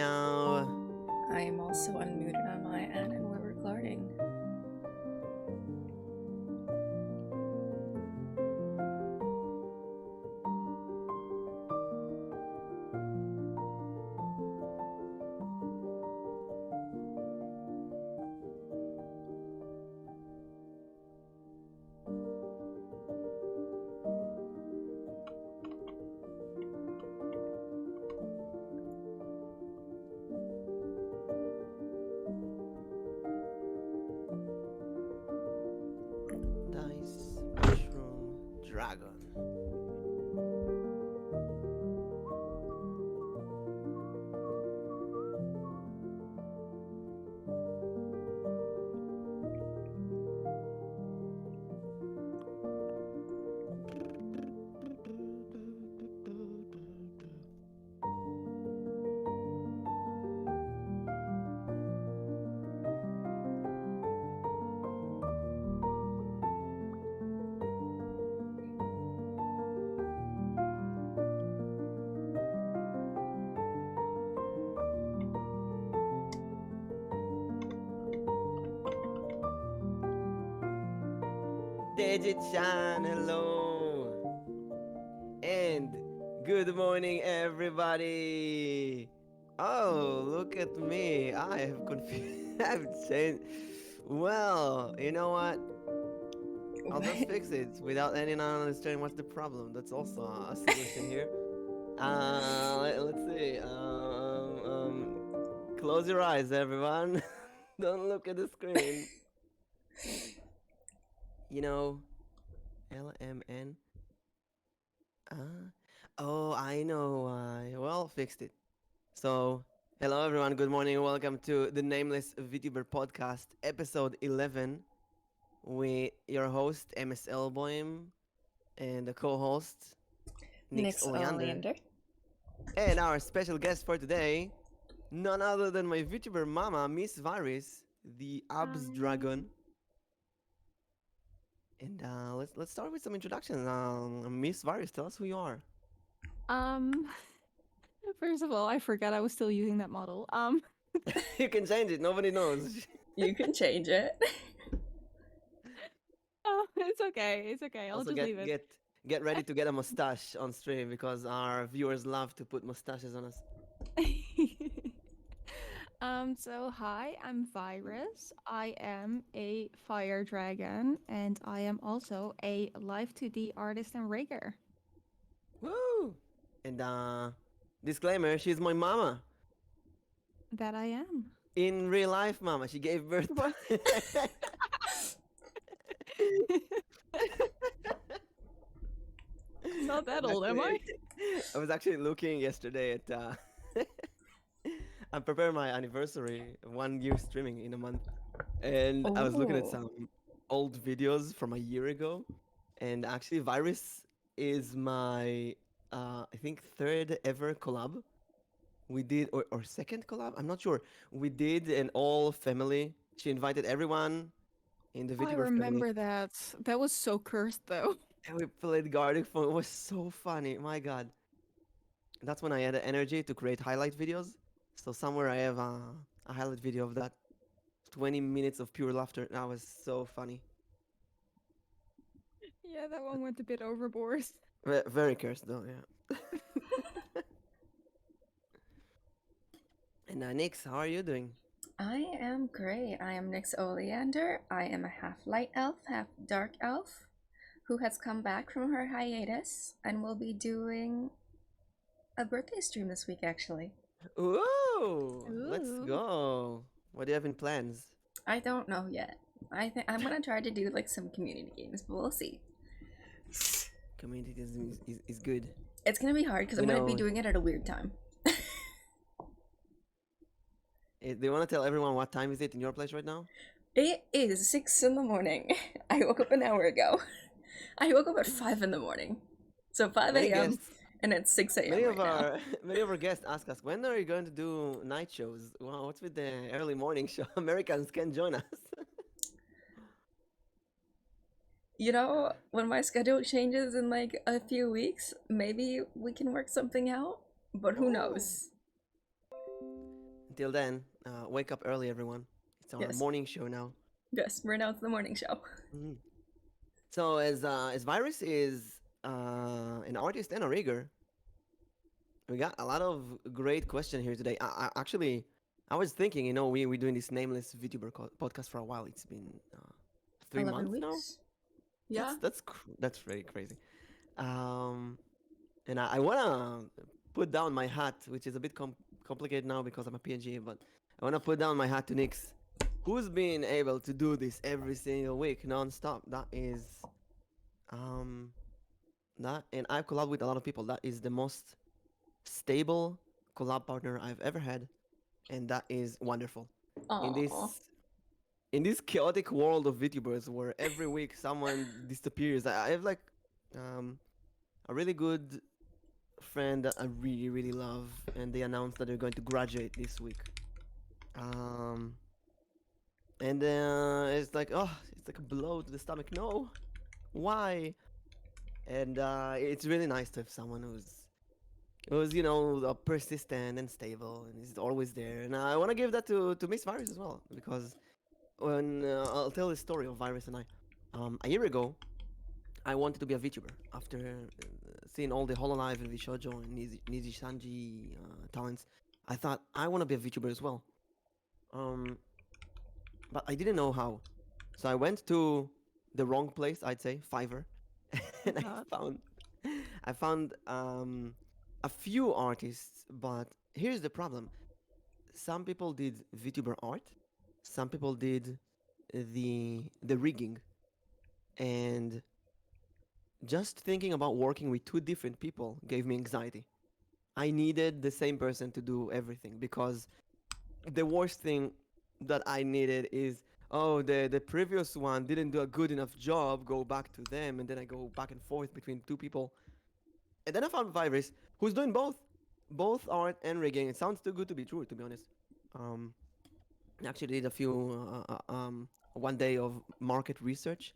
now. I am also unmuted on my end and we're recording. Dice Mushroom Dragon. Digit-chan, hello! And good morning, everybody! Oh, look at me. I have confused. I've changed. Well, you know what? I'll just fix it without anyone understanding what's the problem. That's also a solution here. Let's see. Close your eyes, everyone. Don't look at the screen. You know, LMN. Oh, I know why. Well, fixed it. So, hello everyone. Good morning. Welcome to the Nameless Vtuber Podcast, episode 11, with your host Mselboim and the co-host Nyx Nyx Oleander, Oleander. and our special guest for today, none other than my VTuber mama, MissVyris, the Abs Dragon. And let's start with some introductions. MissVyris, tell us who you are. First of all, I forgot I was still using that model. You can change it. Nobody knows. You can change it. Oh, it's okay. It's okay. I'll Also, just leave it. get ready to get a mustache on stream because our viewers love to put mustaches on us. So hi, I'm Virus. I am a fire dragon, and I am also a live 2D artist and rigger. Woo! And disclaimer: she's my mama That I am. in real life. Mama, she gave birth. What? Not that old, am I? I was actually looking yesterday at. I'm preparing my anniversary, 1 year streaming in a month, and I was looking at Oh. some old videos from a year ago, and actually, Virus is my, I think, third ever collab. We did, or second collab. I'm not sure. We did an all family. She invited everyone in the I VTuber family. remember that. That was so cursed, though. And we played Gartic Phone. It was so funny. My God. That's when I had the energy to create highlight videos. So somewhere I have a highlight video of that. 20 minutes of pure laughter. That was so funny. Yeah, that one went a bit overboard. Very cursed though, yeah. And Nyx, how are you doing? I am great. I am Nyx Oleander. I am a half light elf, half dark elf, who has come back from her hiatus and will be doing a birthday stream this week, actually. Ooh, let's Ooh. go. What do you have in plans? I don't know yet. I think I'm gonna try to do like some community games, but we'll see. Community is good. It's gonna be hard because I'm You gonna be know- doing it at a weird time. Do you want to tell everyone what time is it in your place right now? It is 6 in the morning. I woke up an hour ago. I woke up at 5 in the morning. So 5 Many a.m. guests- and it's 6 a.m. Many right of now. our many of our guests ask us, when are you going to do night shows? Wow, what's with the early morning show? Americans can join us. You know, when my schedule changes in like a few weeks, maybe we can work something out. But who Oh. knows? until then, wake up early, everyone. It's our Yes. morning show now. Yes, we're now to the morning show. Mhm. So as Virus is an artist and a rigger, we got a lot of great questions here today. Actually, I was thinking, we're doing this Nameless Vtuber podcast for a while. It's been 11 3 months now. weeks. Yeah. That's very crazy. Um, and I wanna put down my hat, which is a bit complicated now because I'm a PNG, but I wanna put down my hat to Nyx, who's been able to do this every single week non-stop. Um, and I've collabed with a lot of people. That is the most stable collab partner I've ever had, and that is wonderful. In Aww. this in this chaotic world of VTubers, where every week someone disappears, I have like um, a really good friend that I really really love, and they announced that they're going to graduate this week. Um, and it's like, oh, it's like a blow to the stomach. No, why? And it's really nice to have someone who's persistent and stable and is always there. And I want to give that to MissVyris as well, because when I'll tell the story of Virus and I. A year ago, I wanted to be a VTuber after seeing all the Hololive and Vishojo and Nizi Sanji talents. I thought I want to be a VTuber as well. Um, but I didn't know how. So I went to the wrong place, I'd say, Fiverr, Oh and God. I found a few artists. But here's the problem: some people did VTuber art, some people did the rigging, and just thinking about working with two different people gave me anxiety. I needed the same person to do everything, because the worst thing that I needed is, oh, the previous one didn't do a good enough job, go back to them, and then I go back and forth between two people. And then I found Virus, who's doing both art and rigging. It sounds too good to be true, to be honest. Um, I actually did a few 1 day of market research.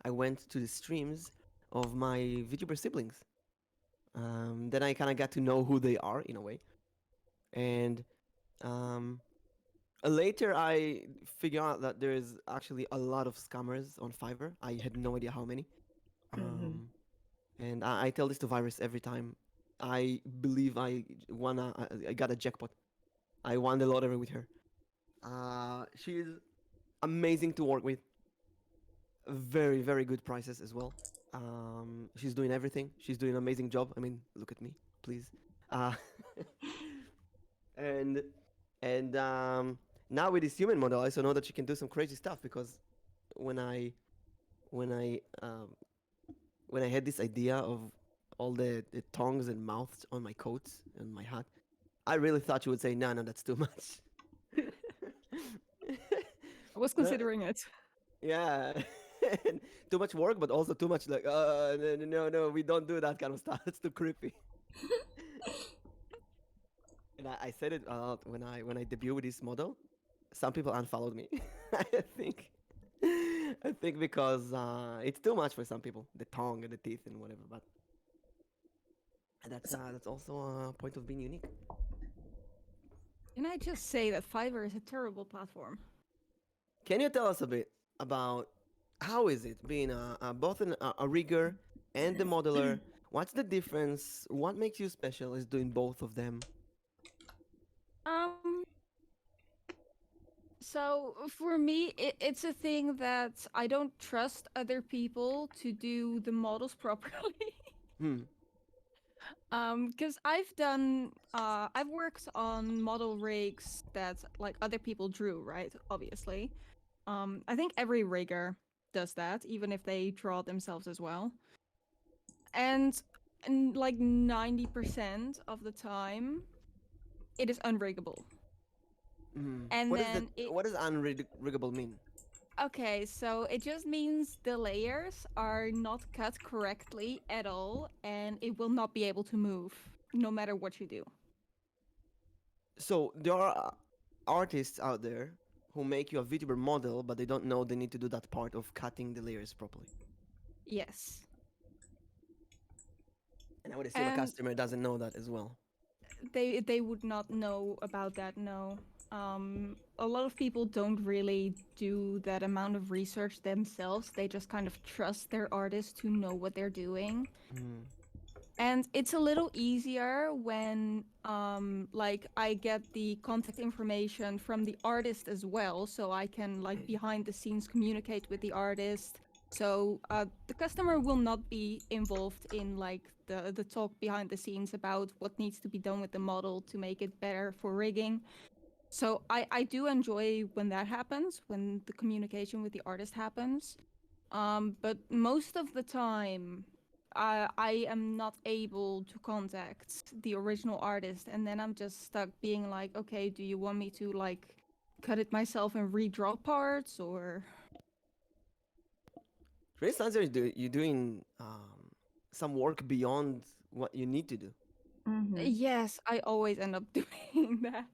I went to the streams of my VTuber siblings. Then I kind of got to know who they are in a way, and um, later I figured out that there is actually a lot of scammers on Fiverr. I had no idea how many. Mm-hmm. Um, and I tell this to Virus every time. I believe I got a jackpot. I won the lottery with her. She's amazing to work with. Very very good prices as well. She's doing everything. She's doing an amazing job. I mean, look at me, please. Uh, and and now with this human model, I also know that she can do some crazy stuff, because when I when I um, when I had this idea of all the tongues and mouths on my coats and my hat, I really thought she would say, "No, no, that's too much." I was No, considering it. yeah, and too much work, but also too much like, no, no, no, no, we don't do that kind of stuff. It's too creepy. And I said it a lot when I debuted with this model. Some people unfollowed me. I think I think because it's too much for some people, the tongue and the teeth and whatever. But that's also a point of being unique. Can I just say that Fiverr is a terrible platform? Can you tell us a bit about how is it being both a rigger and the modeler? What's the difference? What makes you special is doing both of them? Um, so for me, it's a thing that I don't trust other people to do the models properly. Hmm. Because I've worked on model rigs that like other people drew, right? Obviously. I think every rigger does that, even if they draw themselves as well. And, like 90% of the time, it is unriggable. Hmm. And What is that? then it What does unriggable mean? Okay, so it just means the layers are not cut correctly at all, and it will not be able to move no matter what you do. So there are artists out there who make you a VTuber model, but they don't know they need to do that part of cutting the layers properly. Yes. And I would assume a And customer doesn't know that as well. they would not know about that, no. a lot of people don't really do that amount of research themselves. They just kind of trust their artists to know what they're doing. Mm. And it's a little easier when like I get the contact information from the artist as well, so I can like behind the scenes communicate with the artist. So the customer will not be involved in like the talk behind the scenes about what needs to be done with the model to make it better for rigging. So I do enjoy when that happens, when the communication with the artist happens. But most of the time, I am not able to contact the original artist, and then I'm just stuck being like, okay, do you want me to like cut it myself and redraw parts, or? Really sounds like you're doing some work beyond what you need to do. Mm-hmm. Yes, I always end up doing that.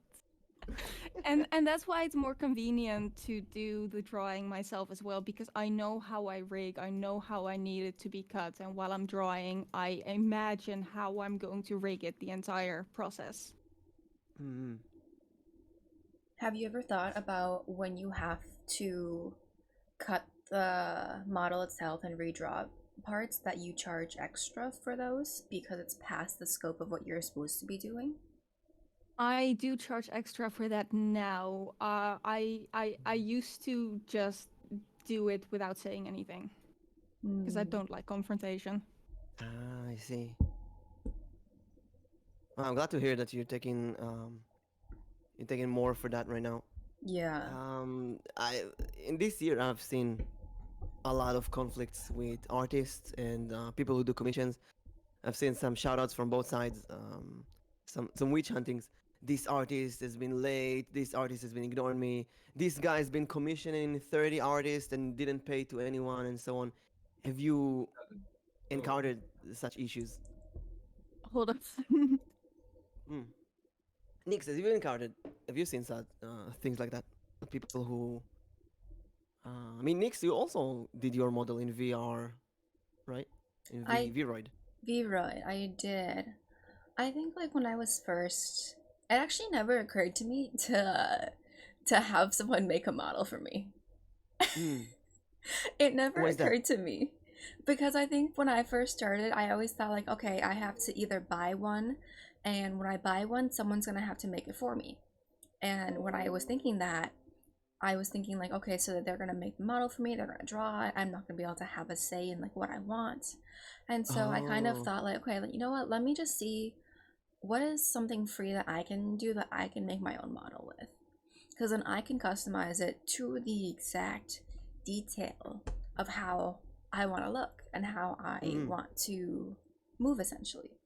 And that's why it's more convenient to do the drawing myself as well, because I know how I rig, I know how I need it to be cut, and while I'm drawing, I imagine how I'm going to rig it the entire process. Mm. Have you ever thought about when you have to cut the model itself and redraw parts that you charge extra for those because it's past the scope of what you're supposed to be doing? I do charge extra for that now. I used to just do it without saying anything because I Hmm. don't like confrontation. Ah, I see. Well, I'm glad to hear that you're taking more for that right now. Yeah. I in this year I've seen a lot of conflicts with artists and people who do commissions. I've seen some shoutouts from both sides. Some witch huntings. This artist has been late. This artist has been ignoring me. This guy's been commissioning 30 artists and didn't pay to anyone and so on. Have you encountered such issues? Hold on. Mm. Nix, have you encountered? Have you seen such things like that? People who, I mean, Nix, you also did your model in VR, right? In I Vroid. V-Roy, I did. I think like when I was first, it actually never occurred to me to have someone make a model for me. Mm. It never Why is that? occurred to me because I think when I first started, I always thought like, okay, I have to either buy one, and when I buy one, someone's gonna have to make it for me. And when I was thinking that, I was thinking like, okay, so that they're gonna make the model for me, they're gonna draw it. I'm not gonna be able to have a say in like what I want. And so I kind of Oh. thought like, okay, you know what? Let me just see what is something free that I can do that I can make my own model with. Because then I can customize it to the exact detail of how I want to look and how I Mm. want to move essentially.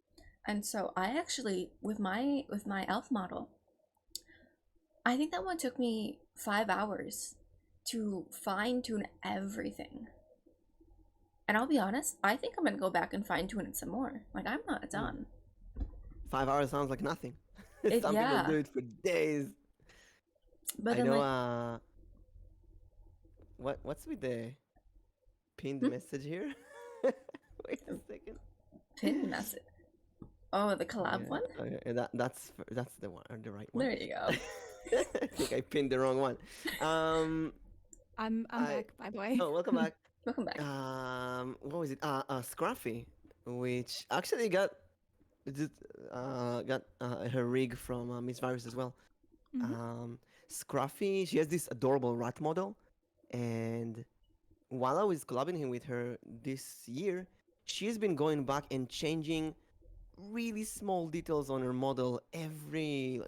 And so I actually with my elf model, I think that one took me 5 hours to fine tune everything. And I'll be honest, I think I'm gonna go back and fine tune it some more. Like I'm not Mm. done. 5 hours sounds like nothing. It Some people yeah. do it for days. But I then know. like What's with the pinned hmm? message here? Wait a second. Pin message. Oh, the collab Yeah, one? okay, that's the one, or the right one. There you go. I think I pinned the wrong one. Um, I'm I back, by the way. Oh, welcome back. Welcome back. What was it? Scruffy, which actually did, got her rig from MissVyris as well. Mhm. Um, Scruffy, she has this adorable rat model, and while I was collabing with her this year, she's been going back and changing really small details on her model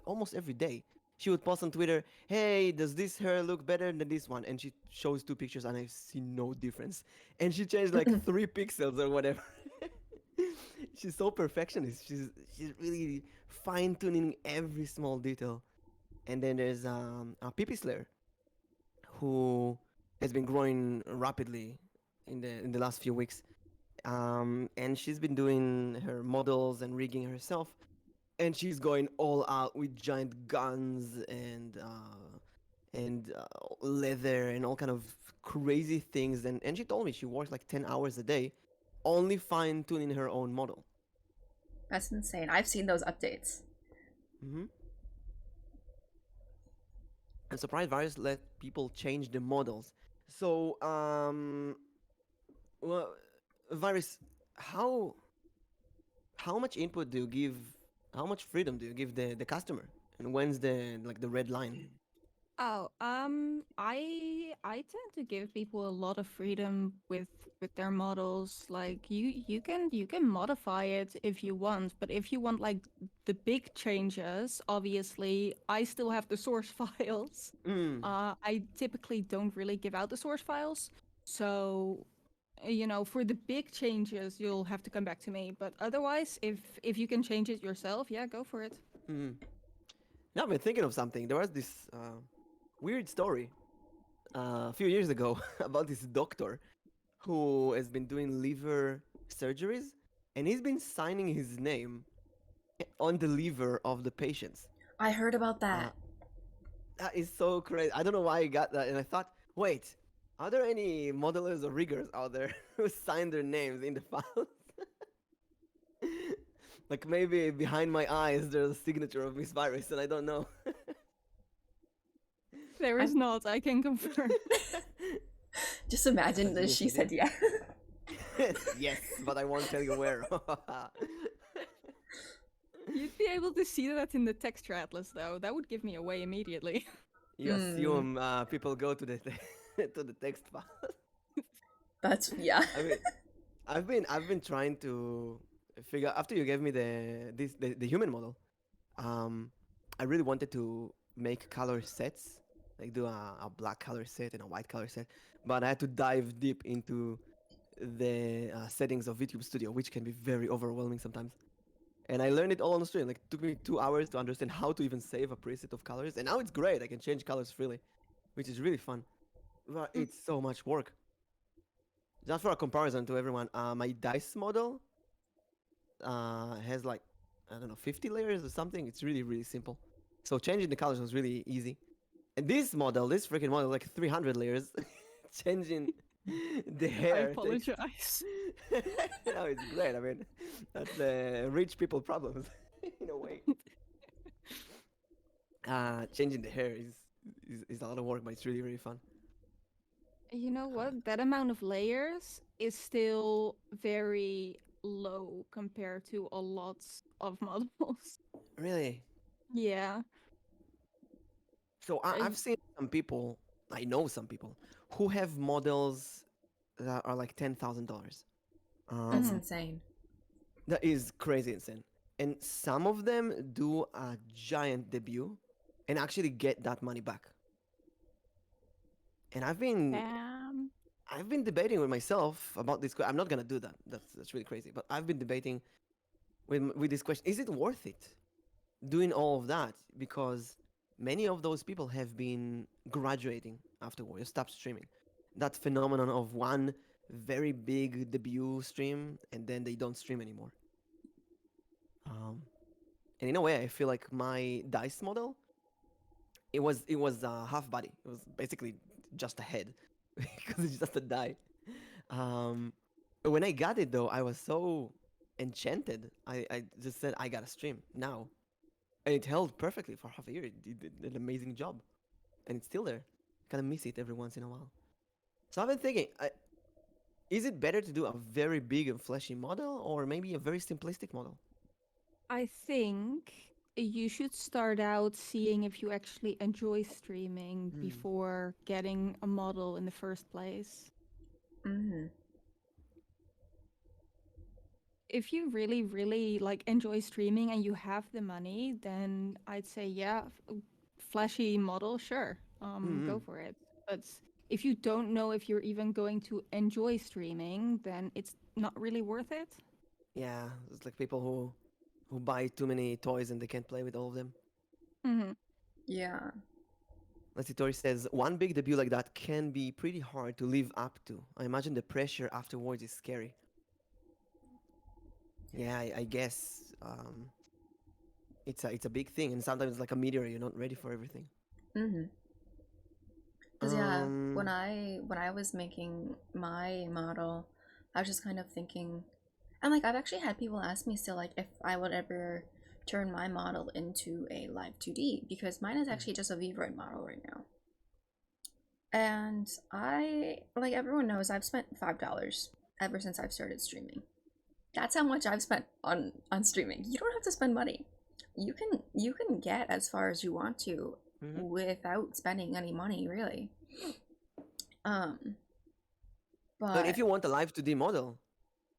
almost every day. She would post on Twitter, "Hey, does this hair look better than this one?" And she shows two pictures, and I see no difference. And she changed like 3 pixels or whatever. She's so perfectionist. She's really fine tuning every small detail. And then there's a Pippi Slayer who has been growing rapidly in the last few weeks. And she's been doing her models and rigging herself, and she's going all out with giant guns and leather and all kind of crazy things. And she told me she works like 10 hours a day, only fine tuning her own model. That's insane. I've seen those updates. Mm-hmm. I'm surprised Virus let people change the models. So, well, Virus, how how much input do you give? How much freedom do you give the customer? And when's the like the red line? Oh, I tend to give people a lot of freedom with their models. Like you can modify it if you want, but if you want like the big changes, obviously I still have the source files. Mm, I typically don't really give out the source files, so for the big changes you'll have to come back to me. But otherwise, if you can change it yourself, yeah, go for it. mm. Now I've been thinking of something. There was this weird story a few years ago about this doctor who has been doing liver surgeries, and he's been signing his name on the liver of the patients. I heard about Uh, that. that is so crazy. I don't know why I got that, and I thought, wait, are there any modelers or riggers out there who sign their names in the files? Like maybe behind my eyes there's a signature of MissVyris, and I don't know. There is not, I can confirm. Just imagine that Yes, she I said did. yeah. Yes, but I won't tell you where. You'd be able to see that in the texture atlas, though. That would give me away immediately. You assume people go to the to the text file. That's yeah. I mean, I've been trying to figure after you gave me the human model. Um, I really wanted to make color sets, like do a black color set and a white color set, but I had to dive deep into the settings of VTube Studio, which can be very overwhelming sometimes. And I learned it all on the stream. Like it took me 2 hours to understand how to even save a preset of colors, and now it's great. I can change colors freely, which is really fun. But it's so much work. Just for a comparison to everyone, my dice model has like I don't know 50 layers or something. It's really really simple. So changing the colors was really easy. And this model, this freaking model, like 300 layers. Changing the I hair takes. apologize. No, it's great. I mean, that's rich people problems in a way. Changing the hair is a lot of work, but it's really really fun. You know Uh, what? That amount of layers is still very low compared to a lot of models. really. Yeah. So I've seen some people. I know some people who have models that are like $10,000. That's Mhm. insane. That is crazy insane. And some of them do a giant debut and actually get that money back. And Damn. I've been debating with myself about this. I'm not gonna do that. That's really crazy. But I've been debating with this question: is it worth it doing all of that? Because many of those people have been graduating afterwards, stop streaming. That phenomenon of one very big debut stream and then they don't stream anymore. Um, and in a way, I feel like my dice model it was half body. It was basically just a head because it's just a die. Um, when I got it though, I was so enchanted. I just said I gotta stream now, and it held perfectly for half a year. It did an amazing job, and it's still there. Kind of miss it every once in a while. So I've been thinking, is it better to do a very big and fleshy model, or maybe a very simplistic model? I think you should start out seeing if you actually enjoy streaming Hmm. before getting a model in the first place. Mm-hmm. If you really, really like enjoy streaming and you have the money, then I'd say yeah, flashy model, sure, Hmm. go for it. But if you don't know if you're even going to enjoy streaming, then it's not really worth it. Yeah, it's like people who buy too many toys and they can't play with all of them. Hmm. Yeah. Let's see, Tori says one big debut like that can be pretty hard to live up to. I imagine the pressure afterwards is scary. Yeah, I guess it's a big thing, and sometimes it's like a meteor. You're not ready for everything. Mm-hmm. Cause yeah, when Um, I was making my model, I was just kind of thinking, and like I've actually had people ask me still like if I would ever turn my model into a live 2D, because mine is actually just a Vroid model right now. And like everyone knows, I've spent $5 ever since I've started streaming. That's how much I've spent on streaming. You don't have to spend money. You can get as far as you want to without spending any money, really. But if you want a live 2D model,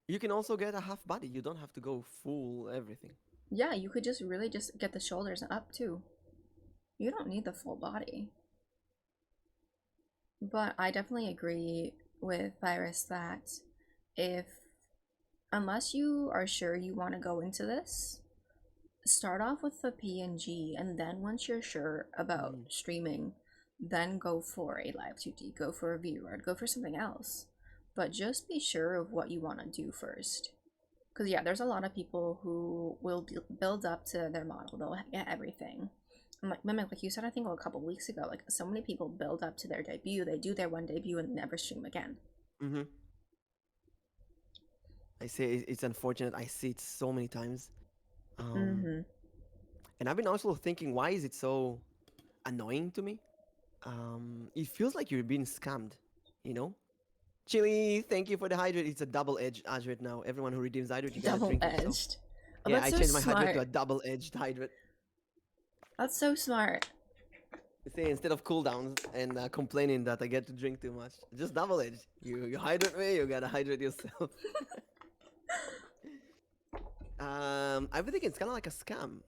you can also get a half body. You don't have to go full everything. Yeah, you could just really just get the shoulders up too. You don't need the full body. But I definitely agree with Virus that unless you are sure you want to go into this, start off with the PNG, and then once you're sure about streaming, then go for a live 2D, go for a VROID, go for something else. But just be sure of what you want to do first. Because yeah, there's a lot of people who will build up to their model, they'll get everything. And like Mimic, like you said, I think a couple weeks ago, like so many people build up to their debut, they do their one debut and never stream again. I say it's unfortunate. I see it so many times. And I've been also thinking, why is it so annoying to me? It feels like you're being scammed, you know? Chili, thank you for the hydrate. It's a double-edged hydrate now. Everyone who redeems hydrate, you gotta drink it. Double-edged. Oh, yeah, I changed my hydrate to a double-edged hydrate. That's so smart. See, instead of cooldowns and complaining that I get to drink too much, just double-edged. You hydrate me, you gotta hydrate yourself. I think it's kind of like a scam,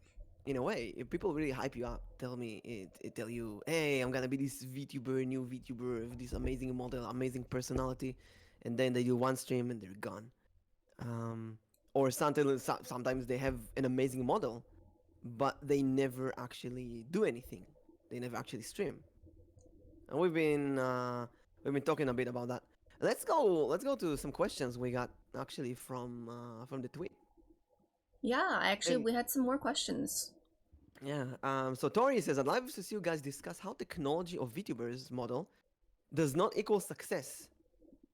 in a way. If people really hype you up, tell you, hey, I'm gonna be this VTuber, new VTuber, with this amazing model, amazing personality, and then they do one stream and they're gone. Or sometimes they have an amazing model, but they never actually do anything. They never actually stream. And we've been talking a bit about that. Let's go to some questions we got actually from the tweet. Yeah, actually, we had some more questions. Yeah. So Tori says, I'd love to see you guys discuss how technology of VTubers model does not equal success.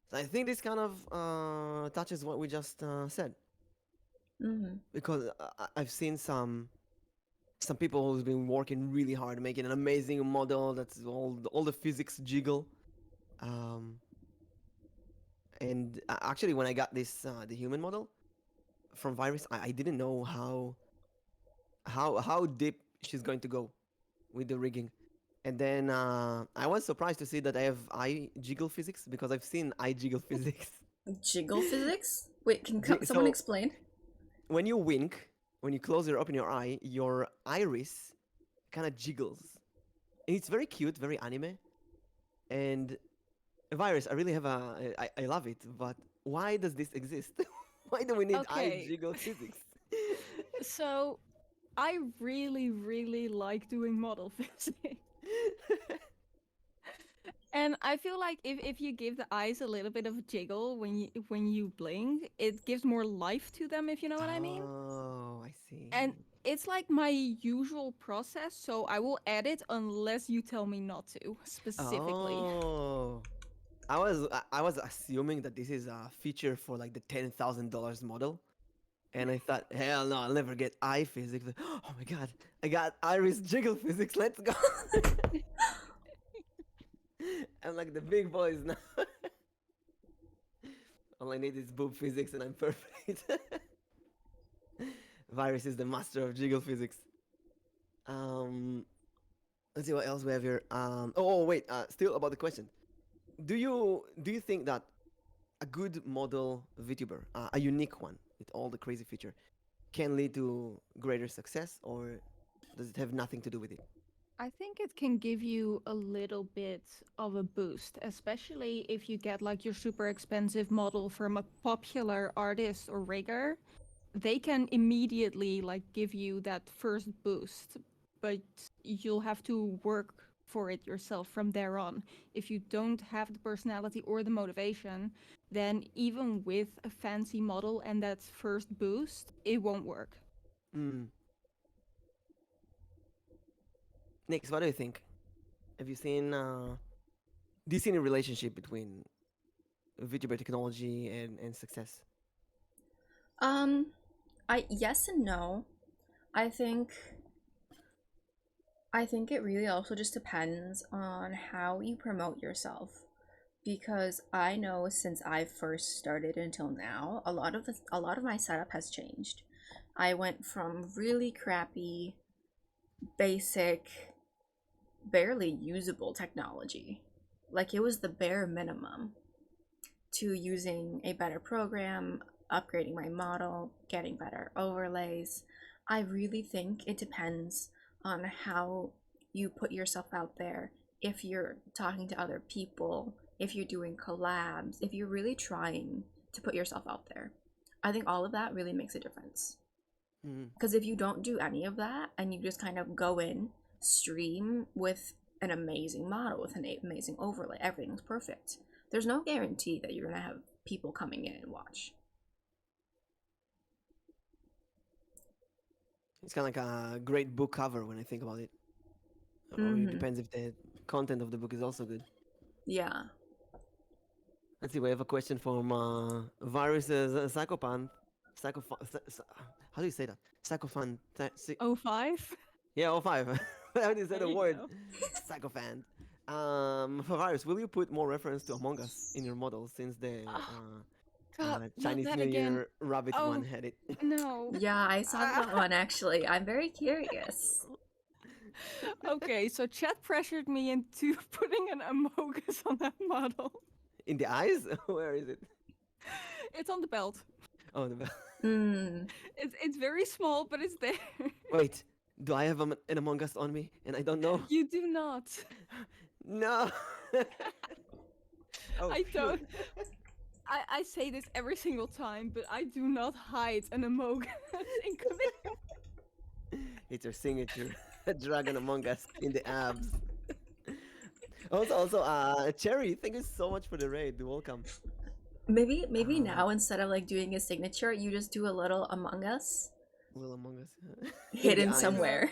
So I think this kind of touches what we just said. Because I've seen some people who's been working really hard, making an amazing model that's all the physics jiggle. And actually, when I got this the human model from Virus, I didn't know how deep she's going to go with the rigging. And then I was surprised to see that I have eye jiggle physics, because I've seen eye jiggle physics. Jiggle physics? Wait, can someone explain? When you wink, when you close or open your eye, your iris kind of jiggles. And it's very cute, very anime. And Virus, I really I love it, but why does this exist? Why do we need eye jiggle physics? So, I really, really like doing model physics. And I feel like if you give the eyes a little bit of a jiggle when you blink, it gives more life to them, if you know what I mean. Oh, I see. And it's like my usual process, so I will add it unless you tell me not to, specifically. Oh. I was assuming that this is a feature for like the $10,000 model. And I thought, hell no, I'll never get eye physics. Oh my god, I got iris jiggle physics, let's go. I'm like the big boys now. All I need is boob physics and I'm perfect. Virus is the master of jiggle physics. Let's see what else we have here. Wait, still about the question. Do you think that a good model VTuber, a unique one with all the crazy feature, can lead to greater success, or does it have nothing to do with it? I think it can give you a little bit of a boost, especially if you get like your super expensive model from a popular artist or rigger. They can immediately like give you that first boost, but you'll have to work for it yourself from there on. If you don't have the personality or the motivation, then even with a fancy model and that first boost, it won't work. Nyx, what do you think? Have you seen do you see any relationship between VTuber technology and success? Yes and no. I think I think it really also just depends on how you promote yourself. Because I know since I first started until now, a lot of my setup has changed. I went from really crappy, basic, barely usable technology, like it was the bare minimum, to using a better program, upgrading my model, getting better overlays. I really think it depends on how you put yourself out there. If you're talking to other people, if you're doing collabs, if you're really trying to put yourself out there, I think all of that really makes a difference. Mm. Because if you don't do any of that and you just kind of go in, stream with an amazing model, with an amazing overlay, everything's perfect, there's no guarantee that you're going to have people coming in and watch. It's kind of like a great book cover when I think about it. Or it Mm-hmm. depends if the content of the book is also good. Yeah. Let's see, we have a question from Virus Psychopath. How do you say that? Psychophant. Oh, 5? Yeah, all five. How do you say There the you word? go. Psychophant. For Virus, will you put more reference to Among Us in your model since the Oh, God, not Chinese that New again. Year rabbit one Oh, had it? no. Yeah, I saw that one actually. I'm very curious. Okay, so chat pressured me into putting an Amogus on that model. In the eyes? Where is it? It's on the belt. Oh, the Mm. It's very small, but it's there. Wait. Do I have an Among Us on me and I don't know? You do not. No. Oh, I phew. don't. I say this every single time, but I do not hide an Amogus in clip. It's your signature. Dragon Among Us in the abs. Also, Cherry, thank you so much for the raid. Welcome. Maybe Uh, now instead of like doing a signature, you just do a little Among Us Little Among Us. In the hidden eyes. somewhere.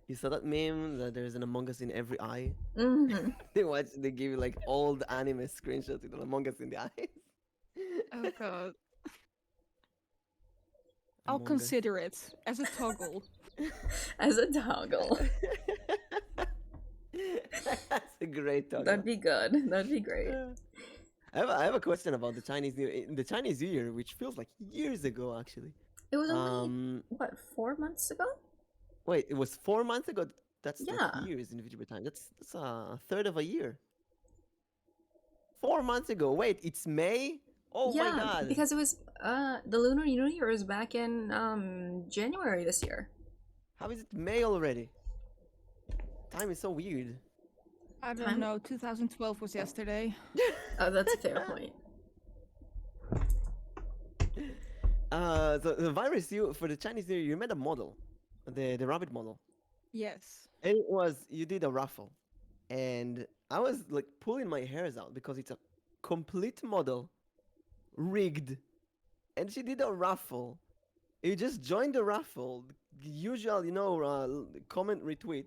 You saw that meme that there's an Among Us in every eye? Mm-hmm. They give you like old anime screenshots with an Among Us in the eyes. Oh god. I'll Among Us. consider it as a toggle. As a toggle. That's a great toggle. That'd be good. That'd be great. I have a question about the the Chinese New Year, which feels like years ago actually. It was only what, 4 months ago? Wait, it was 4 months ago. That's Yeah. like years in VTuber time. That's a third of a year. 4 months ago. Wait, it's May. Oh my Yeah, god. because it was the Lunar New Year was back in January this year. How is it May already? Time is so weird. I don't Time- know. 2012 was yesterday. Oh, that's a fair point. So the virus, you for the Chinese New Year, you made a model, the rabbit model, Yes. and it was you did a raffle, and I was like pulling my hairs out because it's a complete model, rigged, and she did a raffle. You just joined the raffle, the usual, comment retweet,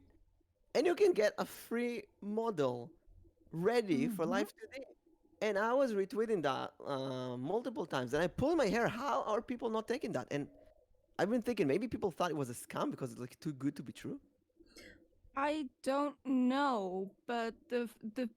and you can get a free model ready for Mhm. live today. And I was retweeting that multiple times, and I pulled my hair. How are people not taking that? And I've been thinking maybe people thought it was a scam because it's like too good to be true. I don't know, but the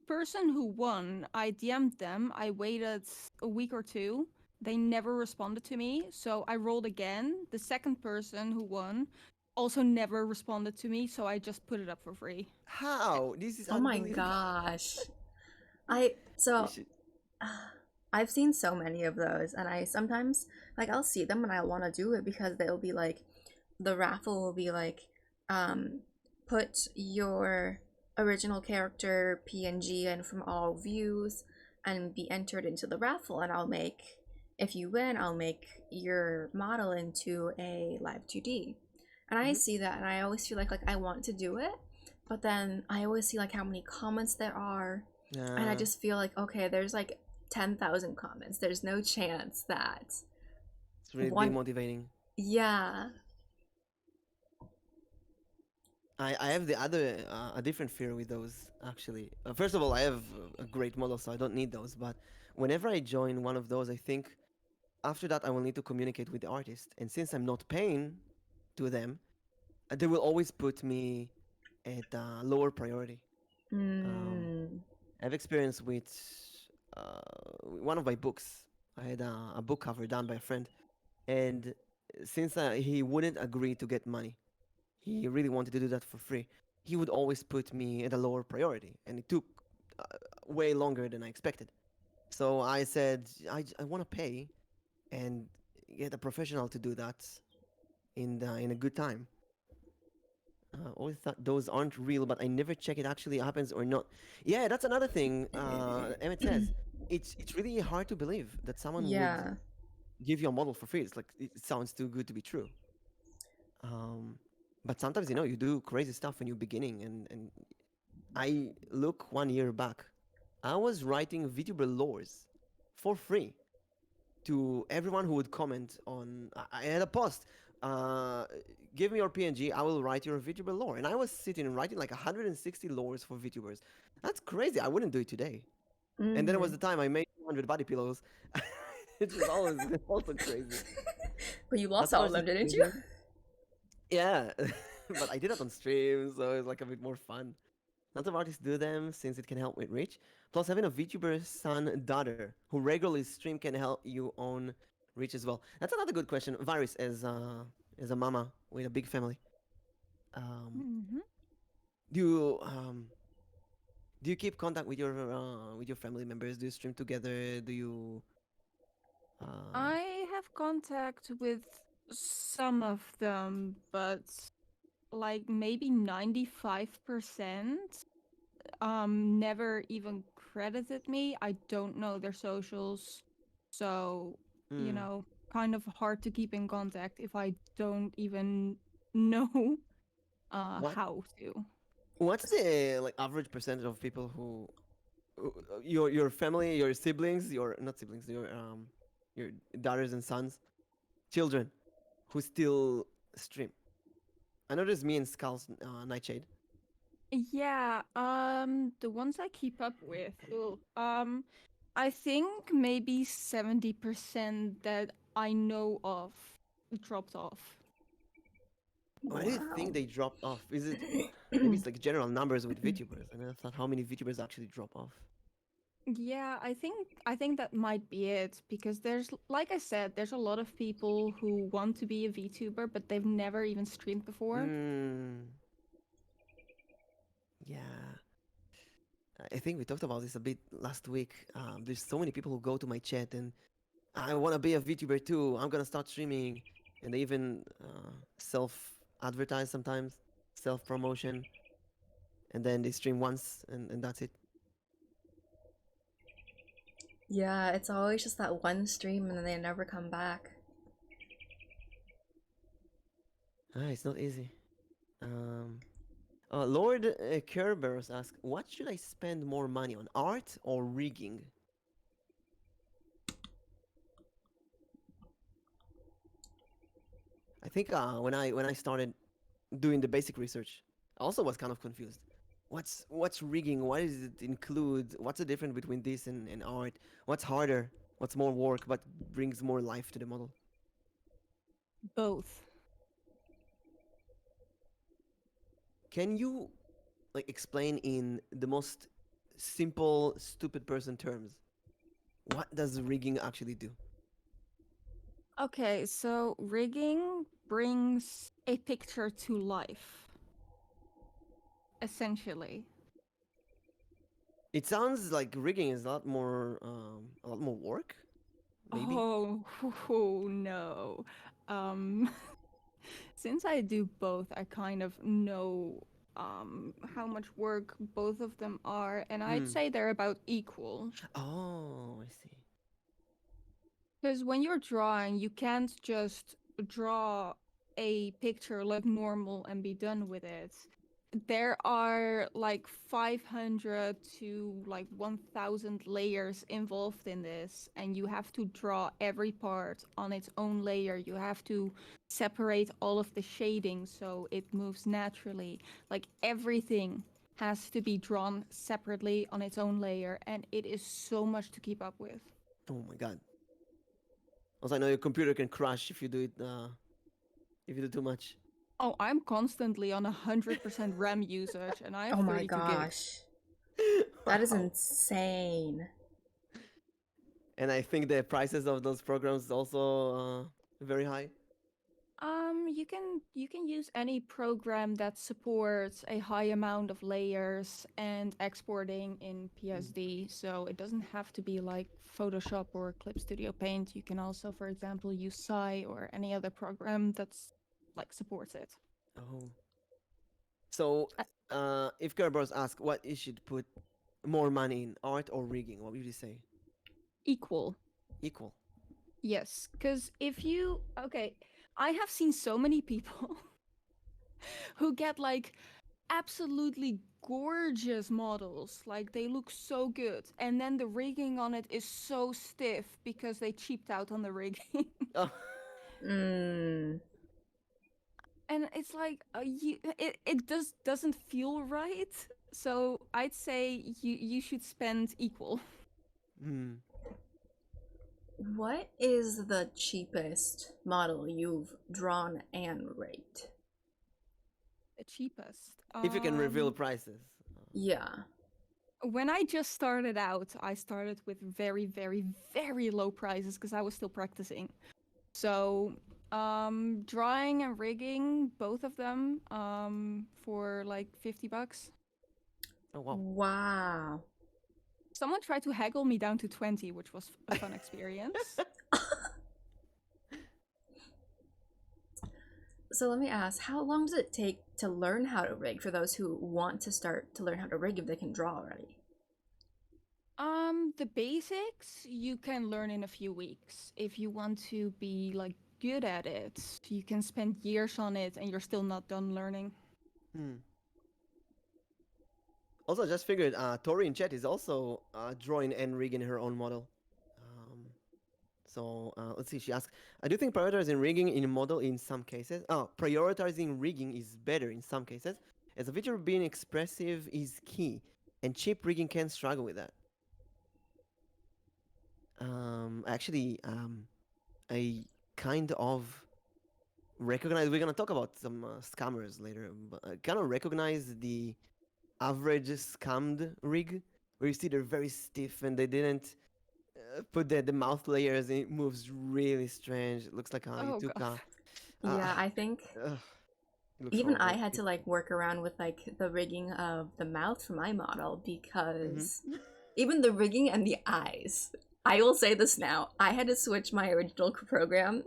person who won, I DM'd them. I waited a week or two. They never responded to me, so I rolled again. The second person who won also never responded to me, so I just put it up for free. How? This is Oh my unbelievable. gosh. You So should- I've seen so many of those, and I sometimes like I'll see them and I want to do it because they'll be like, the raffle will be like, put your original character PNG in from all views and be entered into the raffle, and if you win, I'll make your model into a live 2D. And I Mhm. see that and I always feel like I want to do it, but then I always see like how many comments there are, and I just feel like, okay, there's like 10,000 comments. There's no chance that. it's really one- demotivating. Yeah. I have the other a different fear with those actually. First of all, I have a great model, so I don't need those. But whenever I join one of those, I think after that I will need to communicate with the artist, and since I'm not paying to them, they will always put me at lower priority. Um, Mm. I've experienced with uh, one of my books. I had a book cover done by a friend, and since he wouldn't agree to get money, he really wanted to do that for free. He would always put me at a lower priority, and it took uh, way longer than I expected. So I said, I want to pay and get a professional to do that in a good time. Always thought those aren't real, but I never check it actually happens or not. Yeah, that's another thing. Emmett says it's really hard to believe that someone would Yeah. give you a model for free. It's like it sounds too good to be true. Um, but sometimes you do crazy stuff when you're beginning, and I look 1 year back. I was writing VTuber lores for free to everyone who would comment on. I had a post. Uh, Give me your PNG. I will write your VTuber lore. And I was sitting and writing like 160 lores for VTubers. That's crazy. I wouldn't do it today. And then it was Mm. the time I made 200 body pillows, which is always also crazy. But you lost Lots of all of artists them, didn't do you? that. Yeah, but I did it on stream, so it's like a bit more fun. Lots of artists do them since it can help with reach. Plus, having a VTuber son daughter who regularly stream can help you own reach as well. That's another good question. Virus, as a mama with a big family, um, Hmm. do you do you keep contact with your family members? Do you stream together? Do you uh, I have contact with some of them, but like maybe 95% never even credited me. I don't know their socials. So, hmm, kind of hard to keep in contact if I don't even know what how to. what's the like average percentage of people who your family, your siblings, your not siblings, your daughters and sons, children who still stream? I know there's me and Skulls Nightshade. Yeah, the ones I keep up with, I think maybe 70% that I know of dropped off. Why do you think Wow. they dropped off? Is it maybe it's like general numbers with VTubers? And I thought how many VTubers actually drop off? Yeah, I think that might be it because like I said, there's a lot of people who want to be a VTuber but they've never even streamed before. Hmm. Yeah. I think we talked about this a bit last week. There's so many people who go to my chat and I want to be a VTuber too. I'm gonna start streaming, and they even self advertise sometimes, self promotion, and then they stream once and that's it. Yeah, it's always just that one stream and then they never come back. It's not easy. Um, Lord Kerberos asks, what should I spend more money on, art or rigging? I think when I started doing the basic research, I also was kind of confused. What's rigging? What does it include? What's the difference between this and art? What's harder? What's more work but brings more life to the model? Both. Can you like explain in the most simple, stupid person terms what does rigging actually do? Okay, so rigging brings a picture to life, essentially. It sounds like rigging is a lot more work. Maybe. Oh, oh no. Um, since I do both, I kind of know how much work both of them are, and I'd Hmm. say they're about equal. Oh, I see. Because when you're drawing, you can't just draw a picture like normal and be done with it. There are like 500 to like 1000 layers involved in this, and you have to draw every part on its own layer. You have to separate all of the shading so it moves naturally. Like everything has to be drawn separately on its own layer, and it is so much to keep up with. Oh my god. Also, I know your computer can crash if you do it. If you do too much. Oh, I'm constantly on 100% RAM usage, and I have Oh my 32 gigs. gosh. That is Wow. insane. And I think the prices of those programs also very high. You can use any program that supports a high amount of layers and exporting in PSD. So it doesn't have to be like Photoshop or Clip Studio Paint. You can also, for example, use Sai or any other program that's like supports it. Oh. So, Uh, if Kerberos ask what you should put more money in, art or rigging, what would you say? Equal. Equal. Yes, because if you okay, I have seen so many people who get like absolutely gorgeous models. Like they look so good. And then the rigging on it is so stiff because they cheaped out on the rigging. Oh. Mm. And it's like it doesn't feel right. So I'd say you should spend equal. Hmm. What is the cheapest model you've drawn and rigged? The cheapest. If you can reveal prices. Yeah. When I just started out, I started with very, very, very low prices because I was still practicing. So, drawing and rigging, both of them, for like $50. Oh wow. Wow. Someone tried to haggle me down to 20, which was a fun experience. So let me ask, how long does it take to learn how to rig for those who want to start to learn how to rig if they can draw already? The basics you can learn in a few weeks. If you want to be like good at it, you can spend years on it and you're still not done learning. Hmm. Also, I just figured Tori in chat is also drawing and rigging her own model. Let's see. She asks, I do think prioritizing rigging in a model in some cases. Oh, prioritizing rigging is better in some cases, as a feature being expressive is key, and cheap rigging can struggle with that. Actually, I kind of recognize. We're gonna talk about some scammers later, but I kind of recognize the average scammed rig, where you see they're very stiff and they didn't put the mouth layers. And it moves really strange. It looks like you Oh took god. Yeah, I think ugh, it looks even I horrible. had to like work around with like the rigging of the mouth for my model Mhm. because even the rigging and the eyes. I will say this now. I had to switch my original program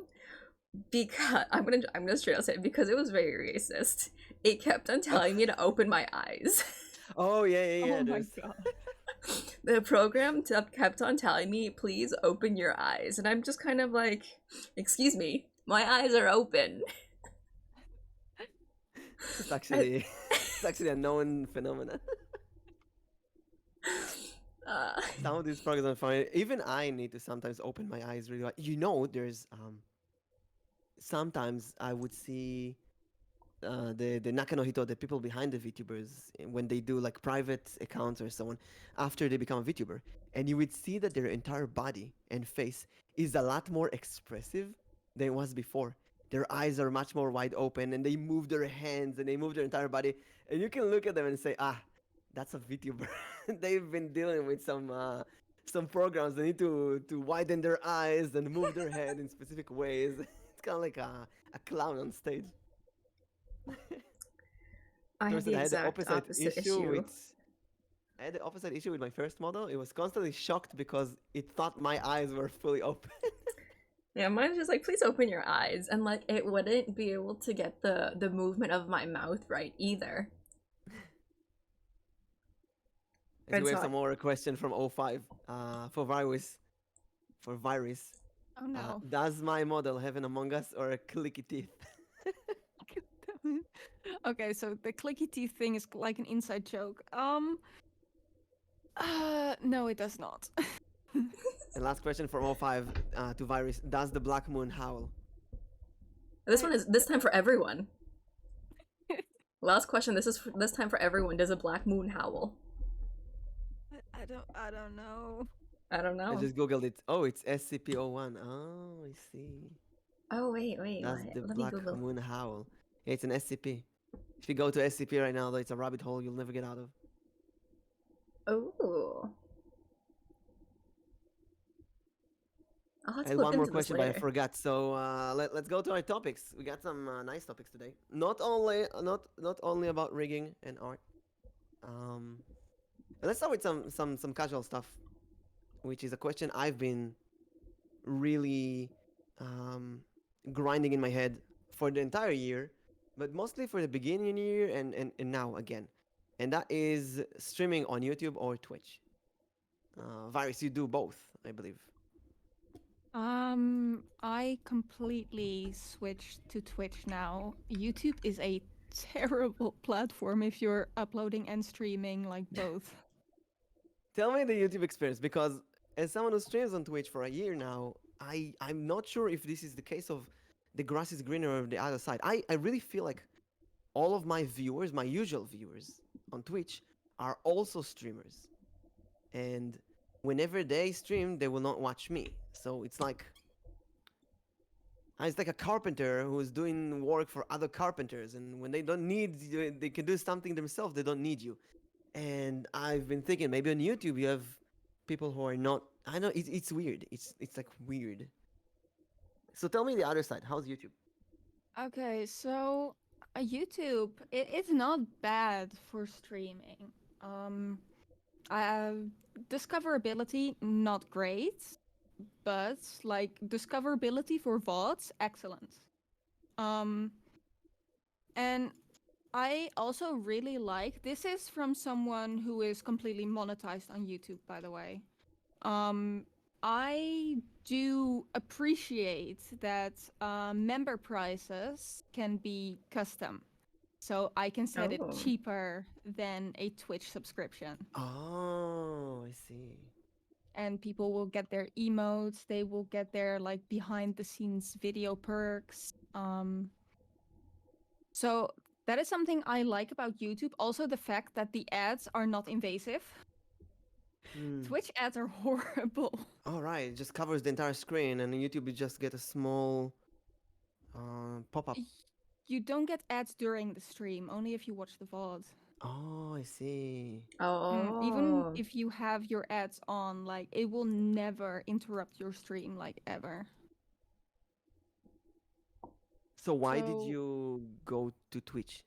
because I'm gonna straight up say it, because it was very racist. It kept on telling me to open my eyes. Oh yeah. Oh my There's god. The program kept on telling me, please open your eyes. And I'm just kind of like, excuse me, my eyes are open. it's actually it's actually a known phenomenon. Some of these programs are fine. Even I need to sometimes open my eyes really wide. There's sometimes I would see the Nakanohito, the people behind the VTubers, when they do like private accounts or so on, after they become a VTuber, and you would see that their entire body and face is a lot more expressive than it was before. Their eyes are much more wide open, and they move their hands and they move their entire body, and you can look at them and say, ah, that's a VTuber. They've been dealing with some programs. They need to widen their eyes and move their head in specific ways. It's kind of like a clown on stage. I had Person, the exact opposite issue. I had the opposite issue with my first model. It was constantly shocked because it thought my eyes were fully open. Yeah, mine was just like, please open your eyes. And like, it wouldn't be able to get the movement of my mouth right either. I see And we so have some more question from O5 for virus. For virus, Oh no. does my model have an Among Us or a clicky teeth? Okay, so the clicky teeth thing is like an inside joke. No, it does not. And last question from O5 to virus: does the black moon howl? this one is this time for everyone. Last question. This time for everyone. Does a black moon howl? I don't know. I don't I know. just googled it. Oh, it's SCP-01. Oh, I see. Oh wait, Does what? the Let me black Google. moon howl? It's an SCP. If you go to SCP right now, though, it's a rabbit hole you'll never get out of. Oh. I'll have I to had look one more into this question, but I later. forgot. So let's go to our topics. We got some nice topics today. Not only about rigging and art. Um, let's start with some casual stuff, which is a question I've been really um, grinding in my head for the entire year, but mostly for the beginning year and now again. And that is streaming on YouTube or Twitch. Virus, you do both, I believe. I completely switched to Twitch now. YouTube is a terrible platform if you're uploading and streaming like both. Tell me the YouTube experience because as someone who streams on Twitch for a year now, I'm not sure if this is the case of the grass is greener on the other side. I really feel like all of my viewers, my usual viewers on Twitch, are also streamers. And whenever they stream, they will not watch me. So it's like a carpenter who's doing work for other carpenters, and when they don't need you, they can do something themselves. They don't need you. And I've been thinking maybe on YouTube you have people who are not. I know it's weird. It's like weird. So tell me the other side. How's YouTube? Okay, so YouTube, it is not bad for streaming. Um, uh, discoverability, not great, but like discoverability for VODs, excellent. Um, and I also really like this is from someone who is completely monetized on YouTube, by the way. Um, I do appreciate that member prices can be custom. So I can set it Oh. cheaper than a Twitch subscription. Oh, I see. And people will get their emotes, they will get their like behind the scenes video perks. So that is something I like about YouTube. Also the fact that the ads are not invasive. Twitch ads are horrible. All right, it just covers the entire screen, and on YouTube you just get a small pop-up. You don't get ads during the stream, only if you watch the VOD. Oh, I see. Even Oh. if you have your ads on, like it will never interrupt your stream, like ever. So why did So, you go to Twitch?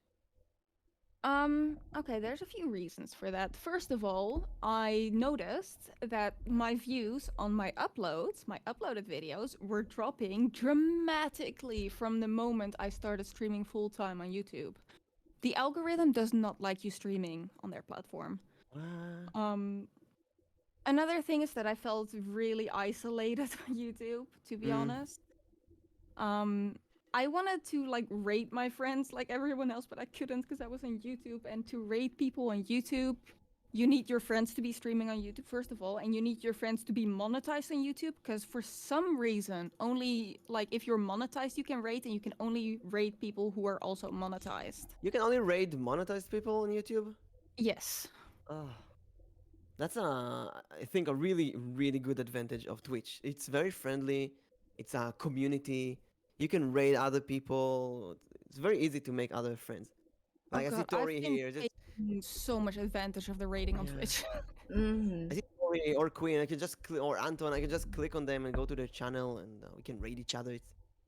okay, there's a few reasons for that. First of all, I noticed that my views on my uploaded videos, were dropping dramatically from the moment I started streaming full time on YouTube. The algorithm does not like you streaming on their platform. What? Another thing is that I felt really isolated on YouTube, to be honest. I wanted to like rate my friends like everyone else, but I couldn't because I was on YouTube. And to rate people on YouTube, you need your friends to be streaming on YouTube, first of all, and you need your friends to be monetized on YouTube because for some reason, only like if you're monetized, you can rate, and you can only rate people who are also monetized. You can only rate monetized people on YouTube? Yes. That's I think a really really good advantage of Twitch. It's very friendly. It's a community. You can rate other people. It's very easy to make other friends. Oh Like I see god, I've Tori been here. Just taking so much advantage of the rating on yeah. Twitch. I see Tori or Queen. I can just or Anton. I can just click on them and go to their channel, and we can rate each other.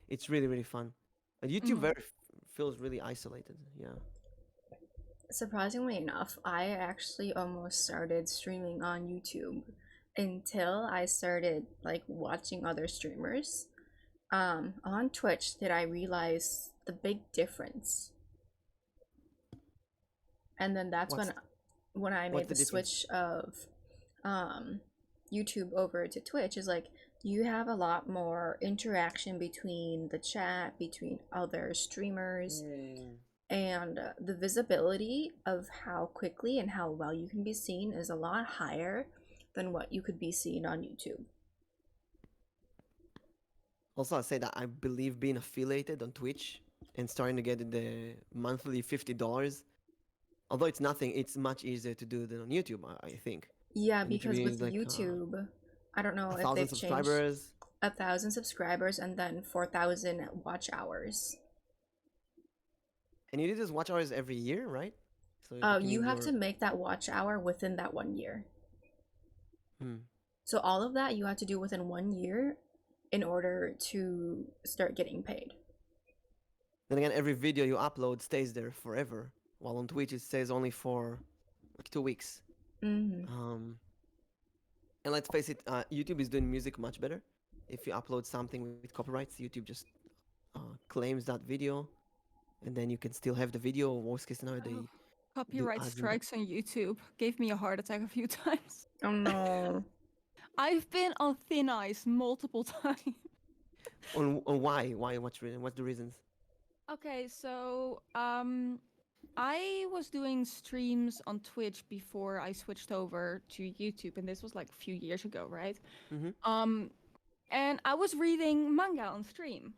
It's really really fun. But YouTube feels really isolated. Yeah. Surprisingly enough, I actually almost started streaming on YouTube until I started like watching other streamers. On Twitch did I realize the big difference. And then that's What's when I made the the difference? switch of YouTube over to Twitch is like you have a lot more interaction between the chat, between other streamers, and the visibility of how quickly and how well you can be seen is a lot higher than what you could be seen on YouTube. Also, I say that I believe being affiliated on Twitch and starting to get the monthly $50, although it's nothing, it's much easier to do than on YouTube. I think. Yeah, You need to because be with like YouTube, I don't know a if thousand they've changed subscribers. 1,000 subscribers and then 4,000 watch hours. And you do this watch hours every year, right? So Oh, you you need have your. to make that watch hour within that 1 year. Hmm. So all of that you have to do within 1 year in order to start getting paid. Then again, every video you upload stays there forever, while on Twitch it stays only for like 2 weeks. Mm-hmm. And let's face it, YouTube is doing music much better. If you upload something with copyrights, YouTube just claims that video, and then you can still have the video. Worst case scenario, Oh, they do copyright ads in that. strikes on YouTube gave me a heart attack a few times. Oh no. I've been on thin ice multiple times. On why? Why? What's the reasons? Okay, so I was doing streams on Twitch before I switched over to YouTube, and this was like a few years ago, right? Mm-hmm. And I was reading manga on stream.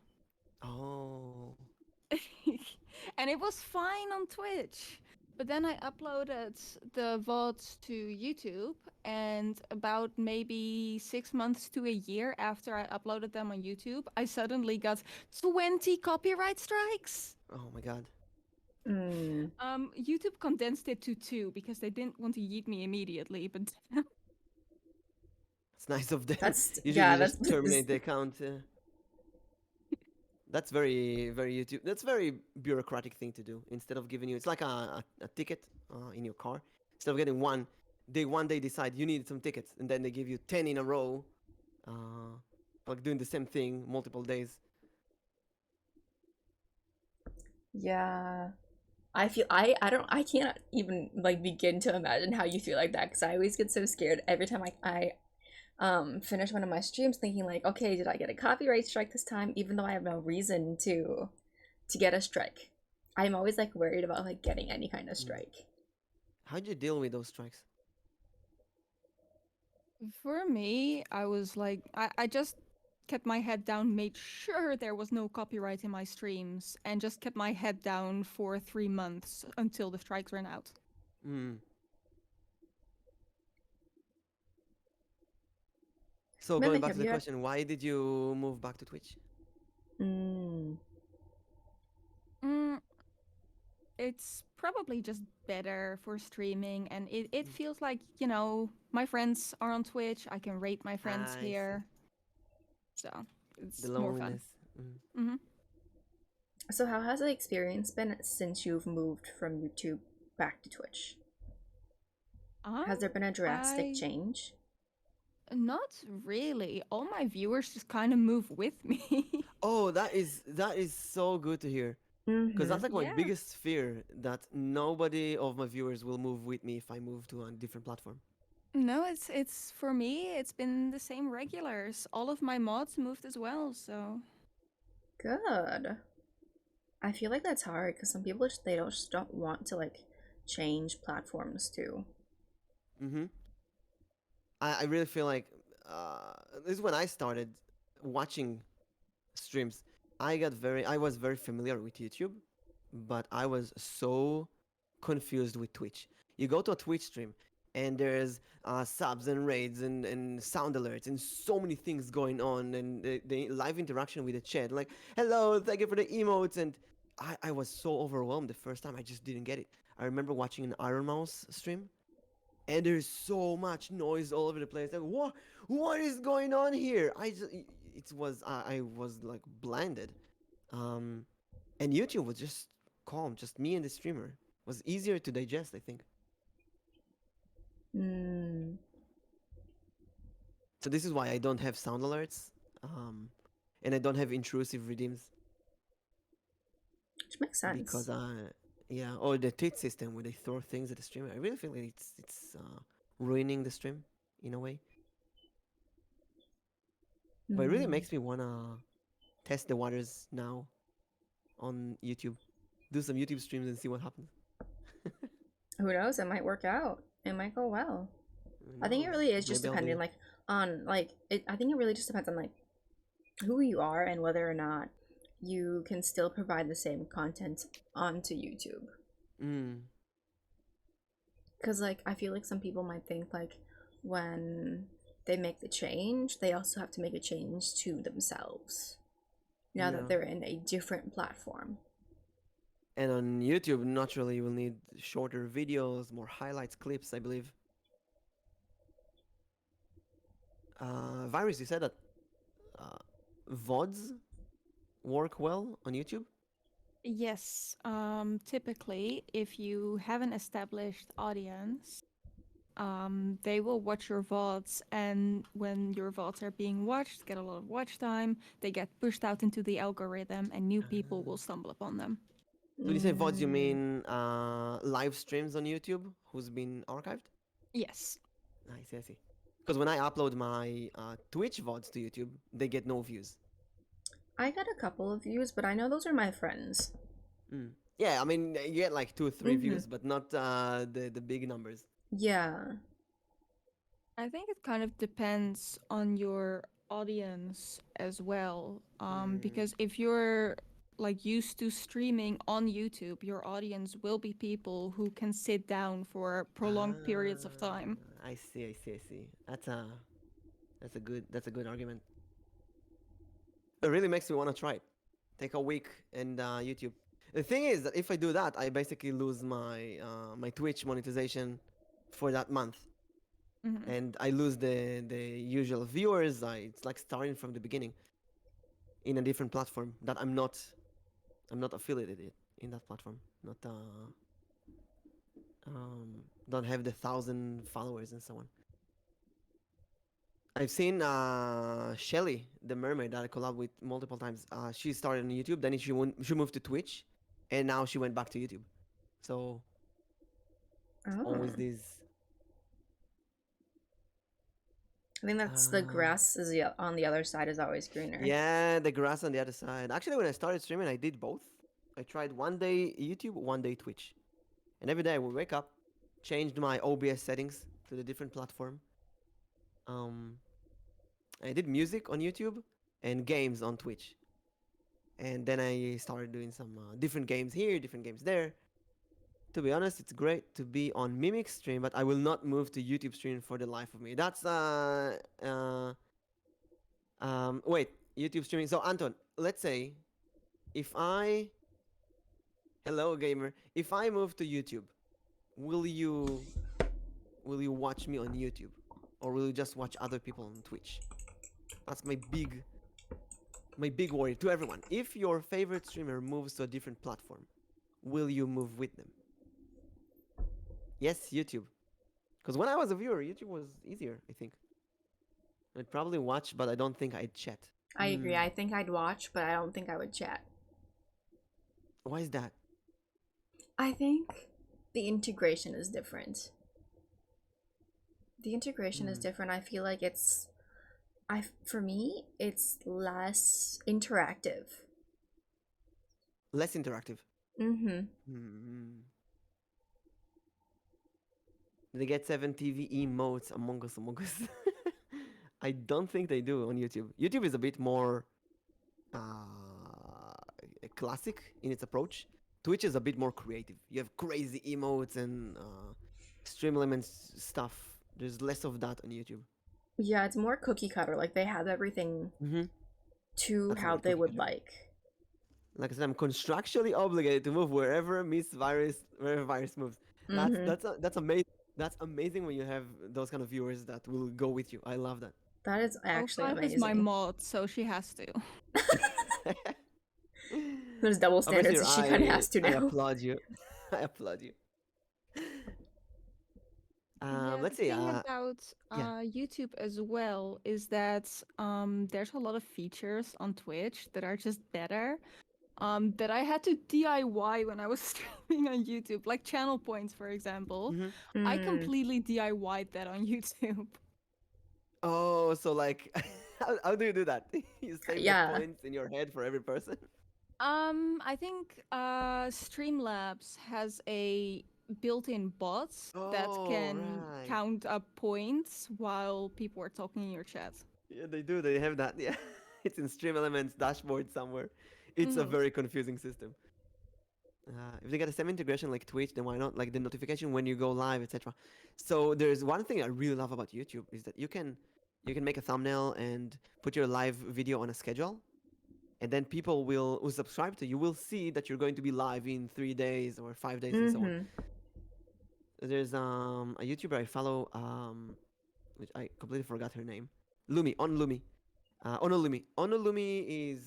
Oh. And it was fine on Twitch. But then I uploaded the VODs to YouTube, and about maybe 6 months to a year after I uploaded them on YouTube, I suddenly got 20 copyright strikes. Oh my god. Mm. YouTube condensed it to 2 because they didn't want to yeet me immediately, but It's nice of them. That's Usually yeah, they that's just terminate the account. That's very YouTube. That's very bureaucratic thing to do. Instead of giving you, it's like a ticket in your car. Instead of getting one, they one day decide you need some tickets, and then they give you 10 in a row, like doing the same thing multiple days. yeah. I can't even like begin to imagine how you feel like that because I always get so scared every time I finish one of my streams thinking like, okay, did I get a copyright strike this time? Even though I have no reason to get a strike. I'm always like worried about like getting any kind of strike. How'd you deal with those strikes? for me, I was like, I just kept my head down, made sure there was no copyright in my streams, and just kept my head down for 3 months until the strikes ran out. Mm. So going Mimic, back have to the you had question, why did you move back to Twitch? mm, Mm, it's probably just better for streaming, and it feels like, my friends are on Twitch, I can rate my friends I see. here. So The it's more fun. loneliness. Hmm so how has the experience been since you've moved from YouTube back to Twitch? Has there been a drastic I change? not really. All my viewers just kind of move with me. Oh, that is so good to hear. Because Mm-hmm. that's like my Yeah. biggest fear that nobody of my viewers will move with me if I move to a different platform. No, it's for me, it's been the same regulars. All of my mods moved as well, so Good. I feel like that's hard because some people just don't want to like change platforms too. Mm-hmm. I really feel like this is when I started watching streams. I was very familiar with YouTube, but I was so confused with Twitch. You go to a Twitch stream and there's subs and raids and sound alerts and so many things going on and the live interaction with the chat like hello, thank you for the emotes, and I was so overwhelmed the first time. I just didn't get it. I remember watching an Iron Mouse stream and there's so much noise all over the place. Like what is going on here? I was like blinded. Um, and YouTube was just calm, just me and the streamer. It was easier to digest, I think. Mm, So this is why I don't have sound alerts, and I don't have intrusive redeems which makes sense. because yeah, or the tweet system where they throw things at the streamer. I really feel like it's ruining the stream in a way. But it really Mm. makes me wanna test the waters now on YouTube. Do some YouTube streams and see what happens. Who knows? It might work out. It might go well. Who I think it knows? really is just Maybe I'll depending do. like on like it. I think it really just depends on like who you are and whether or not you can still provide the same content onto YouTube. Mm. Because like I feel like some people might think like when they make the change, they also have to make a change to themselves now that Yeah. they're in a different platform. And on YouTube, naturally, you will need shorter videos, more highlights, clips, I believe. Virus, you said that uh, VODs work well on YouTube? Yes, typically, if you have an established audience, they will watch your VODs, and when your VODs are being watched, get a lot of watch time, they get pushed out into the algorithm, and new people will stumble upon them. When you say VODs, you Mm. mean live streams on YouTube who's been archived? Yes. I see, I see. Because when I upload my Twitch VODs to YouTube, they get no views. I got a couple of views, but I know those are my friends. Mm. Yeah, I mean, you get like 2 or 3 Mhm. views, but not the big numbers. Yeah. I think it kind of depends on your audience as well. Because if you're like used to streaming on YouTube, your audience will be people who can sit down for prolonged periods of time. I see, I see, I see. That's a good argument. It really makes me want to try it. Take a week and YouTube. The thing is that if I do that, I basically lose my Twitch monetization for that month, Mhm. and I lose the usual viewers. It's like starting from the beginning in a different platform that I'm not affiliated in that platform. Not don't have the 1,000 followers and so on. I've seen Shelly, the mermaid that I collab with multiple times. She started on YouTube, then she moved to Twitch, and now she went back to YouTube. So it's Oh. always these. I think that's the grass is on the other side is always greener. Yeah, the grass on the other side. Actually, when I started streaming, I did both. I tried one day YouTube, one day Twitch, and every day I would wake up, changed my OBS settings to the different platform. Um, I did music on YouTube and games on Twitch. And then I started doing some different games here, different games there. To be honest, it's great to be on Mimic stream, but I will not move to YouTube stream for the life of me. That's wait, YouTube streaming. So Anton, let's say if I hello gamer, if I move to YouTube, will you will you watch me on YouTube, or will you just watch other people on Twitch? That's my big worry to everyone. If your favorite streamer moves to a different platform, will you move with them? Yes, YouTube. Because when I was a viewer, YouTube was easier, I think. I'd probably watch, but I don't think I'd chat. I agree. I think I'd watch, but I don't think I would chat. Why is that? I think the integration is different. The integration is different. I feel like for me, it's less interactive. Less interactive. Mm-hmm. They get 7 TV emotes Among Us, Among Us. I don't think they do on YouTube. YouTube is a bit more classic in its approach. Twitch is a bit more creative. You have crazy emotes and stream elements stuff. There's less of that on YouTube. Yeah, it's more cookie cutter. Like they have everything to That's a how word, they cookie would cutter. like. Like I said, I'm contractually obligated to move wherever Virus moves. That's amazing. That's amazing when you have those kind of viewers that will go with you. I love that. That is actually 05 amazing. is my mod, so she has to. There's double standards, and she kind of has to I now. applaud you. I applaud you. Let's the see. thing about YouTube as well is that there's a lot of features on Twitch that are just better. That I had to DIY when I was streaming on YouTube, like channel points, for example. I completely DIY'd that on YouTube. Oh, so like, how do you do that? You save the points in your head for every person? I think Streamlabs has a built-in bot that can count up points while people are talking in your chat. Yeah, they do. They have that. Yeah, it's in Stream Elements dashboard somewhere. It's a very confusing system. If they get the same integration like Twitch, then why not? Like the notification when you go live, etc. So there's one thing I really love about YouTube is that you can make a thumbnail and put your live video on a schedule, and then people will who subscribe to you will see that you're going to be live in 3 days or 5 days and so on. Mm-hmm. There's a YouTuber I follow, which I completely forgot her name. Lumi, on Lumi. Onolumi. Onolumi is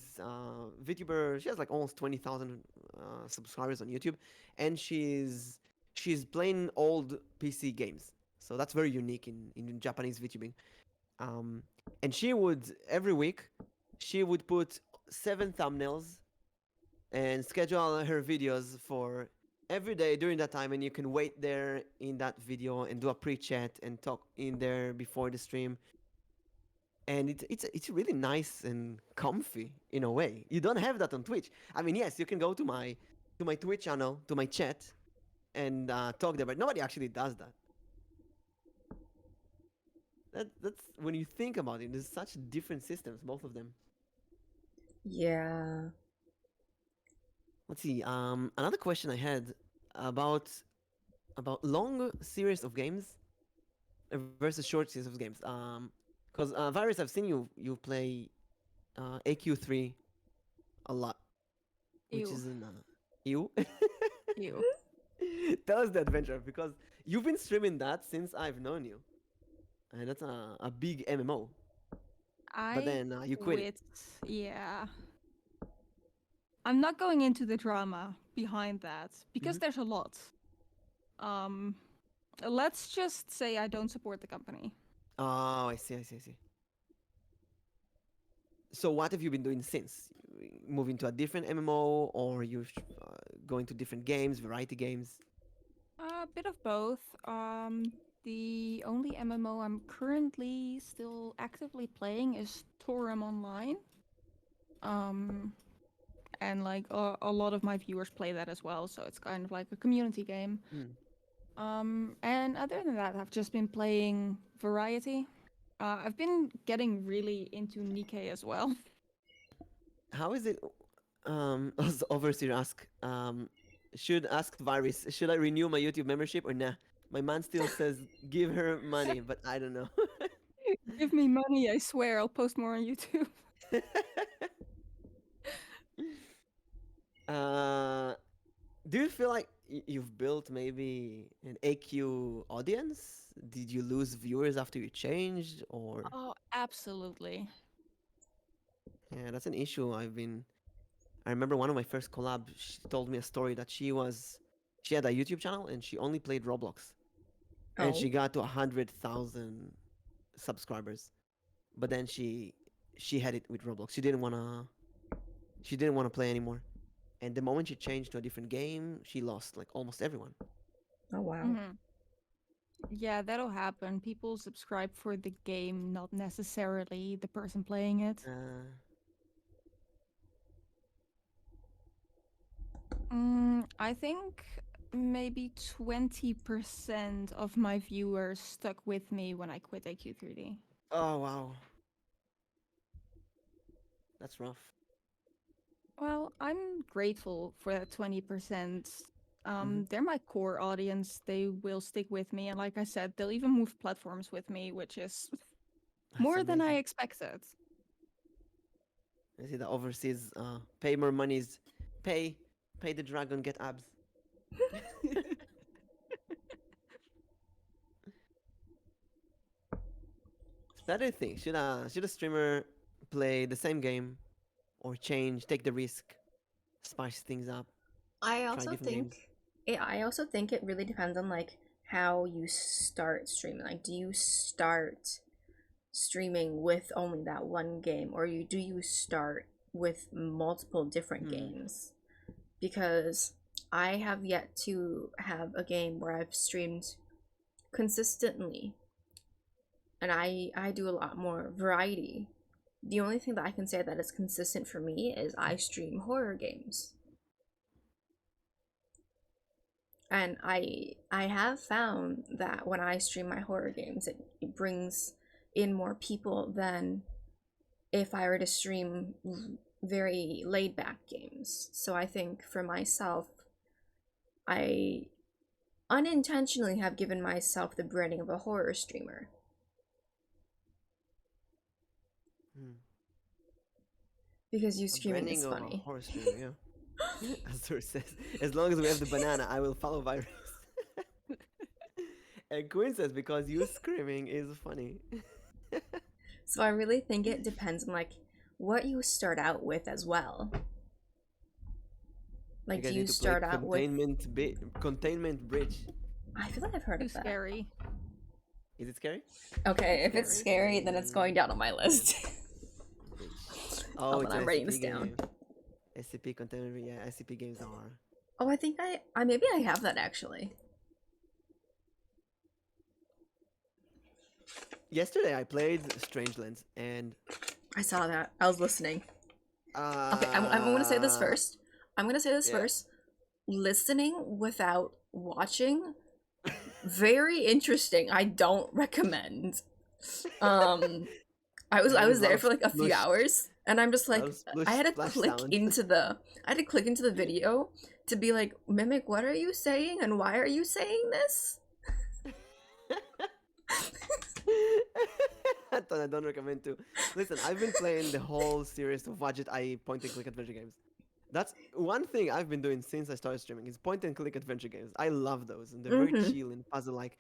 VTuber. She has like almost 20,000 subscribers on YouTube, and she's playing old PC games. So that's very unique in Japanese VTubing. Um, and she would every week, she would put 7 thumbnails and schedule her videos for every day during that time, and you can wait there in that video and do a pre-chat and talk in there before the stream, and it's really nice and comfy in a way. You don't have that on Twitch. I mean, yes, you can go to my Twitch channel, to my chat, and talk there, but nobody actually does that. That's when you think about it. There's such different systems, both of them. Yeah. Let's see. Another question I had about long series of games versus short series of games. Because Virus, I've seen you play AQ3 a lot, which Ew. is in you. Ew. Tell us the adventure, because you've been streaming that since I've known you, and that's a big MMO. But I then you quit it. Yeah. I'm not going into the drama behind that because Mhm. there's a lot. Um, let's just say I don't support the company. Oh, I see, I see, I see. So what have you been doing since? Moving to a different MMO, or you going to different games, variety games? A bit of both. The only MMO I'm currently still actively playing is Torum Online. And like a lot of my viewers play that as well, so it's kind of like a community game. Hmm. And other than that, I've just been playing variety. I've been getting really into Nikkei as well. How is it? As Overseer ask, should ask Virus, should I renew my YouTube membership or nah? My man still says give her money, but I don't know. Give me money, I swear I'll post more on YouTube. uh, do you feel like you've built maybe an AQ audience? Did you lose viewers after you changed, or Oh, absolutely. yeah, that's an issue. I remember one of my first collabs. She told me a story that she had a YouTube channel and she only played Roblox, and Oh. she got to 100,000 subscribers. But then she had it with Roblox. She didn't wanna play anymore. And the moment she changed to a different game, she lost like almost everyone. Oh wow. Hmm. Yeah, that'll happen. People subscribe for the game, not necessarily the person playing it. I think maybe 20% of my viewers stuck with me when I quit AQ3D. Oh wow, that's rough. Well, I'm grateful for that 20%. Mhm. They're my core audience. They will stick with me. And like I said, they'll even move platforms with me, which is That's more than I amazing. expected. I see the overseas pay more monies, pay pay the dragon, get abs. That I think should a streamer play the same game or change, take the risk, spice things up, I try also different games? think I also think it really depends on like how you start streaming. Like, do you start streaming with only that one game, or do you start with multiple different Hmm. games? Because I have yet to have a game where I've streamed consistently, and I do a lot more variety. The only thing that I can say that is consistent for me is I stream horror games. And I have found that when I stream my horror games, it brings in more people than if I were to stream very laid back games. So I think for myself, I unintentionally have given myself the branding of a horror streamer. Hmm. Because you A screaming is branding or funny. horror streamer, yeah. Azur says, as long as we have the banana, I will follow virus. And Quinn says, because you screaming is funny. So I really think it depends on like what you start out with as well. You Like, do guys you need to play start out with? Containment Bridge. I feel like I've heard Too of that. scary. Is it scary? Okay, if it's scary, then it's going down on my list. Bridge. Oh, Oh, and it's I'm an writing SCP this down. game. SCP containment, yeah, SCP games are. Oh, I think I maybe I have that actually. Yesterday I played Strangelands and I saw that. I was listening. uh Okay, I'm going to say this first. I'm going to say this yeah. first. Listening without watching, very interesting. I don't recommend. I was there for like a few hours, and I'm just like, I had to click into the video to be like, Mimic, what are you saying, and why are you saying this? I don't recommend to. Listen, I've been playing the whole series of Budget I point and click adventure games. That's one thing I've been doing since I started streaming is point and click adventure games. I love those, and they're very chill and puzzle like.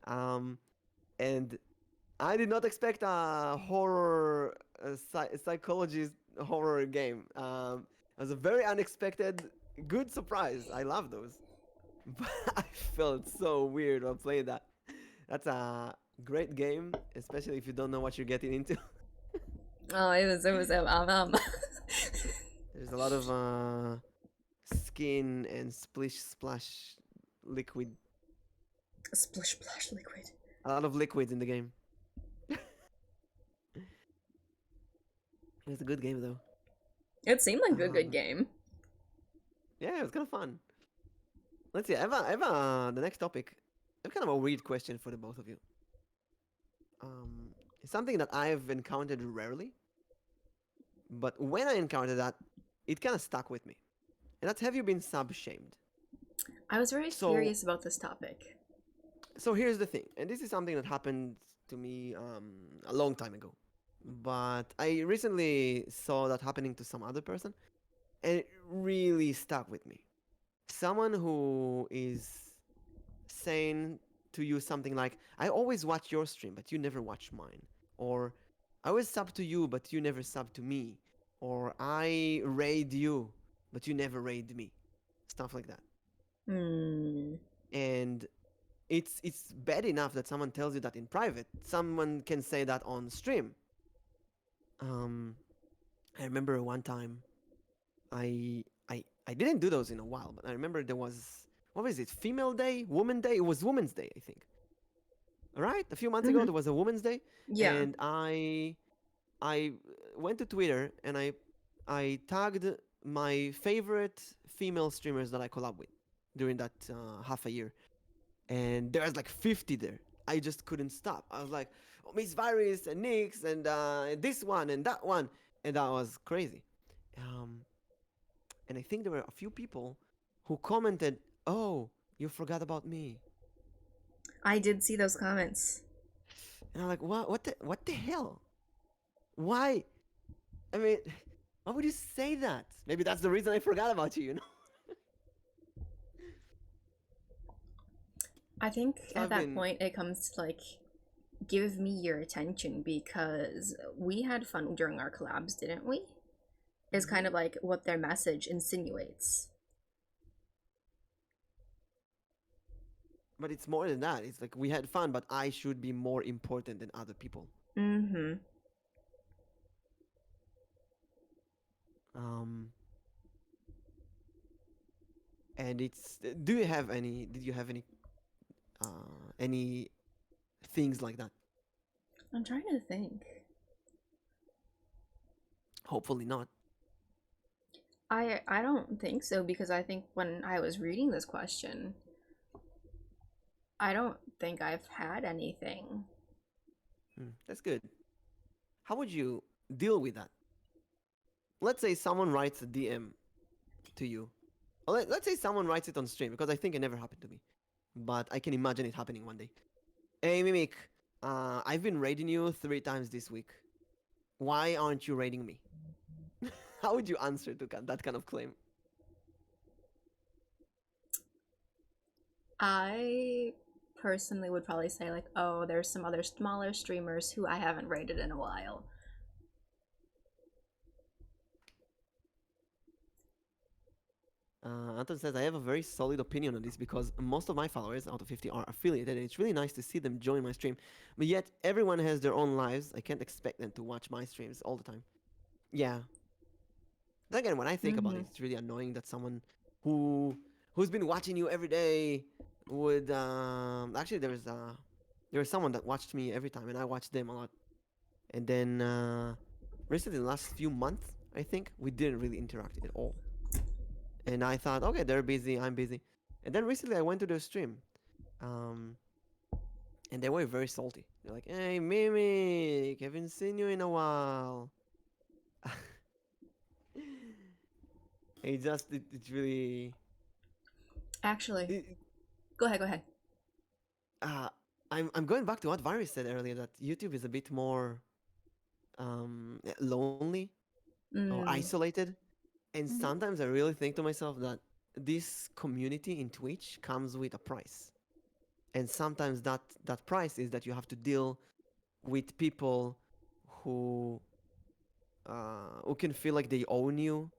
And I did not expect a horror psychologist horror game. It was a very unexpected, good surprise. I love those, but I felt so weird while playing that. That's a great game, especially if you don't know what you're getting into. Oh, it was There's a lot of skin and splish splash liquid. Splish splash liquid. A lot of liquids in the game. It's a good game though. It seemed like a good game. Yeah, it was kind of fun. Let's see. I have the next topic. I have kind of a weird question for the both of you. It's something that I've encountered rarely, but when I encountered that, it kind of stuck with me. And that's, have you been sub-shamed? I was very curious about this topic. So here's the thing, and this is something that happened to me a long time ago, but I recently saw that happening to some other person, and it really stuck with me. Someone who is saying to you something like, I always watch your stream, but you never watch mine. Or, I always sub to you, but you never sub to me. Or, I raid you, but you never raid me. Stuff like that. And it's bad enough that someone tells you that in private. Someone can say that on stream. I remember one time, I didn't do those in a while, but I remember there was, what was it, Female Day, Woman Day? It was Women's Day, I think. Right? A few months ago, there was a Women's Day. Yeah. And I went to Twitter and I tagged my favorite female streamers that I collab with during that half a year. And there was like 50 there. I just couldn't stop. I was like, oh, MissVyris and Nyx and this one and that one. And that was crazy. And I think there were a few people who commented, oh, you forgot about me. I did see those comments. And I'm like, what the hell? Why? I mean, why would you say that? Maybe that's the reason I forgot about you, you know? I think at that point it comes to like, give me your attention, because we had fun during our collabs, didn't we? Is kind of like what their message insinuates. But it's more than that. It's like, we had fun, but I should be more important than other people. Mm-hmm. And it's, did you have any things like that? I'm trying to think. Hopefully not. I don't think so, because I think when I was reading this question, I don't think I've had anything. That's good. How would you deal with that? Let's say someone writes a DM to you. Or let's say someone writes it on stream, because I think it never happened to me. But I can imagine it happening one day. Hey, Mimic, I've been raiding you 3 times this week. Why aren't you raiding me? How would you answer to that kind of claim? I personally would probably say like, oh, there's some other smaller streamers who I haven't rated in a while. Anton says, I have a very solid opinion on this because most of my followers out of 50 are affiliated, and it's really nice to see them join my stream. But yet, everyone has their own lives. I can't expect them to watch my streams all the time. Yeah. Then again, when I think about it, it's really annoying that someone who's been watching you every day would actually there was someone that watched me every time, and I watched them a lot. And then recently, the last few months, I think we didn't really interact at all. And I thought, okay, they're busy, I'm busy. And then recently, I went to their stream, um, and they were very salty. They're like, "Hey, Mimic, haven't seen you in a while." It's really Actually, it, go ahead. uh, I'm going back to what Virus said earlier, that YouTube is a bit more lonely or isolated, and Mhm. sometimes I really think to myself that this community in Twitch comes with a price, and sometimes that price is that you have to deal with people who who can feel like they own you,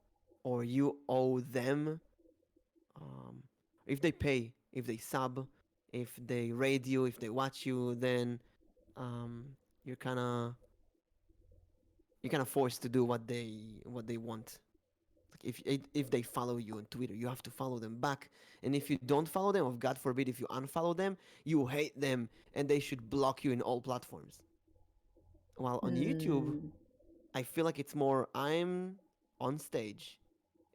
or you owe them. Um, if they pay, if they sub, if they raid you, if they watch you, then um, you're kind of forced to do what they want. Like if they follow you on Twitter, you have to follow them back. And if you don't follow them, or God forbid, if you unfollow them, you hate them, and they should block you in all platforms. While on YouTube, I feel like it's more I'm on stage,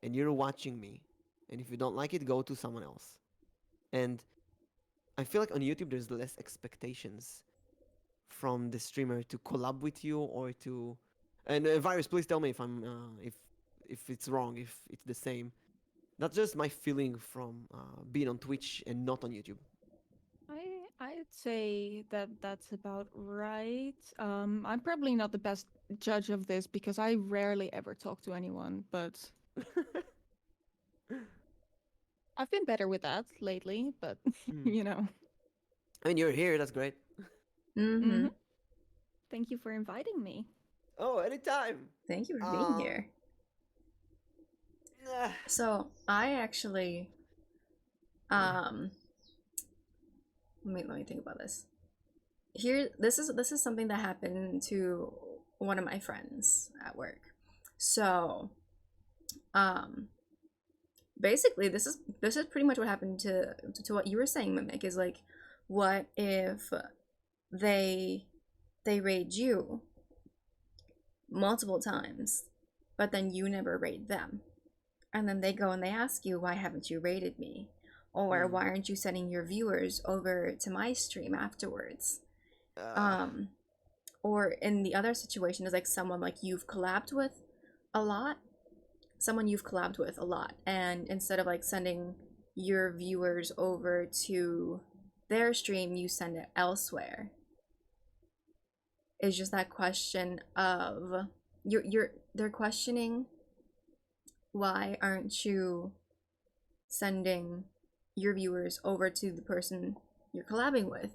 and you're watching me, and if you don't like it, go to someone else. And I feel like on YouTube, there's less expectations from the streamer to collab with you or to. And Virus, please tell me if I'm if it's wrong, if it's the same. That's just my feeling from being on Twitch and not on YouTube. I'd say that that's about right. I'm probably not the best judge of this because I rarely ever talk to anyone, but I've been better with that lately. But Hmm. you know, I mean, you're here. That's great. Mm-hmm. hmm thank you for inviting me. Oh, anytime. Thank you for being Um. here. ah, So I actually, um, let me think about this. This is something that happened to one of my friends at work. So, um, basically, this is pretty much what happened to what you were saying, Mimic. Is like, what if they they raid you multiple times, but then you never raid them, and then they go and they ask you, why haven't you rated me, or hmm. why aren't you sending your viewers over to my stream afterwards? Uh, um or in the other situation is like someone like you've collabed with a lot and instead of like sending your viewers over to their stream, you send it elsewhere. It's just that question of they're questioning, why aren't you sending your viewers over to the person you're collabing with,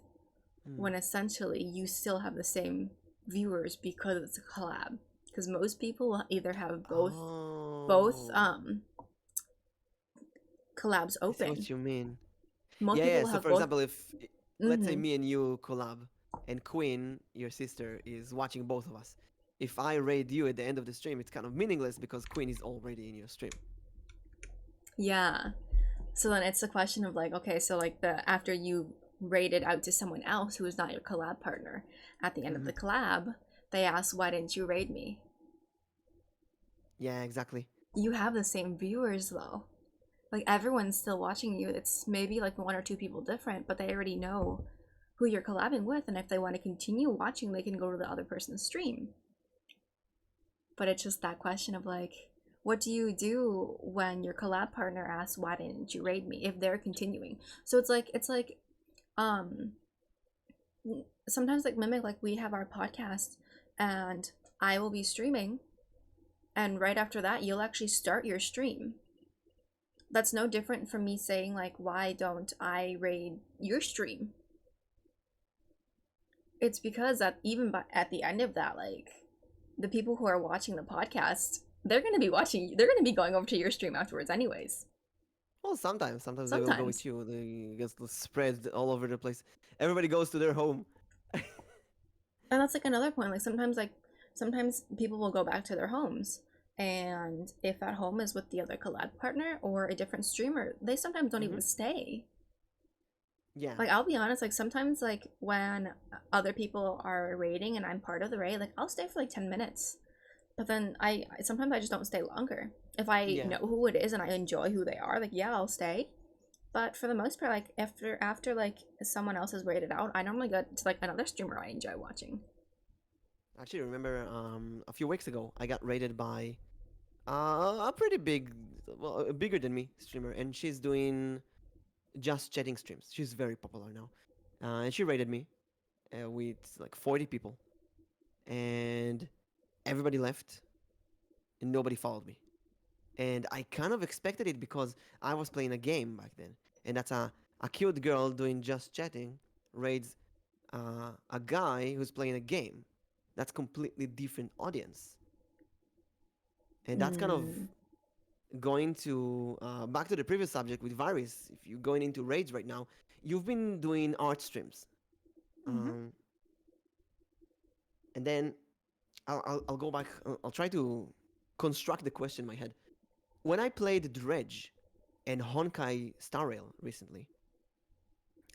hmm. when essentially you still have the same viewers because it's a collab? Because most people will either have both Oh, collabs I see open. what you mean. Most Yeah, people yeah. will So, have for both. example, if let's say Mm-hmm. me and you collab, and Queen, your sister, is watching both of us. If I raid you at the end of the stream, it's kind of meaningless because Queen is already in your stream. Yeah. So then it's a question of like, okay, so like the after you rated out to someone else who is not your collab partner, at the end of Hmm. the collab, they ask, why didn't you raid me? Yeah, exactly. You have the same viewers though. Like everyone's still watching you. It's maybe like one or two people different, but they already know who you're collabing with, and if they want to continue watching, they can go to the other person's stream. But it's just that question of like, what do you do when your collab partner asks, why didn't you raid me, if they're continuing? So it's like um sometimes like Mimic, like we have our podcast and I will be streaming and right after that, you'll actually start your stream. That's no different from me saying, like, why don't I raid your stream? It's because that even at the end of that, like, the people who are watching the podcast, they're going to be going over to your stream afterwards anyways. Well, sometimes they will go Sometimes. with you. They get spread all over the place. Everybody goes to their home. And that's like another point. Sometimes people will go back to their homes. And if that home is with the other collab partner or a different streamer, they sometimes don't even stay. Yeah. Like, I'll be honest, like, sometimes, like, when other people are raiding and I'm part of the raid, like, I'll stay for like 10 minutes. But then sometimes I just don't stay longer. If I know who it is and I enjoy who they are, like, yeah, I'll stay. But for the most part, like, after like someone else has raided out, I normally go to like another streamer I enjoy watching. Actually, remember a few weeks ago, I got raided by a pretty big, well, bigger than me streamer, and she's doing just chatting streams. She's very popular now, and she raided me with like 40 people, and everybody left, and nobody followed me. And I kind of expected it because I was playing a game back then, and that's a cute girl doing just chatting raids a guy who's playing a game. That's completely different audience, and that's kind of going to back to the previous subject with Virus. If you're going into raids right now, you've been doing art streams, and then I'll go back. I'll try to construct the question in my head. When I played Dredge and Honkai Star Rail recently,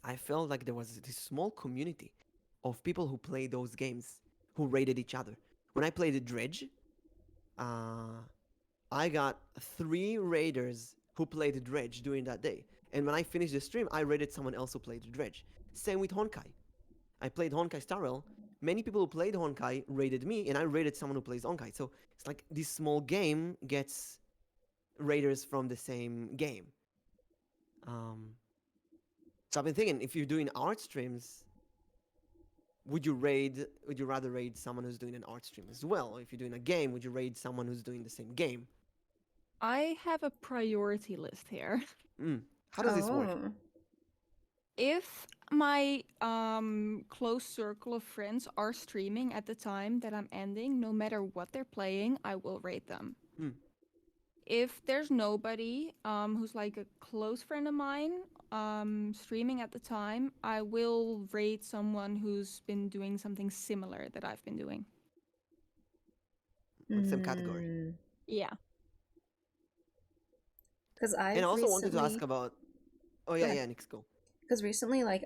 I felt like there was this small community of people who play those games who raided each other. When I played Dredge, uh, I got 3 raiders who played Dredge during that day. And when I finished the stream, I raided someone else who played Dredge. Same with Honkai. I played Honkai Star Rail. Many people who played Honkai raided me, and I raided someone who plays Honkai. So it's like this small game gets raiders from the same game. Um, so I've been thinking, if you're doing art streams, would you rather raid someone who's doing an art stream as well? Or if you're doing a game, would you raid someone who's doing the same game? I have a priority list here. How does this work? If my close circle of friends are streaming at the time that I'm ending, no matter what they're playing, I will raid them. If there's nobody who's like a close friend of mine streaming at the time, I will raid someone who's been doing something similar that I've been doing. Like same category. Yeah. Because I also wanted to ask about. Oh yeah, Nyx, go. Because recently, like,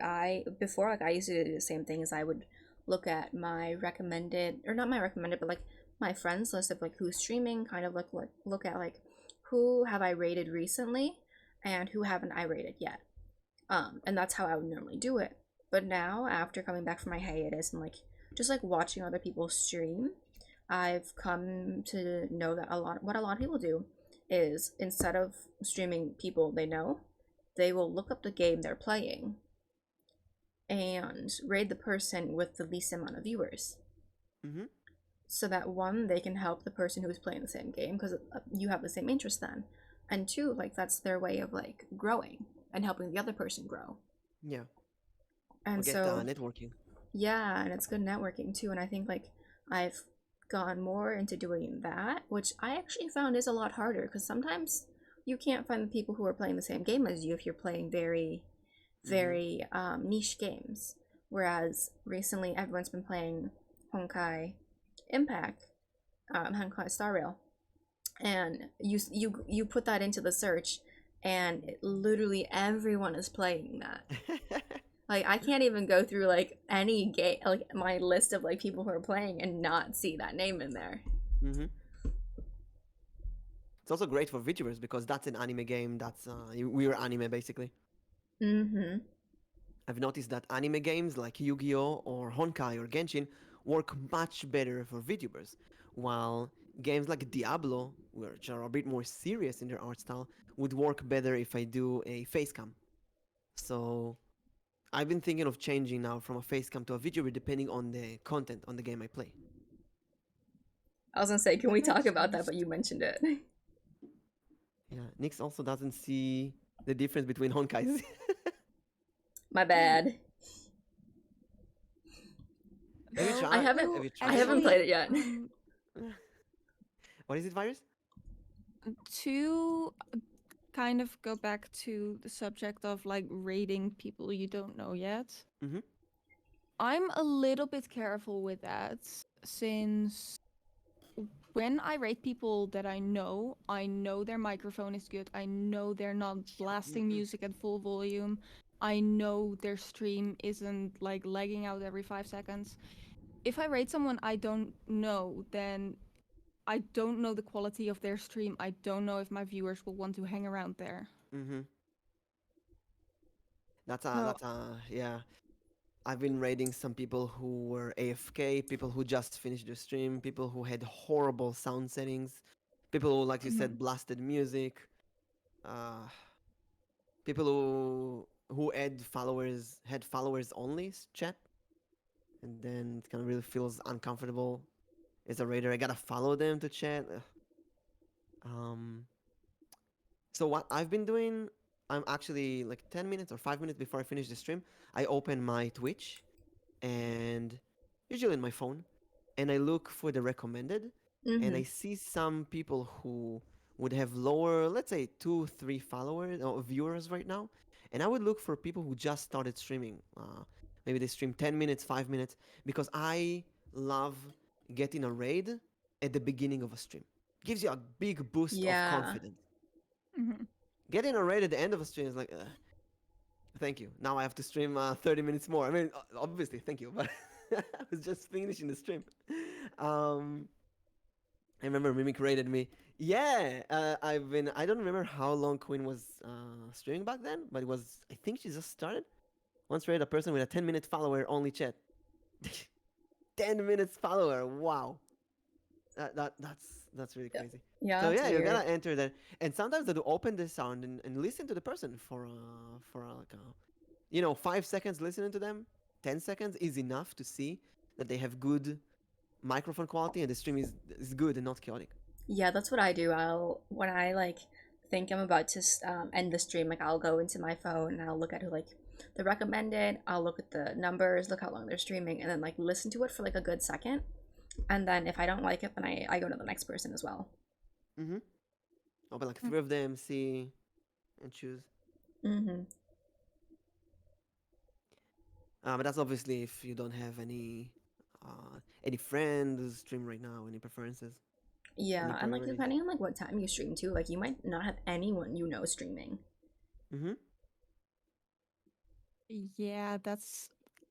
before, like, I used to do the same thing as I would look at my recommended, or not my recommended, but like my friends list of like who's streaming, kind of look at like who have I rated recently and who haven't I rated yet. And that's how I would normally do it. But now, after coming back from my hiatus and like just like watching other people stream, I've come to know that what a lot of people do is, instead of streaming people they know, they will look up the game they're playing and raid the person with the least amount of viewers. So that, one, they can help the person who's playing the same game because you have the same interest then. And 2, like, that's their way of like growing and helping the other person grow. Yeah. And get so networking. Yeah, and it's good networking too. And I think like I've gone more into doing that, which I actually found is a lot harder because sometimes you can't find the people who are playing the same game as you if you're playing very niche games. Whereas recently everyone's been playing Honkai Impact, Honkai Star Rail, and you put that into the search, and literally everyone is playing that. Like, I can't even go through like any game, like my list of like people who are playing, and not see that name in there. It's also great for VTubers because that's an anime game. That's we're anime basically. I've noticed that anime games like Yu-Gi-Oh or Honkai or Genshin work much better for VTubers, while games like Diablo, which are a bit more serious in their art style, would work better if I do a facecam. So I've been thinking of changing now from a facecam to a VTuber depending on the content on the game I play. I was gonna say, can That we makes talk about that? sense. But you mentioned it. Yeah, Nyx also doesn't see the difference between Honkais. My bad. Have you Though I tried? haven't. Have you I tried haven't Honkai? played it yet. What is it, Virus? to kind of go back to the subject of like rating people you don't know yet. Mm-hmm. I'm a little bit careful with that since when I rate people that I know their microphone is good. I know they're not blasting Mm-hmm. music at full volume. I know their stream isn't like lagging out every 5 seconds. If I rate someone I don't know, then I don't know the quality of their stream. I don't know if my viewers will want to hang around there. Mm-hmm. So, Yeah. I've been rating some people who were AFK, people who just finished their stream, people who had horrible sound settings, people who, like you said, mhm. blasted music, uh, people who had followers only chat, and then it kind of really feels uncomfortable as a raider. I gotta follow them to chat. Um, so what I've been doing, I'm actually like 10 minutes or 5 minutes before I finish the stream, I open my Twitch and usually in my phone, and I look for the recommended, and Mm-hmm. I see some people who would have lower, let's say 2, 3 followers or viewers right now, and I would look for people who just started streaming. Maybe they stream 10 minutes, 5 minutes, because I love getting a raid at the beginning of a stream. Gives you a big boost of Yeah. confidence. Mhm. Getting a raid at the end of a stream is like, thank you. Now I have to stream 30 minutes more. I mean, obviously, thank you, but I was just finishing the stream. Um, I remember Mimic rated me. Yeah, I don't remember how long Queen was streaming back then, but it was. I think she just started. Once rated a person with a 10-minute follower only chat. 10 minutes follower. Wow. That's really Yeah. crazy. Yeah, So that's yeah, you weird. gotta enter that, and sometimes they do open the sound and listen to the person for like a 5 seconds. Listening to them, 10 seconds is enough to see that they have good microphone quality and the stream is good and not chaotic. Yeah, that's what I do. I'll when I like think I'm about to end the stream, like I'll go into my phone and I'll look at who like the recommended. I'll look at the numbers, look how long they're streaming, and then like listen to it for like a good second. And then if I don't like it, then I go to the next person as well. Mm-hmm. Open like Mm. three of them, see, and choose. Mm-hmm. But that's obviously if you don't have any friends stream right now, any preferences, any Yeah, and like priorities. depending on like what time you stream too, like you might not have anyone you know streaming. Mm-hmm. Yeah, that's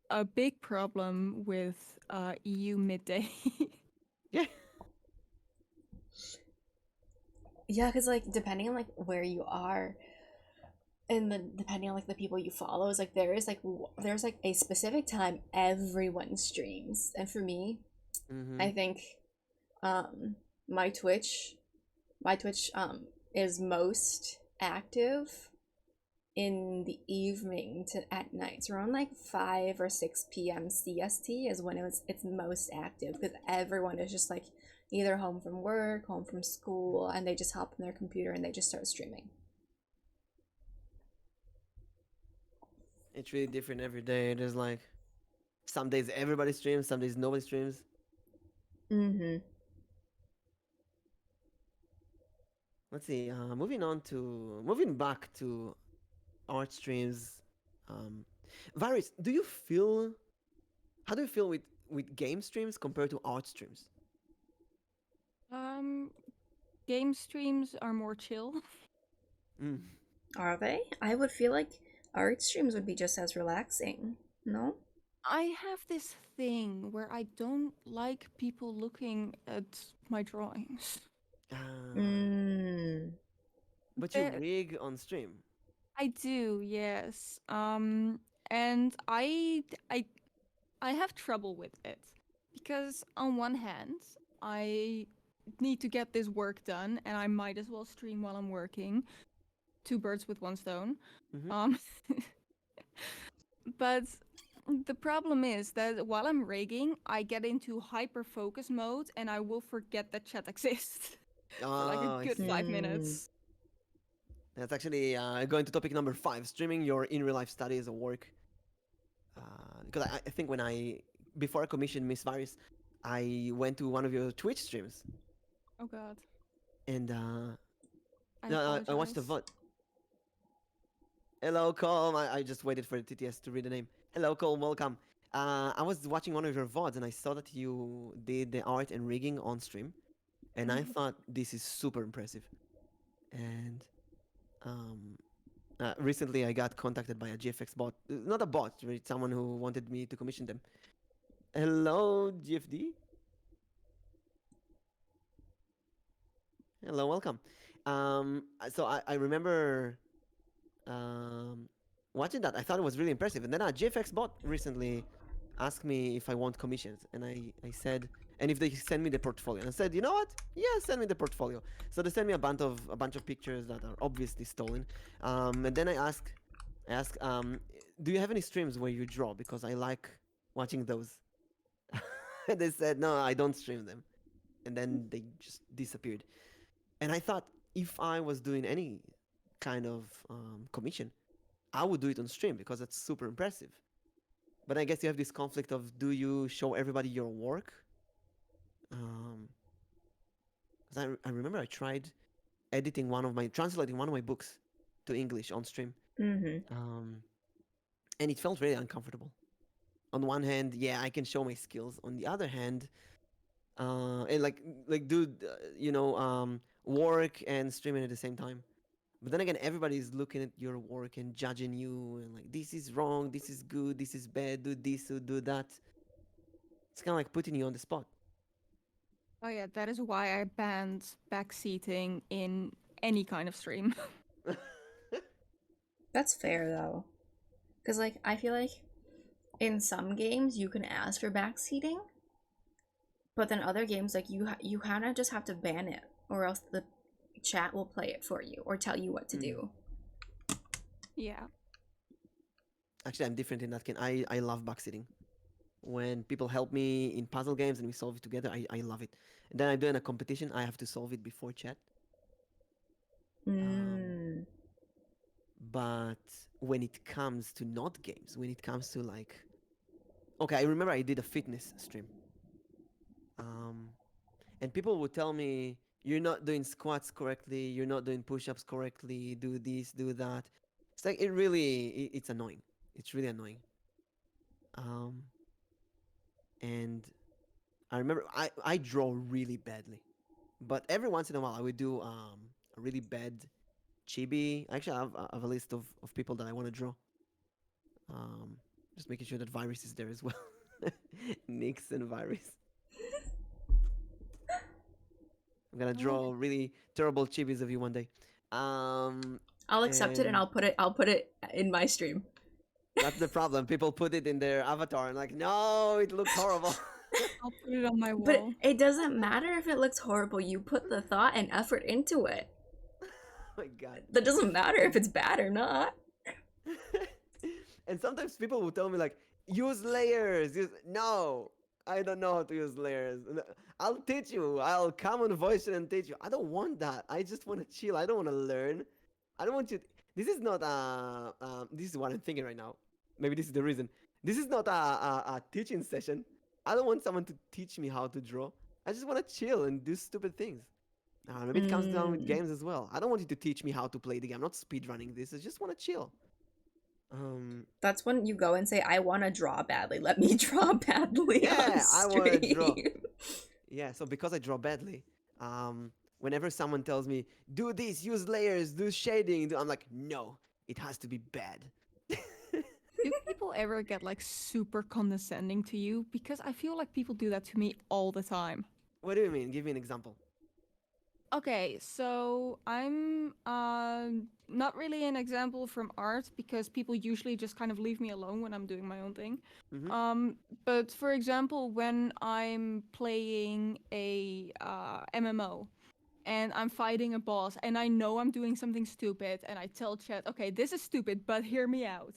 a big problem with EU midday. Yeah. Yeah, because like depending on like where you are, and then depending on like the people you follow, is like there's like a specific time everyone streams, and for me, Mm-hmm. I think um my Twitch my Twitch is most active in the evening to at night. So around like 5 or 6 p.m. CST is when it's most active because everyone is just like either home from work, home from school, and they just hop on their computer and they just start streaming. It's really different every day. There's like some days everybody streams, some days nobody streams. Mm-hmm. Let's see. Moving back to art streams. Um, Varys, how do you feel with game streams compared to art streams? um, Game streams are more chill. Mm. Are they? I would feel like art streams would be just as relaxing. No? I have this thing where I don't like people looking at my drawings. Ah, Mm. but you There, rig on stream. I do, yes. And I have trouble with it because on one hand, I need to get this work done, and I might as well stream while I'm working. Two birds with one stone. Mm-hmm. Um, but The problem is that while I'm rigging, I get into hyper focus mode and I will forget that chat exists for like a Oh, I good see. 5 minutes. That's actually going to topic number 5: streaming your in real life studies or work. Because I think when before I commissioned MissVyris, I went to one of your Twitch streams Oh god. and I no, I watched the apologize. VOD. Hello, Colm. I just waited for the TTS to read the name. Hello, Colm. Welcome. I was watching one of your VODs and I saw that you did the art and rigging on stream, and I thought this is super impressive. And um, recently, I got contacted by a GFX bot. Not a bot, right? Someone who wanted me to commission them. Hello, GFD. Hello, welcome. So I remember um, watching that. I thought it was really impressive. And then a GFX bot recently asked me if I want commissions, and I said, and if they send me the portfolio, and I said, you know what? Yeah, send me the portfolio. So they sent me a bunch of pictures that are obviously stolen. And then I ask, do you have any streams where you draw? Because I like watching those. And they said, no, I don't stream them. And then they just disappeared. And I thought if I was doing any kind of commission, I would do it on stream because that's super impressive. But I guess you have this conflict of, do you show everybody your work? Because I remember I tried translating one of my books to English on stream, Mm-hmm. and it felt really uncomfortable. On one hand, yeah, I can show my skills. On the other hand, and like dude, work and streaming at the same time. But then again, everybody's looking at your work and judging you, and like, this is wrong, this is good, this is bad, do this, do that. It's kind of like putting you on the spot. Oh yeah, that is why I banned backseating in any kind of stream. That's fair though, because like I feel like in some games you can ask for backseating, but then other games like you kind of just have to ban it, or else the chat will play it for you or tell you what to do. Yeah. Actually, I'm different in that game. I love backseating. When people help me in puzzle games and we solve it together, I love it. And then I do in a competition, I have to solve it before chat. Mm. But when it comes to not games, when it comes to like, okay, I remember I did a fitness stream, and people would tell me, you're not doing squats correctly, you're not doing push-ups correctly, do this, do that. It's like, it's annoying. It's really annoying. Um, and I remember I draw really badly, but every once in a while I would do a really bad chibi. Actually, I have a list of people that I want to draw. Um, just making sure that Virus is there as well. Nyx and Virus. I'm gonna draw really terrible chibis of you one day. I'll accept it and And I'll put it in my stream. that's the problem. People put it in their avatar and like, no, it looks horrible. I'll put it on my wall. But it doesn't matter if it looks horrible. You put the thought and effort into it. Oh my god. That doesn't matter if it's bad or not. And sometimes people will tell me like, use layers. No, I don't know how to use layers. I'll teach you. I'll come on voice and teach you. I don't want that. I just want to chill. I don't want to learn. I don't want you. This is not this is what I'm thinking right now. Maybe this is the reason. This is not a teaching session. I don't want someone to teach me how to draw. I just want to chill and do stupid things. Maybe it comes down with games as well. I don't want you to teach me how to play the game. I'm not speedrunning this. I just want to chill. That's when you go and say, I want to draw badly. Let me draw badly. Yeah, I want to draw. stream." Yeah, so because I draw badly, whenever someone tells me, do this, use layers, do shading, I'm like, no, it has to be bad. Do people ever get like super condescending to you? Because I feel like people do that to me all the time. What do you mean? Give me an example. Okay, so I'm not really an example from art because people usually just kind of leave me alone when I'm doing my own thing. But for example, when I'm playing a MMO and I'm fighting a boss and I know I'm doing something stupid and I tell chat, okay, this is stupid, but hear me out.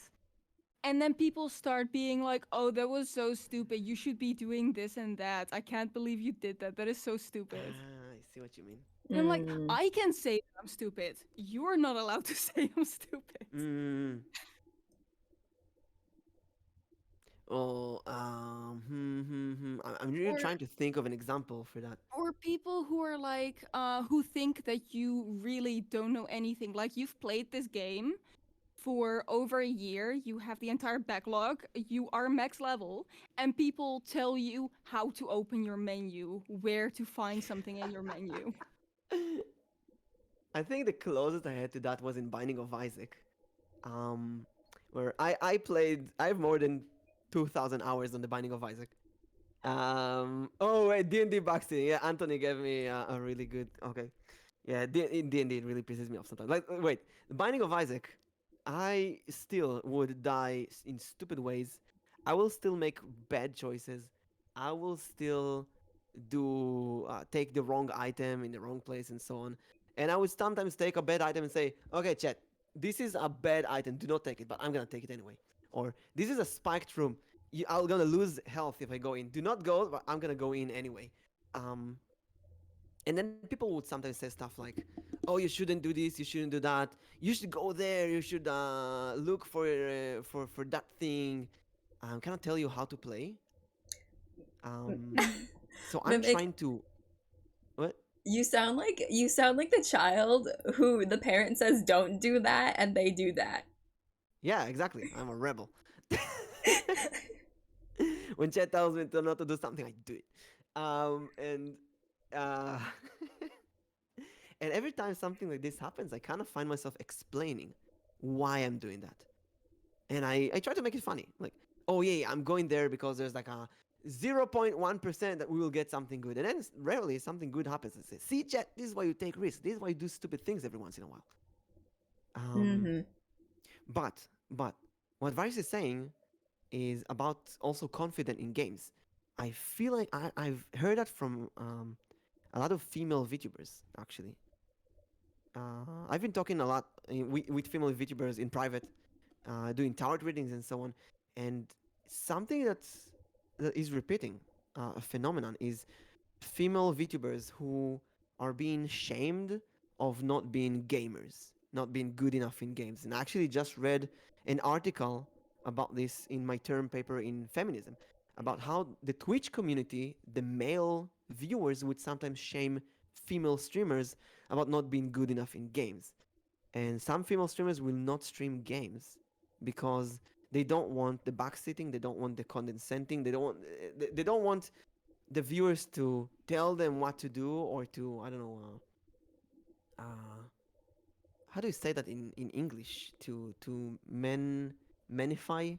And then people start being like, "Oh, that was so stupid. You should be doing this and that. I can't believe you did that. That is so stupid." I see what you mean. And I'm like, Mm. "I can say that I'm stupid. You're not allowed to say I'm stupid." Mm. Oh, I'm really Or trying to think of an example for that. or people who are like who think that you really don't know anything. Like you've played this game for over a year, you have the entire backlog, you are max level, and people tell you how to open your menu, where to find something in your menu. I think the closest I had to that was in Binding of Isaac, um, where I have more than 2,000 hours on the Binding of Isaac. Oh wait, D&D boxing. Yeah, Anthony gave me a really good. Okay, yeah, D&D really pisses me off sometimes. Like, wait, the Binding of Isaac, I still would die in stupid ways. I will still make bad choices. I will still take the wrong item in the wrong place and so on. And I would sometimes take a bad item and say, "Okay, chat, this is a bad item. Do not take it, but I'm gonna take it anyway." Or this is a spiked room. I'm gonna lose health if I go in. Do not go, but I'm gonna go in anyway. Um, and then people would sometimes say stuff like, "Oh, you shouldn't do this. You shouldn't do that. You should go there. You should look for that thing." Can I tell you how to play? Um, so I'm Mimic, trying to what? you sound like the child who the parent says don't do that and they do that. Yeah, exactly. I'm a rebel. When Chet tells me to not to do something, I do it. And uh, and every time something like this happens, I kind of find myself explaining why I'm doing that. And I try to make it funny. Like, oh yeah, I'm going there because there's like a 0.1% that we will get something good. And then rarely something good happens. I say, see, Chet, this is why you take risks. This is why you do stupid things every once in a while. Um, Mm-hmm. but what Virus is saying is about also confident in games. I feel like I've heard that from a lot of female VTubers actually. I've been talking a lot with female VTubers in private, doing tarot readings and so on, and something that is repeating a phenomenon is female VTubers who are being shamed of not being gamers, not being good enough in games. And I actually just read an article about this in my term paper in feminism about how the Twitch community, the male viewers, would sometimes shame female streamers about not being good enough in games. And some female streamers will not stream games because they don't want the backseating, they don't want the condescending, they don't want the viewers to tell them what to do or to I don't know how do you say that in English to menify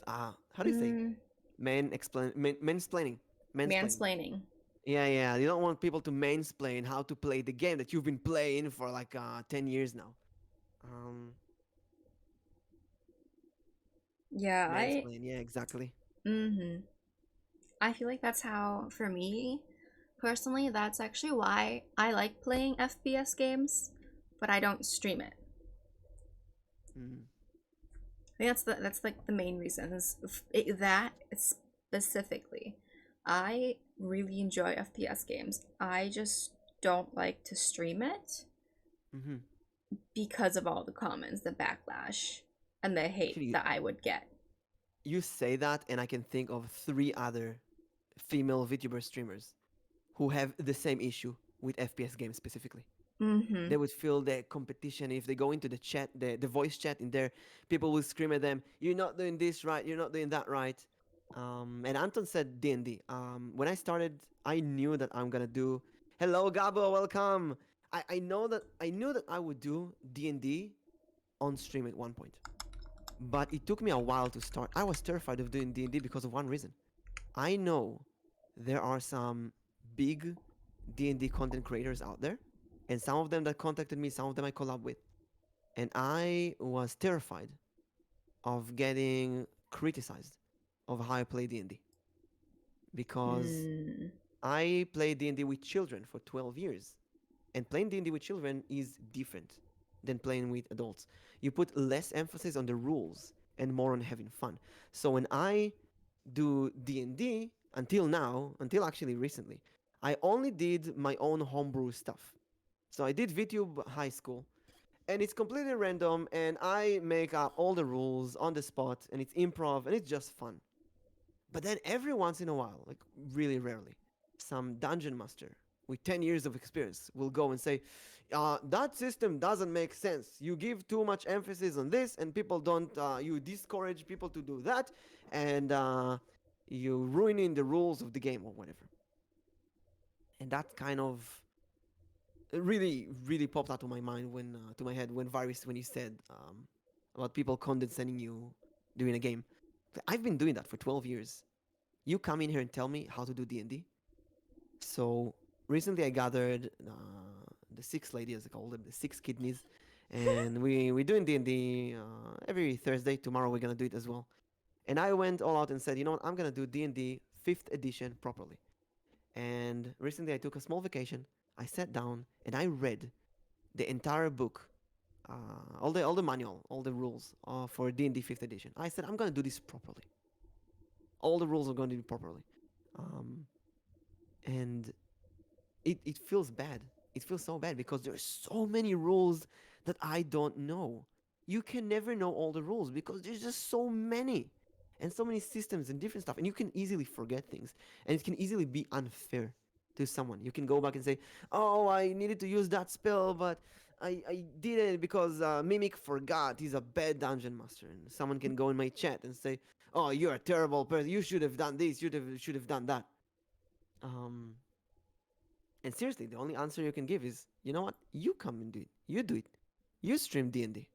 how do you say Mm, mansplaining mansplaining. mansplaining. Yeah, you don't want people to mansplain how to play the game that you've been playing for like 10 years now. um Yeah, Mansplain, yeah, exactly. mm-hmm. I feel like that's how, for me, personally, that's actually why I like playing FPS games, but I don't stream it. Mm. I think that's like the main reasons. That specifically, I really enjoy FPS games. I just don't like to stream it Mm-hmm. because of all the comments, the backlash, and the hate Actually, that I would get. you say that and I can think of three other female VTuber streamers who have the same issue with FPS games specifically. Mm-hmm. They would feel the competition if they go into the chat, the voice chat in there. People will scream at them, "You're not doing this right. You're not doing that right." And Anton said D&D. When I started, I knew that I'm gonna do. Hello, Gabo, welcome. I knew that I would do D&D on stream at one point, but it took me a while to start. I was terrified of doing D&D because of one reason. I know there are some big D&D content creators out there, and some of them that contacted me, some of them I collab with, and I was terrified of getting criticized of how I play D&D because Mm. I played D&D with children for 12 years, and playing D&D with children is different. than playing with adults. You put less emphasis on the rules and more on having fun. So when I do D&D until now, until actually recently, I only did my own homebrew stuff. So I did VTube High School, and it's completely random, and I make up all the rules on the spot, and it's improv, and it's just fun. But then every once in a while, like really rarely, some dungeon master with 10 years of experience will go and say, that system doesn't make sense. You give too much emphasis on this, and people don't, you discourage people to do that, and you ruining the rules of the game or whatever. And that kind of really popped out to my mind to my head when you said about people condescending you during a game. I've been doing that for 12 years. You come in here and tell me how to do D&D. So recently I gathered the six ladies, as I call them, the six kidneys, and we doing D&D every Thursday. Tomorrow we're gonna do it as well. And I went all out and said, you know what, I'm gonna do D&D 5th edition properly. And recently I took a small vacation. I sat down and I read the entire book, all the manual, all the rules for D&D 5th edition. I said I'm gonna do this properly. All the rules are going to be properly, um, and it feels bad. It feels so bad because there's so many rules that I don't know. You can never know all the rules because there's just so many and so many systems and different stuff, and you can easily forget things, and it can easily be unfair to someone. You can go back and say, "Oh, I needed to use that spell, but I did it because Mimic forgot. He's a bad dungeon master." And someone can go in my chat and say, "Oh, you're a terrible person. You should have done this. You should have done that." Um, and seriously, the only answer you can give is, you know what? You come and do it. You do it. You stream D&D.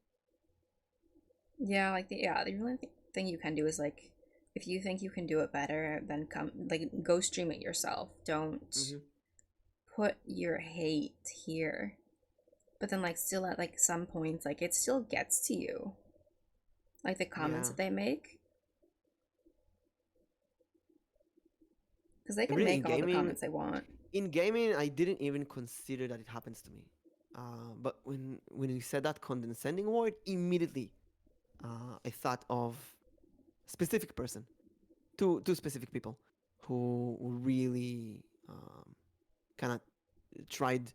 Yeah, like the only thing you can do is like if you think you can do it better, then come like go stream it yourself. Don't Mm-hmm. put your hate here. But then like still at like some points like it still gets to you. Like the comments Yeah. that they make, because they can Really, make all the comments they want. in gaming, I didn't even consider that it happens to me. But when you said that condescending word, immediately I thought of specific person, two specific people who really kind of tried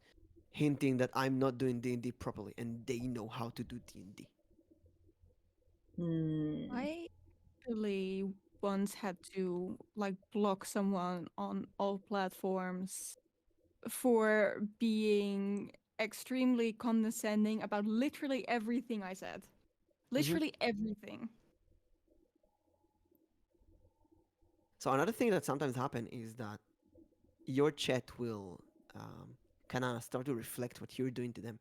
hinting that I'm not doing D&D properly, and they know how to do D&D. I actually once had to like block someone on all platforms for being extremely condescending about literally everything I said. Mm-hmm. Literally everything. So another thing that sometimes happen is that your chat will kind of start to reflect what you're doing to them.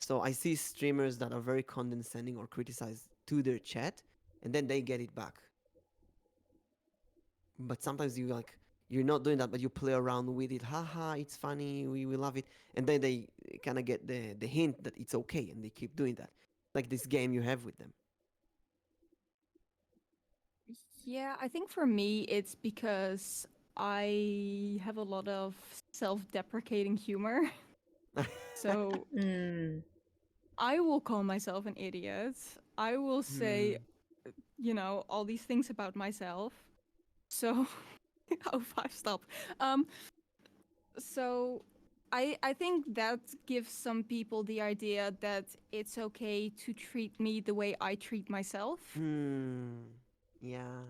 So I see streamers that are very condescending or criticize to their chat, and then they get it back. But sometimes you're not doing that, but you play around with it. Haha, it's funny. We love it, and then they kind of get the hint that it's okay, and they keep doing that. Like this game you have with them. Yeah, I think for me it's because I have a lot of self-deprecating humor. So Mm. I will call myself an idiot. I will say, all these things about myself. So, oh, five, stop. So I think that gives some people the idea that it's okay to treat me the way I treat myself. Yeah.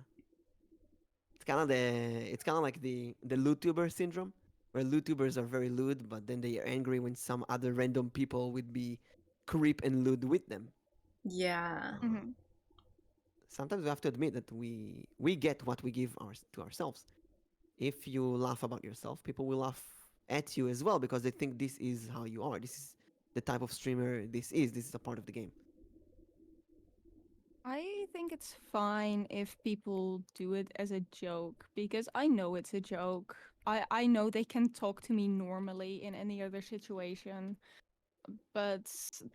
It's kind of like the LootTuber syndrome, where LootTubers are very lewd, but then they are angry when some other random people would be creep and lewd with them. Yeah. Mm-hmm. Sometimes we have to admit that we get what we give to ourselves. If you laugh about yourself, people will laugh at you as well because they think this is how you are. This is the type of streamer this is a part of the game. I think it's fine if people do it as a joke because I know it's a joke. I know they can talk to me normally in any other situation, but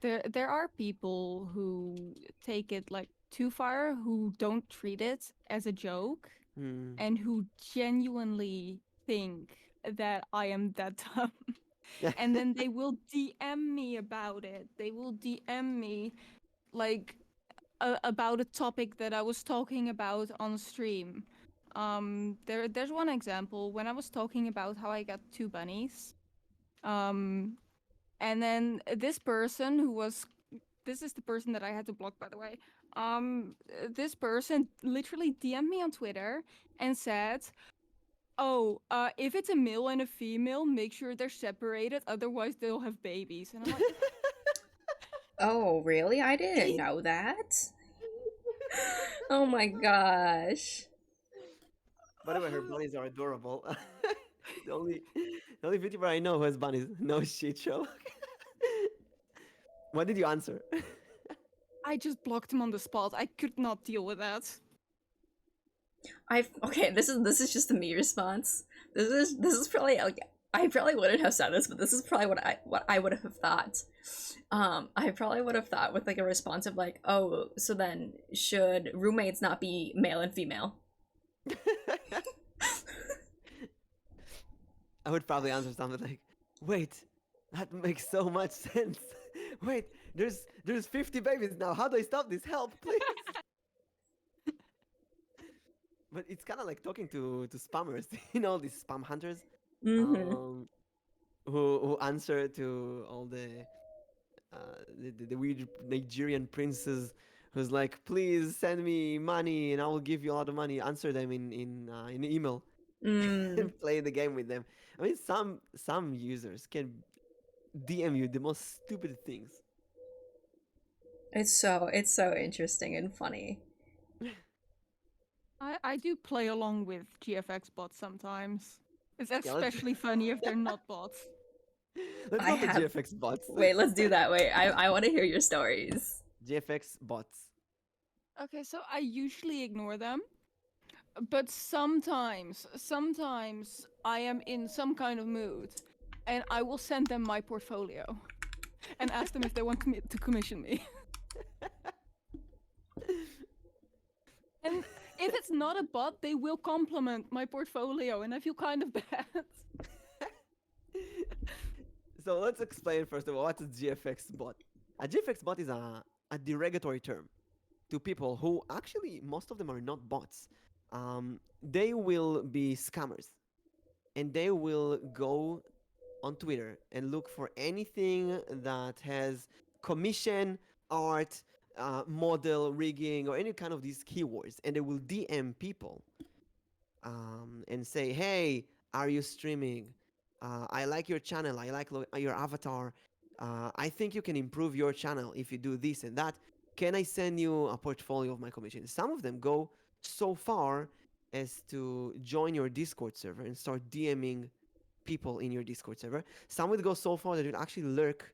there are people who take it like too far, who don't treat it as a joke, Hmm. and who genuinely think that I am that dumb. and then they will DM me about it. They will DM me like about a topic that I was talking about on stream. There's one example when I was talking about how I got two bunnies. Um, and then this person who was this is the person that I had to block, by the way. This person literally DM'd me on Twitter and said, "Oh, if it's a male and a female, make sure they're separated, otherwise they'll have babies." And I'm like, Oh, really? I didn't know that. Oh my gosh. By the way, her bunnies are adorable. the only the only VTuber I know who has bunnies. No shit show. What did you answer? I just blocked him on the spot. I could not deal with that. Okay, this is just a me response. This is probably like I probably wouldn't have said this, but this is probably what I would have thought. I probably would have thought with like a response of like, oh, so then should roommates not be male and female? I would probably answer something like, "Wait, that makes so much sense. Wait, there's 50 babies now. How do I stop this? Help, please." But it's kind of like talking to spammers, these spam hunters, Mm-hmm. who answer to all the weird Nigerian princes who's like, "Please send me money and I will give you a lot of money." Answer them in email Mm. and play the game with them. I mean, some users can DM you the most stupid things. It's so interesting and funny. I do play along with GFX bots sometimes. It's Yeah, let's especially funny if they're not bots. let's I go to have- GFX bots. Wait, let's do that. Wait, I want to hear your stories. GFX bots. Okay, so I usually ignore them, but sometimes I am in some kind of mood, and I will send them my portfolio and ask them if they want to commission me. And if it's not a bot, they will compliment my portfolio, and I feel kind of bad. So let's explain first of all what's a GFX bot. A GFX bot is a derogatory term to people who actually most of them are not bots. They will be scammers, and they will go on Twitter and look for anything that has commission, art, model, rigging, or any kind of these keywords, and they will DM people and say, "Hey, are you streaming? I like your channel. I like your avatar. I think you can improve your channel if you do this and that. Can I send you a portfolio of my commission?" Some of them go so far as to join your Discord server and start DMing people in your Discord server. Some would go so far that it actually lurk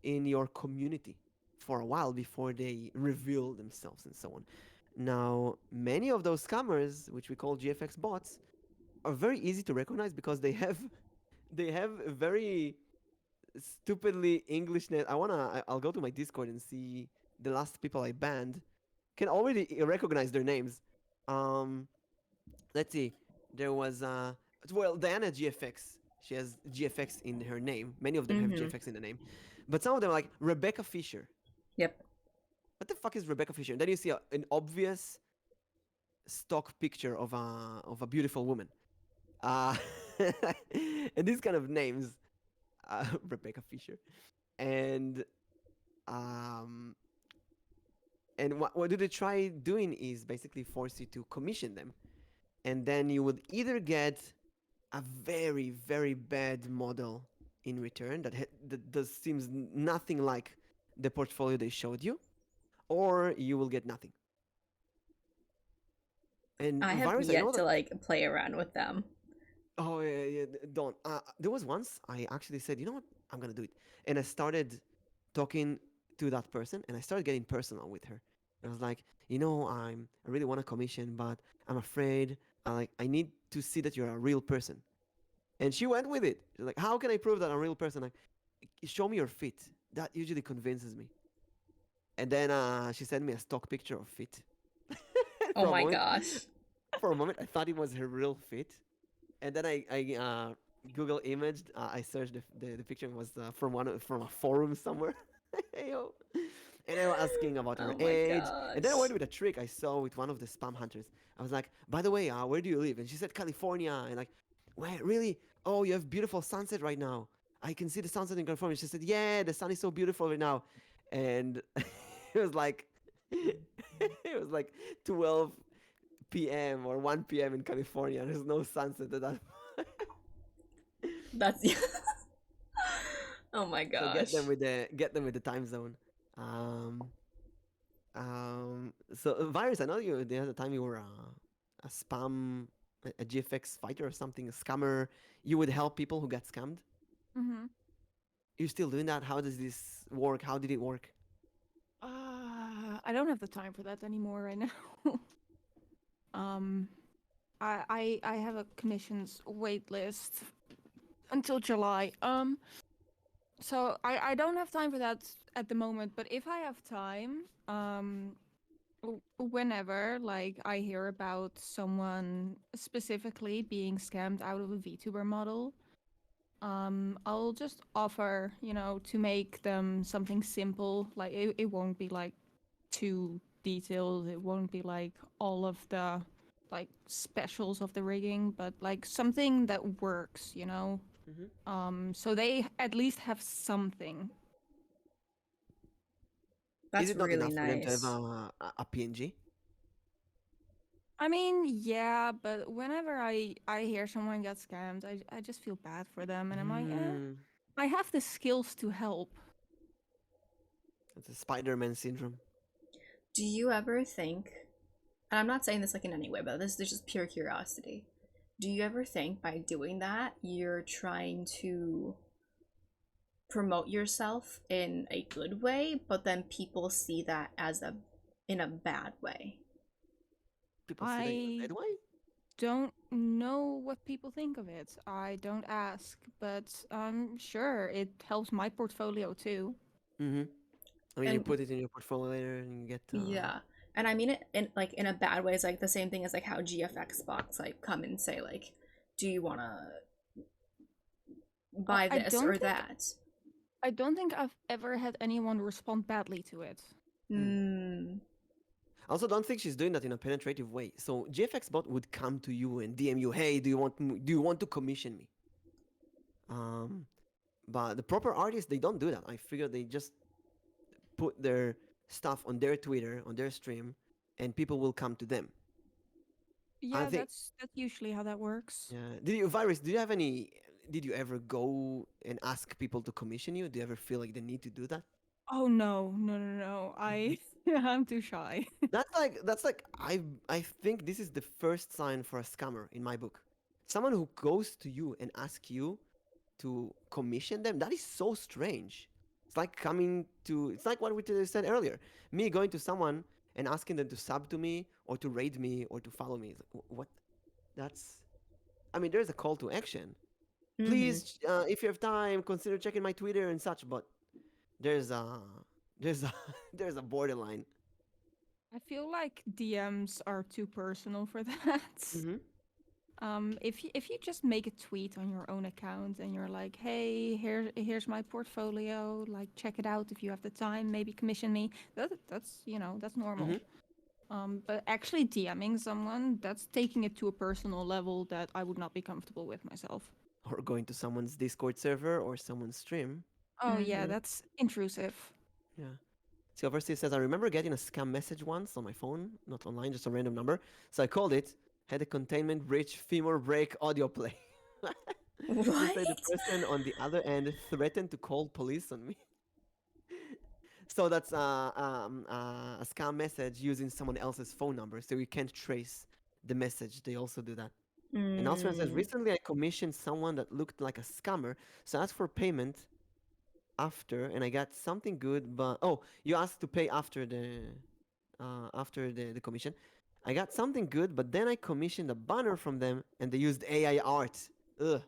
in your community for a while before they reveal themselves and so on. Now, many of those scammers, which we call GFX bots, are very easy to recognize because they have a very stupidly English net. I'll go to my Discord and see the last people I banned. Can already recognize their names. Um, let's see. There was Diana GFX. She has GFX in her name. Many of them have Mm-hmm. GFX in the name, but some of them are like Rebecca Fisher. Yep. What the fuck is Rebecca Fisher? And then you see an obvious stock picture of a beautiful woman. Uh, and these kind of names, Rebecca Fisher, and um, what do they try doing is basically force you to commission them, and then you would either get a very very bad model in return that does seems nothing like the portfolio they showed you, or you will get nothing. And I have Virus, I know yet that. to like play around with them. Oh yeah, don't. There was once I actually said, you know what, I'm gonna do it, and I started talking to that person, and I started getting personal with her. I was like, I really want to commission, but I'm afraid. I need to see that you're a real person. And she went with it. She's like, how can I prove that I'm a real person? Like, show me your fit. That usually convinces me. And then she sent me a stock picture of fit. Oh my gosh. For a moment, I thought it was her real fit. And then I Google image. I searched the picture and was from a forum somewhere. Yo. And they were asking about her Oh my age. And then I went gosh. with a trick I saw with one of the spam hunters. I was like, by the way, where do you live? And she said California. And like, wait, really? Oh, you have beautiful sunset right now. I can see the sunset in California. She said, yeah, the sun is so beautiful right now. And it was like it was like 12 p.m. or 1 p.m. in California. There's no sunset at that. That's oh my So gosh. get them with the time zone. Um, so virus. I know you. There was a time you were a spam, a GFX fighter or something, a scammer. You would help people who got scammed. Mm-hmm. You're still doing that. How does this work? How did it work? I don't have the time for that anymore right now. um, I have a commissions wait list until July. So I don't have time for that at the moment. But if I have time, whenever like I hear about someone specifically being scammed out of a VTuber model, I'll just offer, to make them something simple. Like it won't be like too detailed. It won't be like all of the like specials of the rigging, but like something that works. Mm-hmm. So they at least have something. Is That's it not really enough for them to have nice. a PNG? I mean, yeah, but whenever I hear someone get scammed, I just feel bad for them, and I'm like, Mm, I have the skills to help. it's a Spider-Man syndrome. Do you ever think, and I'm not saying this like in any way, but this is just pure curiosity. Do you ever think by doing that you're trying to promote yourself in a good way, but then people see that as a in a bad way? People see that in a I bad way. don't know what people think of it. I don't ask, but I'm sure it helps my portfolio too. Mm-hmm. I mean, you And put it in your portfolio later and you get. yeah. And I mean it in like in a bad way. It's like the same thing as like how GFX bots like come and say like, do you wanna Uh, buy I this don't or think that? I don't think I've ever had anyone respond badly to it. Mm. Mm. I also don't think she's doing that in a penetrative way. So GFX bot would come to you and DM you, "Hey, do you want to commission me?" Um, but the proper artists they don't do that. I figure they just put their stuff on their Twitter, on their stream, and people will come to them. I Yeah, think. that's usually how that works. Yeah. Did you, Virus? Do you have any? Did you ever go and ask people to commission you? Do you ever feel like the need to do that? Oh no, no, no, no. I I'm too shy. That's like I think this is the first sign for a scammer in my book. Someone who goes to you and asks you to commission them. That is so strange. It's like coming to. It's like what we said earlier. Me going to someone and asking them to sub to me or to raid me or to follow me. It's like, what? That's. I mean, there's a call to action. Mm-hmm. Please, if you have time, consider checking my Twitter and such. But there's a there's a there's a borderline. I feel like DMs are too personal for that. Mm-hmm. If you just make a tweet on your own account and you're like, hey, here's my portfolio, like check it out if you have the time, maybe commission me. That's Mm-hmm. normal. But actually DMing someone, that's taking it to a personal level that I would not be comfortable with myself. Or going to someone's Discord server or someone's stream. Oh yeah, Mm-hmm. that's intrusive. Yeah. Silversteve says, I remember getting a scam message once on my phone, not online, just a random number. So I called it, had a containment breach femur break audio play. They What? say the person on the other end threatened to call police on me. So that's a scam message using someone else's phone number, so you can't trace the message. They also do that. And Austrian says, Mm. recently I commissioned someone that looked like a scammer, so I asked for payment after, and I got something good. But oh, you asked to pay after the commission. I got something good, but then I commissioned a banner from them, and they used AI art. Ugh.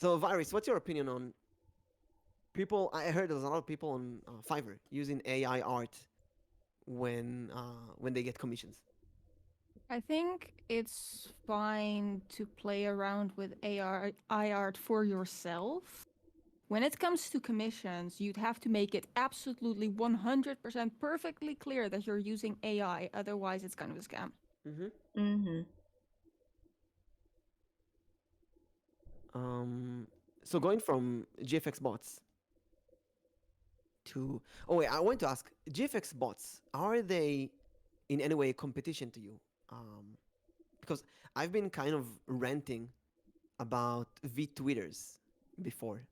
So, Virus, what's your opinion on people? I heard there's a lot of people on Fiverr using AI art when they get commissions. I think it's fine to play around with AR, art for yourself. When it comes to commissions, you'd have to make it absolutely 100% perfectly clear that you're using AI, otherwise, it's kind of a scam. Mm-hmm. Mm-hmm. So going from GFX bots to oh wait, I want to ask, GFX bots, are they in any way a competition to you? Because I've been kind of ranting about VTweeters before.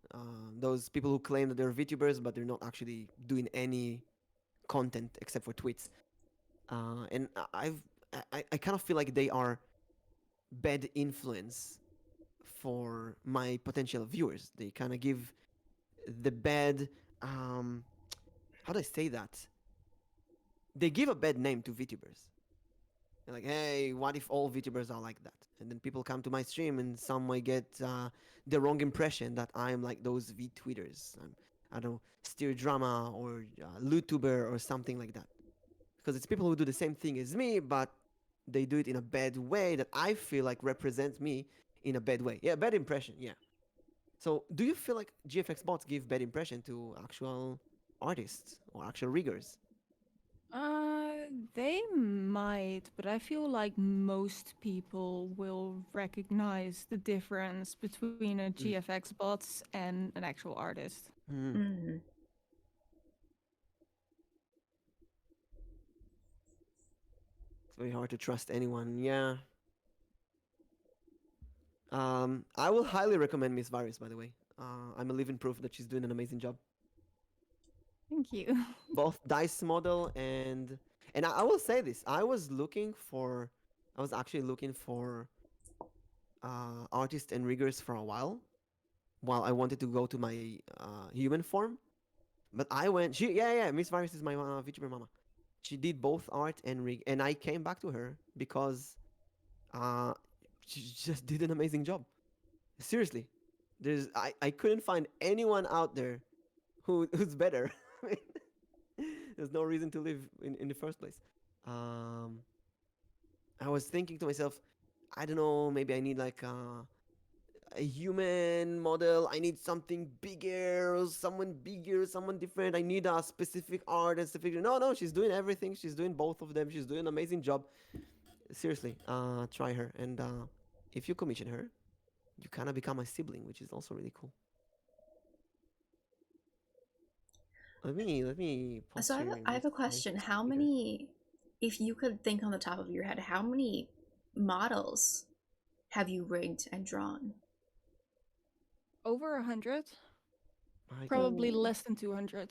Those people who claim that they're VTubers, but they're not actually doing any content except for tweets. And I kind of feel like they are bad influence for my potential viewers. They kind of give the bad, um, how do I say that? They give a bad name to VTubers. They're like, hey, what if all VTubers are like that? And then people come to my stream and some might get the wrong impression that I'm like those VTweeters. I don't know, steer drama or LootTuber or something like that. Because it's people who do the same thing as me, but they do it in a bad way that I feel like represents me in a bad way. Yeah, bad impression. Yeah. So, do you feel like GFX bots give bad impression to actual artists or actual riggers? They might, but I feel like most people will recognize the difference between a Mm. GFX bot and an actual artist. Mm. Mm-hmm. It's very hard to trust anyone. Yeah. I will highly recommend MissVyris, by the way. I'm a living proof that she's doing an amazing job. Thank you. Both dice model and I will say this. I was actually looking for artists and riggers for a while I wanted to go to my human form. But I went. MissVyris is my VTuber mama. She did both art and rig, and I came back to her because uh, she just did an amazing job. Seriously, I couldn't find anyone out there who's better. I mean, there's no reason to live in the first place. Um, I was thinking to myself, I don't know, maybe I need like a human model. I need something bigger, someone different. I need a specific artist to figure. No, she's doing everything. She's doing both of them. She's doing an amazing job. Seriously, try her. And if you commission her, you kind of become a sibling, which is also really cool. Let me So pause sharing I this have a mic question. so How you guys. many, if you could think on the top of your head, how many models have you rigged and drawn? Over 100? My God, Probably Ooh, less than 200.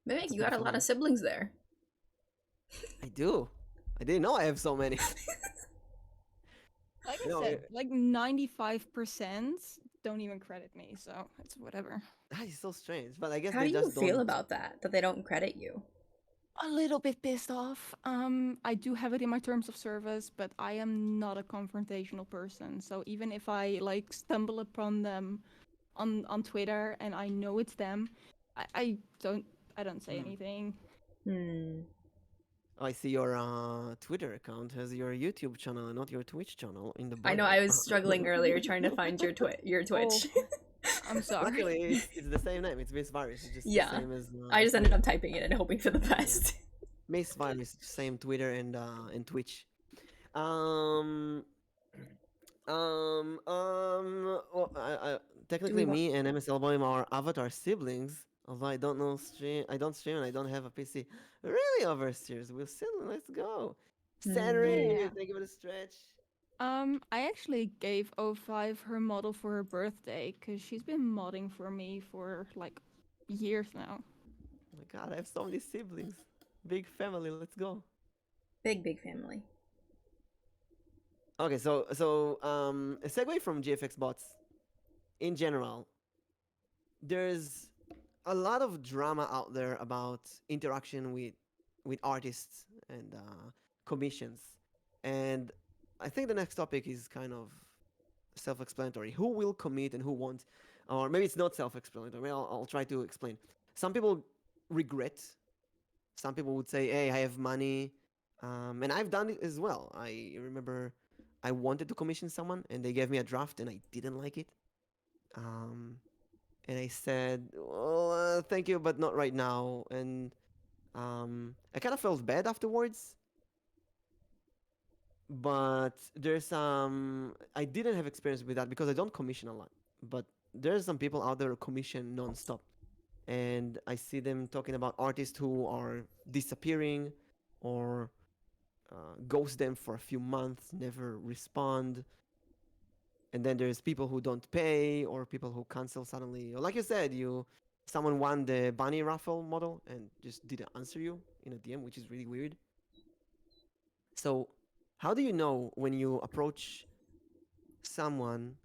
maybe that's a you big got a lot of family. siblings there. I do. I didn't know I have so many. Like I No, said, like 95% don't even credit me, so it's whatever. that is so strange. But I guess How they do you just feel don't. about that? That they don't credit you? A little bit pissed off. I do have it in my terms of service, but I am not a confrontational person. So even if I like stumble upon them on Twitter and I know it's them, I don't say Hmm. anything. Hmm. Oh, I see your Twitter account has your YouTube channel and not your Twitch channel in the I know bio. I was struggling earlier trying to find your Oh, Twitch. I'm sorry. Luckily, it's the same name. It's MissVyris. It's just the Yeah, same as I just ended Twitter. up typing it and hoping for the Yeah, best. MissVyris, same Twitter and Twitch. Um, Well, Do we technically, want? me and Mselboim are avatar siblings. Although I don't know stream, I don't stream and I don't have a PC. Really, oversteers. We'll still let's go. Hmm. Saturday, Yeah. thank you for the stretch. I actually gave O5 her model for her birthday because she's been modding for me for like years now. Oh my God, I have so many siblings. Big family. Let's go. Big family. Okay, a segue from GFX bots in general. There's a lot of drama out there about interaction with artists and commissions, and I think the next topic is kind of self-explanatory. Who will commit and who won't, or maybe it's not self-explanatory. I'll try to explain. Some people regret. Some people would say, "Hey, I have money. And I've done it as well. I remember I wanted to commission someone, and they gave me a draft, and I didn't like it. Um, and I said, "Well, thank you, but not right now." And I kind of felt bad afterwards, but I didn't have experience with that because I don't commission a lot. But there's some people out there who commission nonstop, and I see them talking about artists who are disappearing or ghost them for a few months, never respond. And then there's people who don't pay or people who cancel suddenly. Or like you said, someone won the bunny raffle model and just didn't answer you in a DM, which is really weird. So, how do you know when you approach someone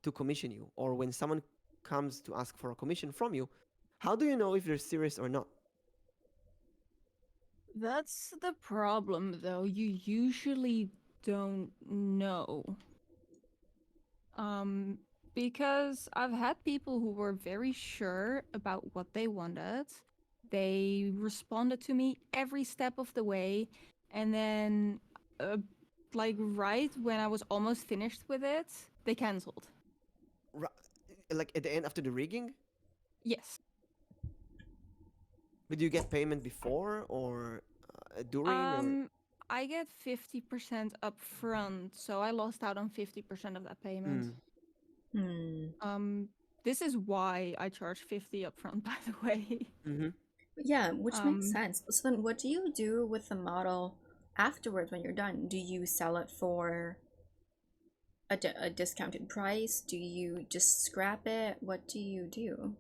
to commission you, or when someone comes to ask for a commission from you? How do you know if they're serious or not? That's the problem, though. You usually don't know. Um, because I've had people who were very sure about what they wanted. They responded to me every step of the way, and then, uh, like right when I was almost finished with it, they cancelled. Like at the end after the rigging? Yes. But do you get payment before or during or? Um, I get 50% upfront, so I lost out on 50% of that payment. Mm. Hmm. This is why I charge 50 upfront, by the way. Mm-hmm. Yeah, which makes Um, sense. So then what do you do with the model afterwards when you're done? Do you sell it for a discounted price? Do you just scrap it? What do you do?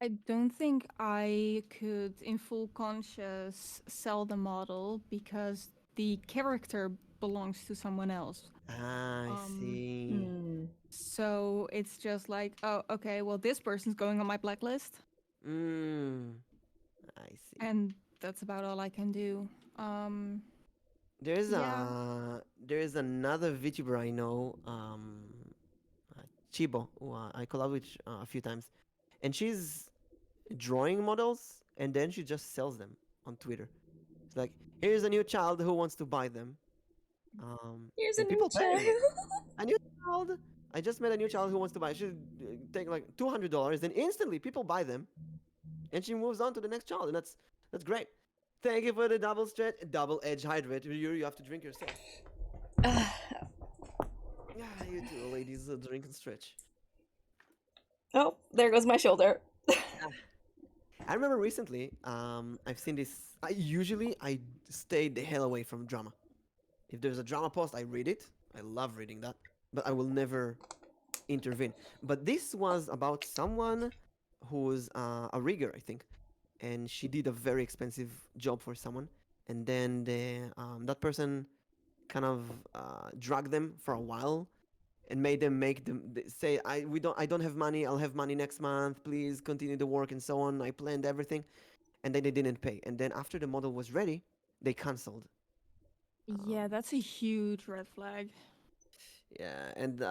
I don't think I could, in full conscious, sell the model because the character belongs to someone else. Ah, I Um, see. Hmm. so it's just like, oh, okay, well, this person's going on my blacklist, Mm, I see. and that's about all I can do. Um, There's yeah. a there's another VTuber I know, Chibo, who I collab with a few times, and she's drawing models, and then she just sells them on Twitter. It's like, here's a new child who wants to buy them, Here's a and new people pay. child. Like, a new child. I just met a new child who wants to buy. She take like $200, and instantly people buy them, and she moves on to the next child, and that's great. Thank you for the double stretch, double edge hydrate. You have to drink yourself. Ah, you two ladies drink and stretch. Oh, there goes my shoulder. Ah. I remember recently, I've seen this. I stay the hell away from drama. If there's a drama post, I read it. I love reading that, but I will never intervene. But this was about someone who's a rigger, I think, and she did a very expensive job for someone, and then that person kind of dragged them for a while and made them say, I don't have money, I'll have money next month, please continue the work and so on. I planned everything, and then they didn't pay, and then after the model was ready, they canceled. Yeah, that's a huge red flag. Yeah, and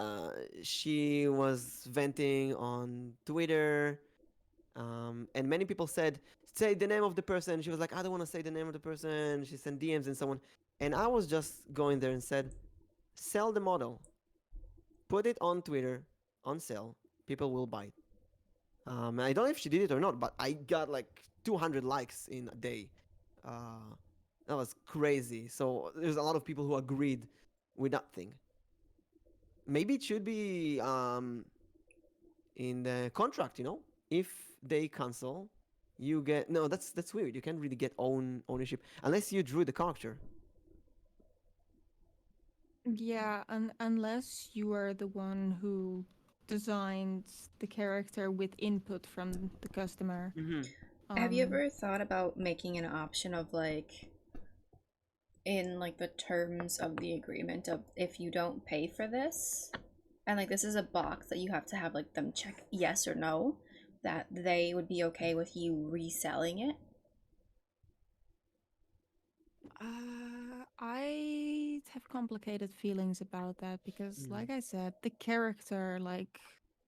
she was venting on Twitter, and many people said, say the name of the person. She was like, I don't want to say the name of the person. She sent DMs and so on, and I was just going there and said, sell the model, put it on Twitter on sale, people will buy it. I don't know if she did it or not, but I got like 200 likes in a day. Uh, that was crazy. So there's a lot of people who agreed with that thing. Maybe it should be in the contract. If they cancel, you get no. That's weird. You can't really get ownership unless you drew the character. Yeah, unless you are the one who designed the character with input from the customer. Mm-hmm. Have you Um, ever thought about making an option of like in like the terms of the agreement of if you don't pay for this and like this is a box that you have to have like them check yes or no that they would be okay with you reselling it? I have complicated feelings about that because, Mm-hmm. like I said, the character like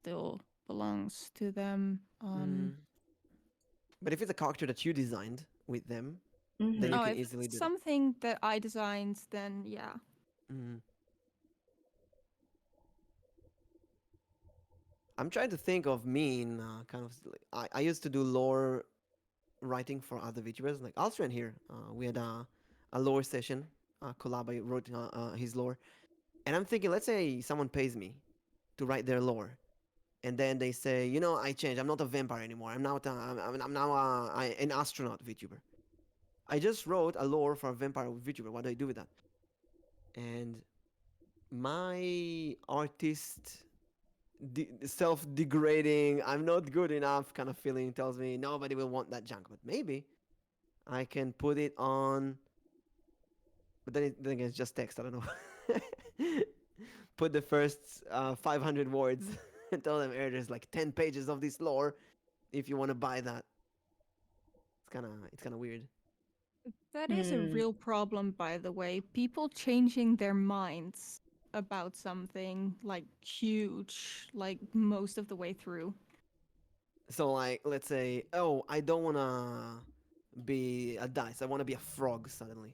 still belongs to them. Mm-hmm. But if it's a character that you designed with them, then you Mm-hmm. Oh, can if easily it's do that. something that I designed, then yeah. Mhm. I'm trying to think of me in kind of. I used to do lore writing for other VTubers. Like Alstrian here, we had a lore session, collab. I wrote his lore, and I'm thinking, let's say someone pays me to write their lore, and then they say, I changed. I'm not a vampire anymore. I'm now an astronaut VTuber. I just wrote a lore for a vampire VTuber. What do I do with that? And my artist self-degrading, I'm not good enough kind of feeling tells me nobody will want that junk. But maybe I can put it on. But then again, it's just text. I don't know. Put the first 500 words and tell them, there's like 10 pages of this lore. If you want to buy that, it's kind of weird. That is a Mm. real problem, by the way. People changing their minds about something like huge, like most of the way through. So like, let's say, oh, I don't want to be a dice. I want to be a frog suddenly.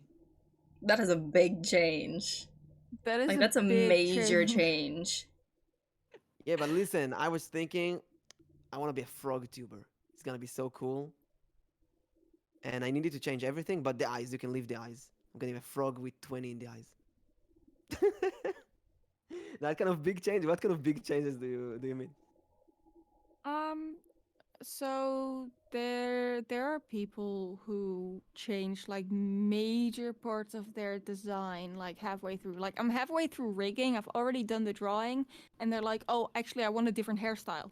That is a big change. That is Like a that's a big major change. change. Yeah, but listen, I was thinking I want to be a frog tuber. It's gonna be so cool. And I needed to change everything, but the eyes. You can leave the eyes. I'm gonna be a frog with 20 in the eyes. That kind of big change. What kind of big changes do you mean? Um, so there are people who change like major parts of their design like halfway through. Like I'm halfway through rigging, I've already done the drawing, and they're like, "Oh, actually I want a different hairstyle."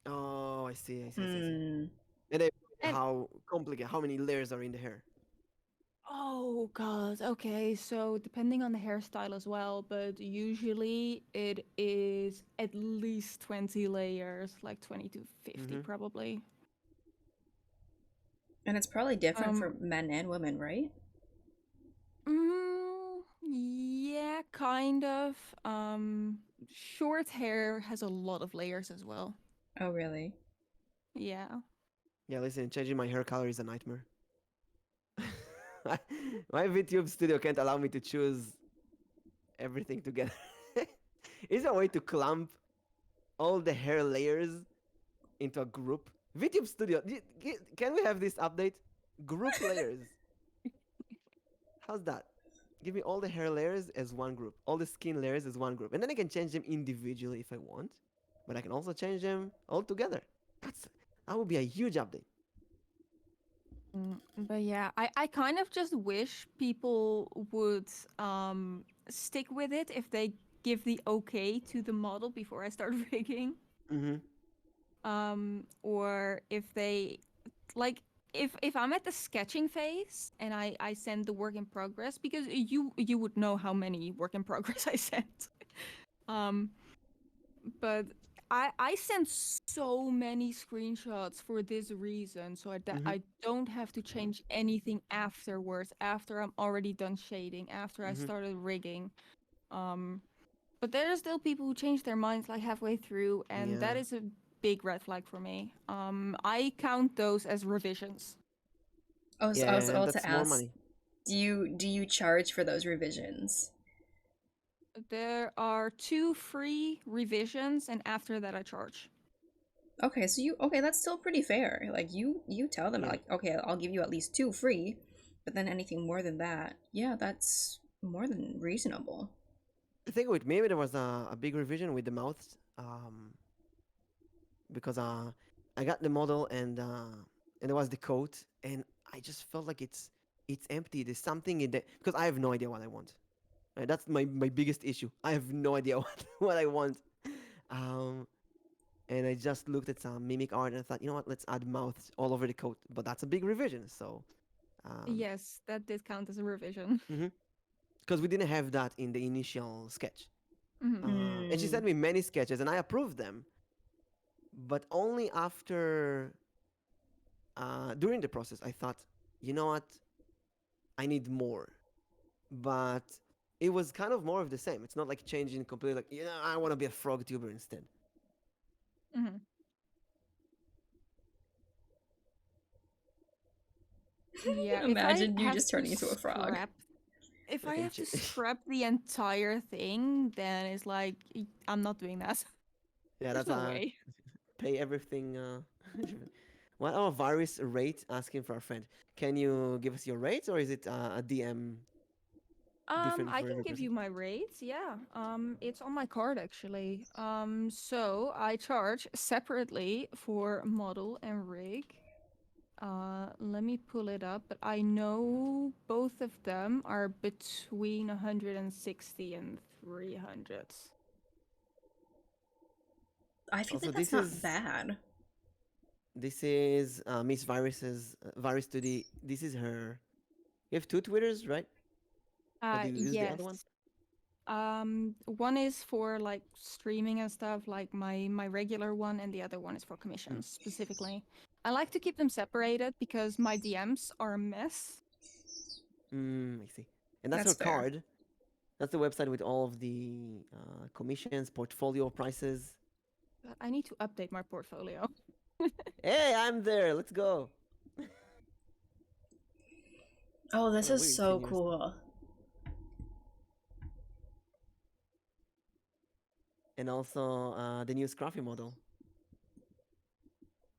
Oh, I see. I see. I see. I see. Hmm. And then And how complicated? How many layers are in the hair? oh god, okay, so depending on the hairstyle as well, but usually it is at least 20 layers, like 20 to 50 Mm-hmm. probably. And it's probably different Um for men and women, right? yeah, kind of. Short hair has a lot of layers as well. Oh, really? Yeah. Yeah. Listen, changing my hair color is a nightmare. My VTube studio can't allow me to choose everything together. Is there a way to clump all the hair layers into a group? VTube Studio, can we have this update? Group layers. How's that? Give me all the hair layers as one group, all the skin layers as one group, and then I can change them individually if I want, but I can also change them all together. That's that would be a huge update. But yeah, I kind of just wish people would stick with it if they give the okay to the model before I start rigging. Mm-hmm. Or if they like if I'm at the sketching phase and I send the work in progress, because you would know how many work in progress I sent. um but I sent so many screenshots for this reason, so Mm-hmm. I don't have to change anything afterwards, after I'm already done shading, after I Mm-hmm. started rigging. Um, but there are still people who change their minds like halfway through, and Yeah. that is a big red flag for me. I count those as revisions. Oh, so I was Yeah, and about to that's more ask, money. do you charge for those revisions? There are 2 free revisions, and after that I charge. Okay, so okay, that's still pretty fair. Like you tell them Yeah. like, okay, I'll give you at least two free, but then anything more than that, yeah, that's more than reasonable. I think with maybe there was a big revision with the mouths, because I got the model and there was the coat, and I just felt like it's empty. There's something in there because I have no idea what I want. Right? That's my biggest issue. I have no idea what I want. Um, and I just looked at some mimic art and I thought, let's add mouths all over the coat. But that's a big revision, so Yes, that did count as a revision. because we didn't have that in the initial sketch. Hmm. And she Hmm. sent me many sketches and I approved them, but only after during the process I thought, you know what, I need more. But it was kind of more of the same. It's not like changing completely. Like, I want to be a frog tuber instead. Hmm. Yeah, if I Imagine you have just to turning into a frog. scrap, if I I can have to scrap the entire thing, then it's like I'm not doing that. yeah, There's that's no way. pay everything. What our virus rate? Asking for our friend. Can you give us your rates, or is it a DM different I for can every give person? you my rates. Yeah. It's on my card actually. So I charge separately for model and rig. Let me pull it up, but I know both of them are between 160 and 300. I feel Also, like that's not bad. this is Miss Virus's Virus to the. This is her. You have two Twitters, right? Or do you use the other one? Yes. One is for like streaming and stuff, like my regular one, and the other one is for Mm. commissions specifically. I like to keep them separated because my DMs are a mess. I see. And that's her That's fair. card. That's the website with all of the commissions, portfolio prices. But I need to update my portfolio. Hey, I'm there. Let's go. Oh, this What a is weird so senior stuff. cool. And also the new Scruffy model,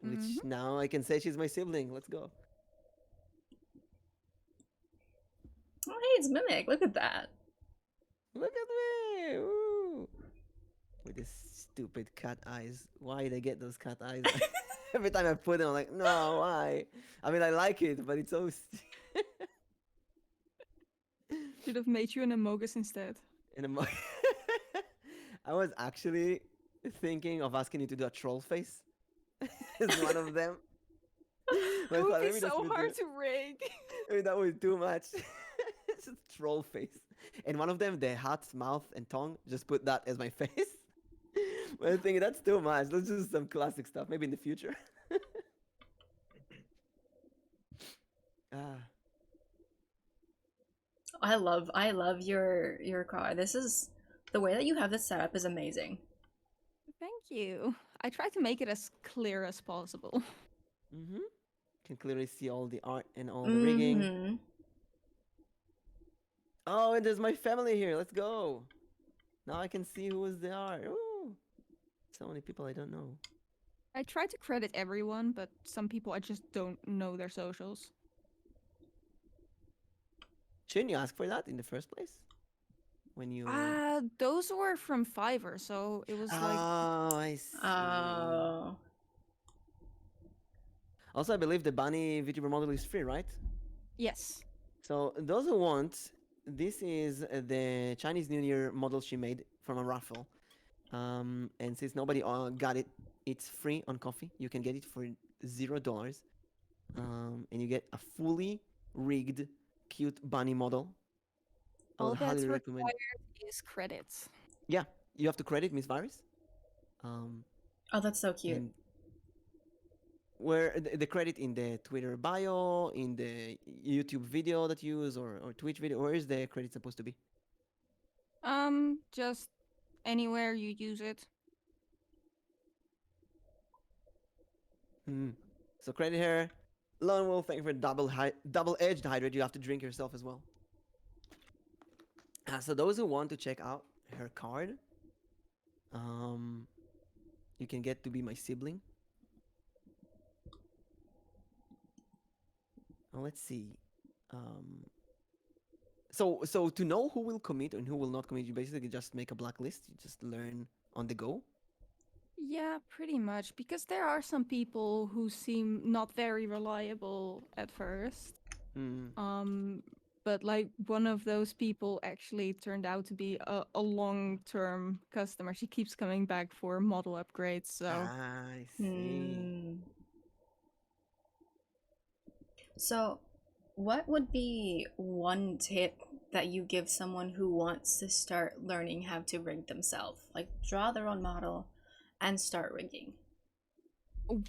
Hmm. which now I can say she's my sibling. Let's go. Oh, hey, it's Mimic. Look at that. Look at me. Woo. With these stupid cat eyes. Why they get those cat eyes? Every time I put them, I'm like, no, why? I mean, I like it, but it's so. Should have made you an Amogus instead. in a mo- I was actually thinking of asking you to do a troll face as one of them. But It I would thought be maybe that's so would hard do. to rig. Maybe that was too much. It's just troll face. And one of them, the hat, mouth, and tongue, just put that as my face. But I think that's too much. Let's do some classic stuff. Maybe in the future. Ah, I love your car. This is the way that you have this set up is amazing. Thank you. I try to make it as clear as possible. mm-hmm. Can clearly see all the art and all the rigging. Mm-hmm. Oh, and there's my family here. Let's go. Now I can see who they are. Ooh, so many people I don't know. I try to credit everyone, but some people I just don't know their socials. Shouldn't you ask for that in the first place? When you. Those were from Fiverr, so it was like Oh, I see. Oh. Also, I believe the Bunny VTuber model is free, right? yes. So those who want, this is the Chinese New Year model she made from a raffle. And since nobody got it, it's free on Coffee. You can get it for $0. And you get a fully rigged, cute bunny model. I All would that's highly recommend. required is credits. Yeah, you have to credit MissVyris. Um, Oh, that's so cute. and where the credit in the Twitter bio, in the YouTube video that you use, or Twitch video, where is the credit supposed to be? Just anywhere you use it. Mm. So credit her. Lone Wolf, thank you for double-edged hydrate. You have to drink yourself as well. So those who want to check out her card, um, you can get to be my sibling. Let's see. Um, so to know who will commit and who will not commit, you basically just make a blacklist. You just learn on the go. Yeah, pretty much. Because there are some people who seem not very reliable at first. Mm. But like one of those people actually turned out to be a long-term customer. She keeps coming back for model upgrades, so I see. Hmm. So, what would be one tip that you give someone who wants to start learning how to rig themselves? Like draw their own model and start rigging.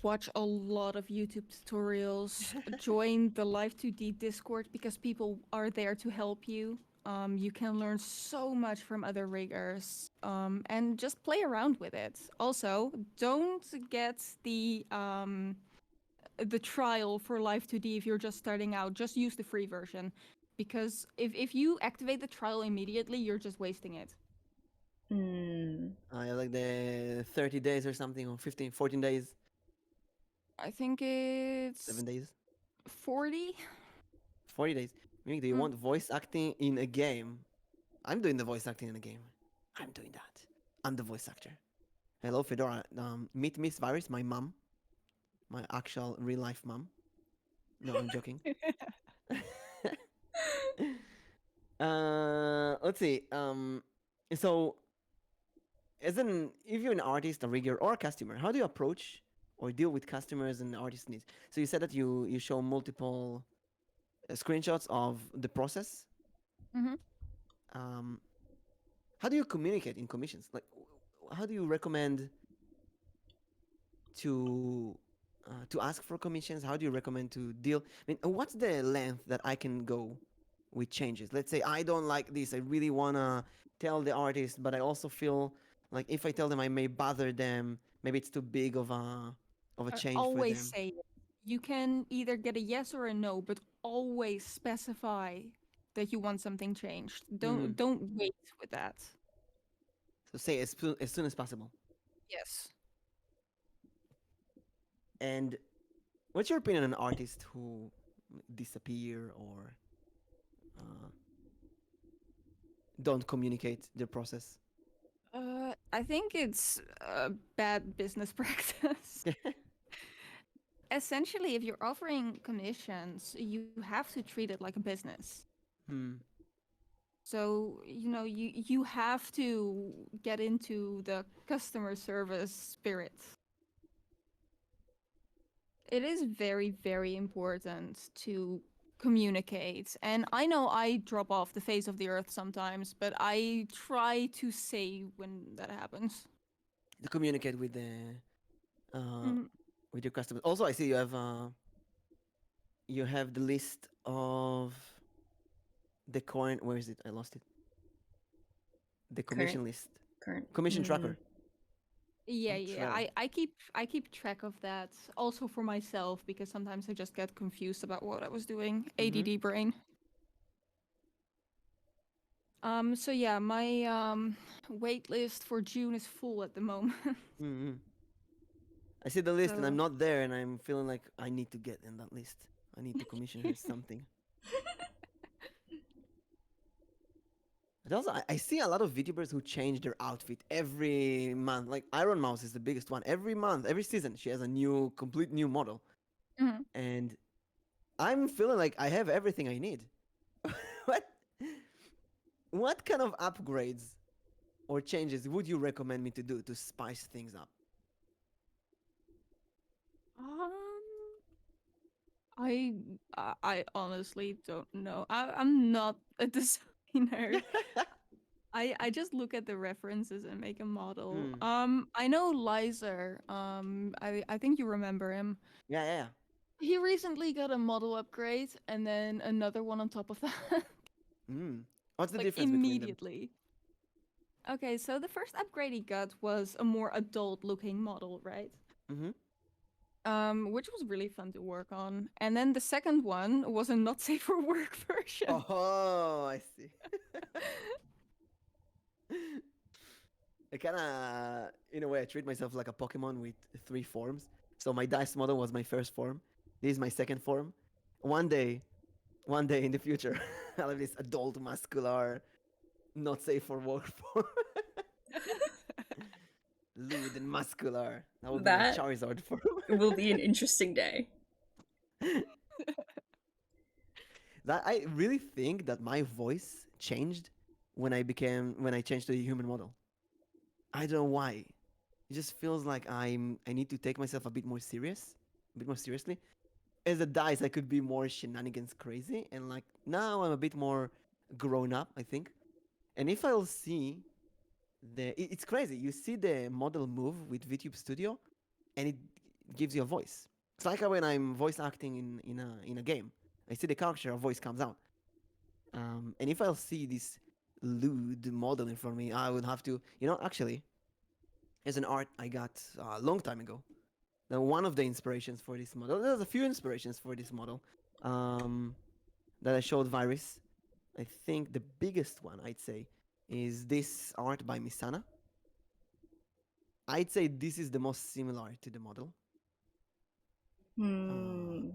watch a lot of YouTube tutorials, join the Live 2D Discord because people are there to help you. You can learn so much from other riggers, and just play around with it. Also, don't get the trial for Live 2D if you're just starting out. Just use the free version. Because if you activate the trial immediately, you're just wasting it. Yeah, like the 30 days or something, or 15, 14 days, I think it's 7 days, 40. 40 days. Meaning, do you Mm. want voice acting in a game? I'm doing the voice acting in a game. I'm doing that. I'm the voice actor. Hello, Fedora. Meet MissVyris, my mom, my actual real life mom. No, I'm joking. Let's see. So if you're an artist, a rigger, or a customer, how do you approach or deal with customers and artist needs? So you said that you show multiple screenshots of the process. Hmm. Um, how do you communicate in commissions? Like, how do you recommend to ask for commissions? How do you recommend to deal? I mean, what's the length that I can go with changes? Let's say I don't like this. I really wanna tell the artist, but I also feel like if I tell them, I may bother them. Maybe it's too big of a change for Always them. say it. You can either get a yes or a no, but always specify that you want something changed. Mm. Don't wait with that. So say as soon as possible. Yes. And what's your opinion on artists who disappear or uh, don't communicate their process? I think it's a bad business practice. Essentially, if you're offering commissions, you have to treat it like a business. Hmm. So, you have to get into the customer service spirit. It is very, very important to communicate. And I know I drop off the face of the earth sometimes, but I try to say when that happens. To communicate uh, Mhm. with your customers. Also, I see you have the list of the coin. Where is it? I lost it. The Current, commission list, current. commission tracker. Yeah, On yeah. Trello. I keep track of that also for myself because sometimes I just get confused about what I was doing. Mm-hmm. ADD brain. So yeah, my wait list for June is full at the moment. Mm-hmm. I see the list and I'm So not there, and I'm feeling like I need to get in that list. I need to commission her something. But also, I see a lot of VTubers who change their outfit every month. Like Iron Mouse is the biggest one. Every month, every season, she has a complete new model. Mhm. And I'm feeling like I have everything I need. what? What kind of upgrades or changes would you recommend me to do to spice things up? um I I honestly don't know. I'm not a designer. I just look at the references and make a model. Hmm. I know Lizer. I think you remember him. Yeah, yeah, yeah. He recently got a model upgrade and then another one on top of that. Mm. What's the Like difference between them? immediately. Okay, so the first upgrade he got was a more adult looking model, right? Mm-hmm. Which was really fun to work on. And then the second one was a not safe for work version. Oh, I see. I kind of, in a way, I treat myself like a Pokemon with three forms. So my dice model was my first form. This is my second form. One day, one day in the future, I'll have this adult, muscular, not safe for work form. Lewd and muscular. That would be my That Charizard form. will be an interesting day. That I really think that my voice changed when I changed to a human model. I don't know why. It just feels like I need to take myself a bit more seriously. As a dice, I could be more shenanigans crazy, and like now I'm a bit more grown up, I think. And if I'll see it's crazy. You see the model move with VTube Studio, and it gives you a voice. It's like when I'm voice acting in a game. I see the character, a voice comes out. And if I'll see this lewd model in front of me, I would have to, actually, as an art I got a long time ago one of the inspirations for this model. There's a few inspirations for this model um, that I showed Virus. I think the biggest one I'd say is this art by Misana. I'd say this is the most similar to the model. Hmm.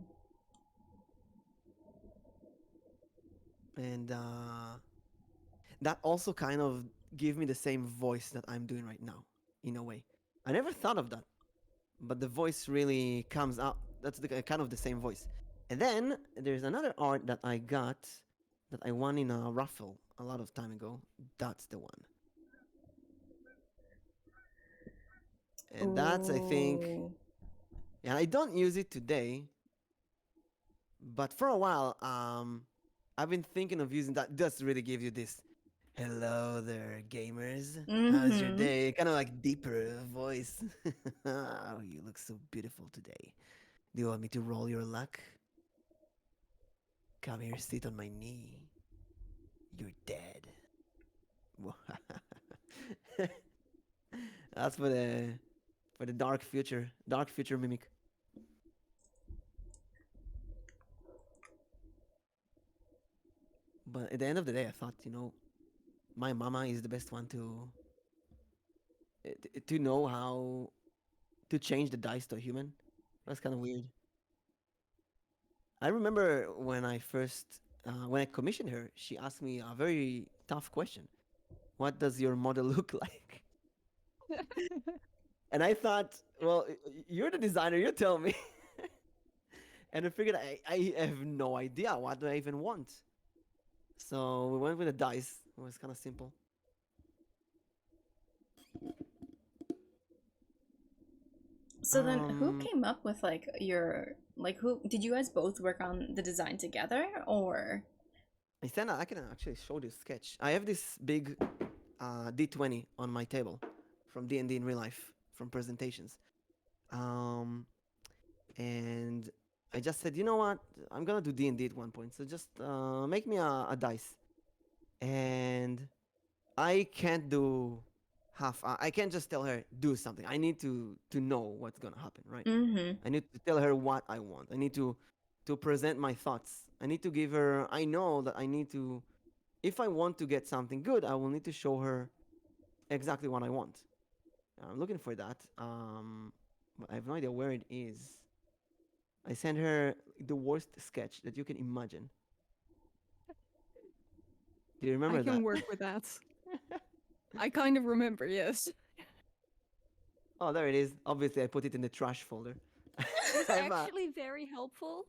And that also kind of gave me the same voice that I'm doing right now, in a way. I never thought of that, but the voice really comes out. That's the kind of the same voice. And then there's another art that I got that I won in a raffle a lot of time ago. That's the one. And that's, I think, Ooh. and I don't use it today, but for a while, I've been thinking of using that. Just really give you this, hello there, gamers. How's your Mm-hmm. day? Kind of like deeper voice. Oh, you look so beautiful today. Do you want me to roll your luck? Come here, sit on my knee. You're dead. That's for the dark future mimic. But at the end of the day, I thought, my mama is the best one to know how to change the dice to a human. That's kind of weird. I remember when I commissioned her, she asked me a very tough question. What does your model look like? And I thought, well, you're the designer, you tell me. And I figured I have no idea what do I even want. So we went with the dice. It was kind of simple. So then, who Um, came up with like your like who did you guys both work on the design together or? I can actually show this sketch. I have this big D20 on my table from D&D in real life from presentations. Um, and I just said, you know what? I'm gonna do D&D at one point. So just make me a dice. And I can't do half. I can't just tell her do something. I need to know what's gonna happen, right? Mm-hmm. I need to tell her what I want. I need to present my thoughts. I need to give her. I know that I need to. If I want to get something good, I will need to show her exactly what I want. I'm looking for that. But I have no idea where it is. I sent her the worst sketch that you can imagine. Do you I remember can that? work with that. I kind of remember, yes. Oh, there it is. Obviously, I put it in the trash folder. It was I'm, actually very helpful.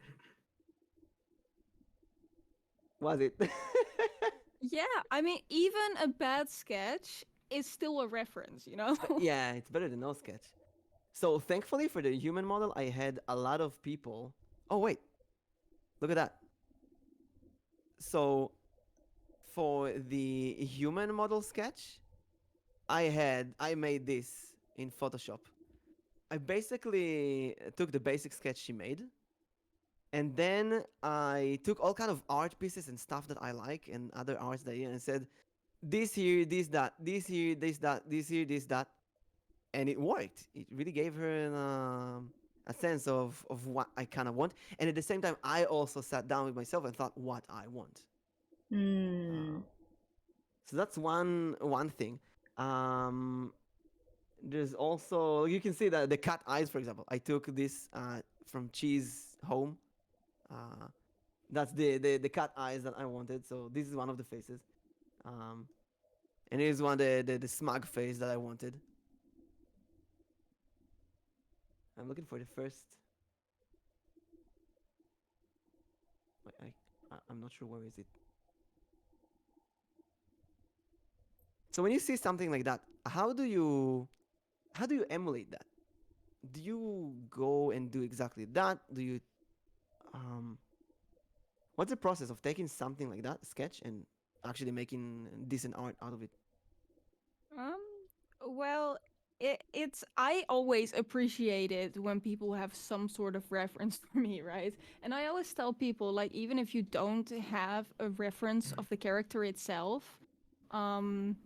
was it? Yeah, I mean, even a bad sketch is still a reference, you know? Yeah, it's better than no sketch. So thankfully for the human model, I had a lot of people. Oh wait, look at that. So for the human model sketch, I made this in Photoshop. I basically took the basic sketch she made, and then I took all kind of art pieces and stuff that I like and other arts that and said this here, this that, this here, this that, this here, this that, and it worked. It really gave her a sense of what I kind of want, and at the same time, I also sat down with myself and thought what I want. Hmm. Uh, so that's one thing. Um, there's also you can see that the cat eyes, for example. I took this from Cheese Home. Uh, that's the cat eyes that I wanted. So this is one of the faces, um, and here's one the smug face that I wanted. I'm looking for the first. Wait, I'm not sure where is it. So when you see something like that, how do you emulate that? Do you go and do exactly that? Do you um what's the process of taking something like that sketch and actually making decent art out of it? Um, well, it's I always appreciate it when people have some sort of reference for me, right? And I always tell people like even if you don't have a reference of the character itself, um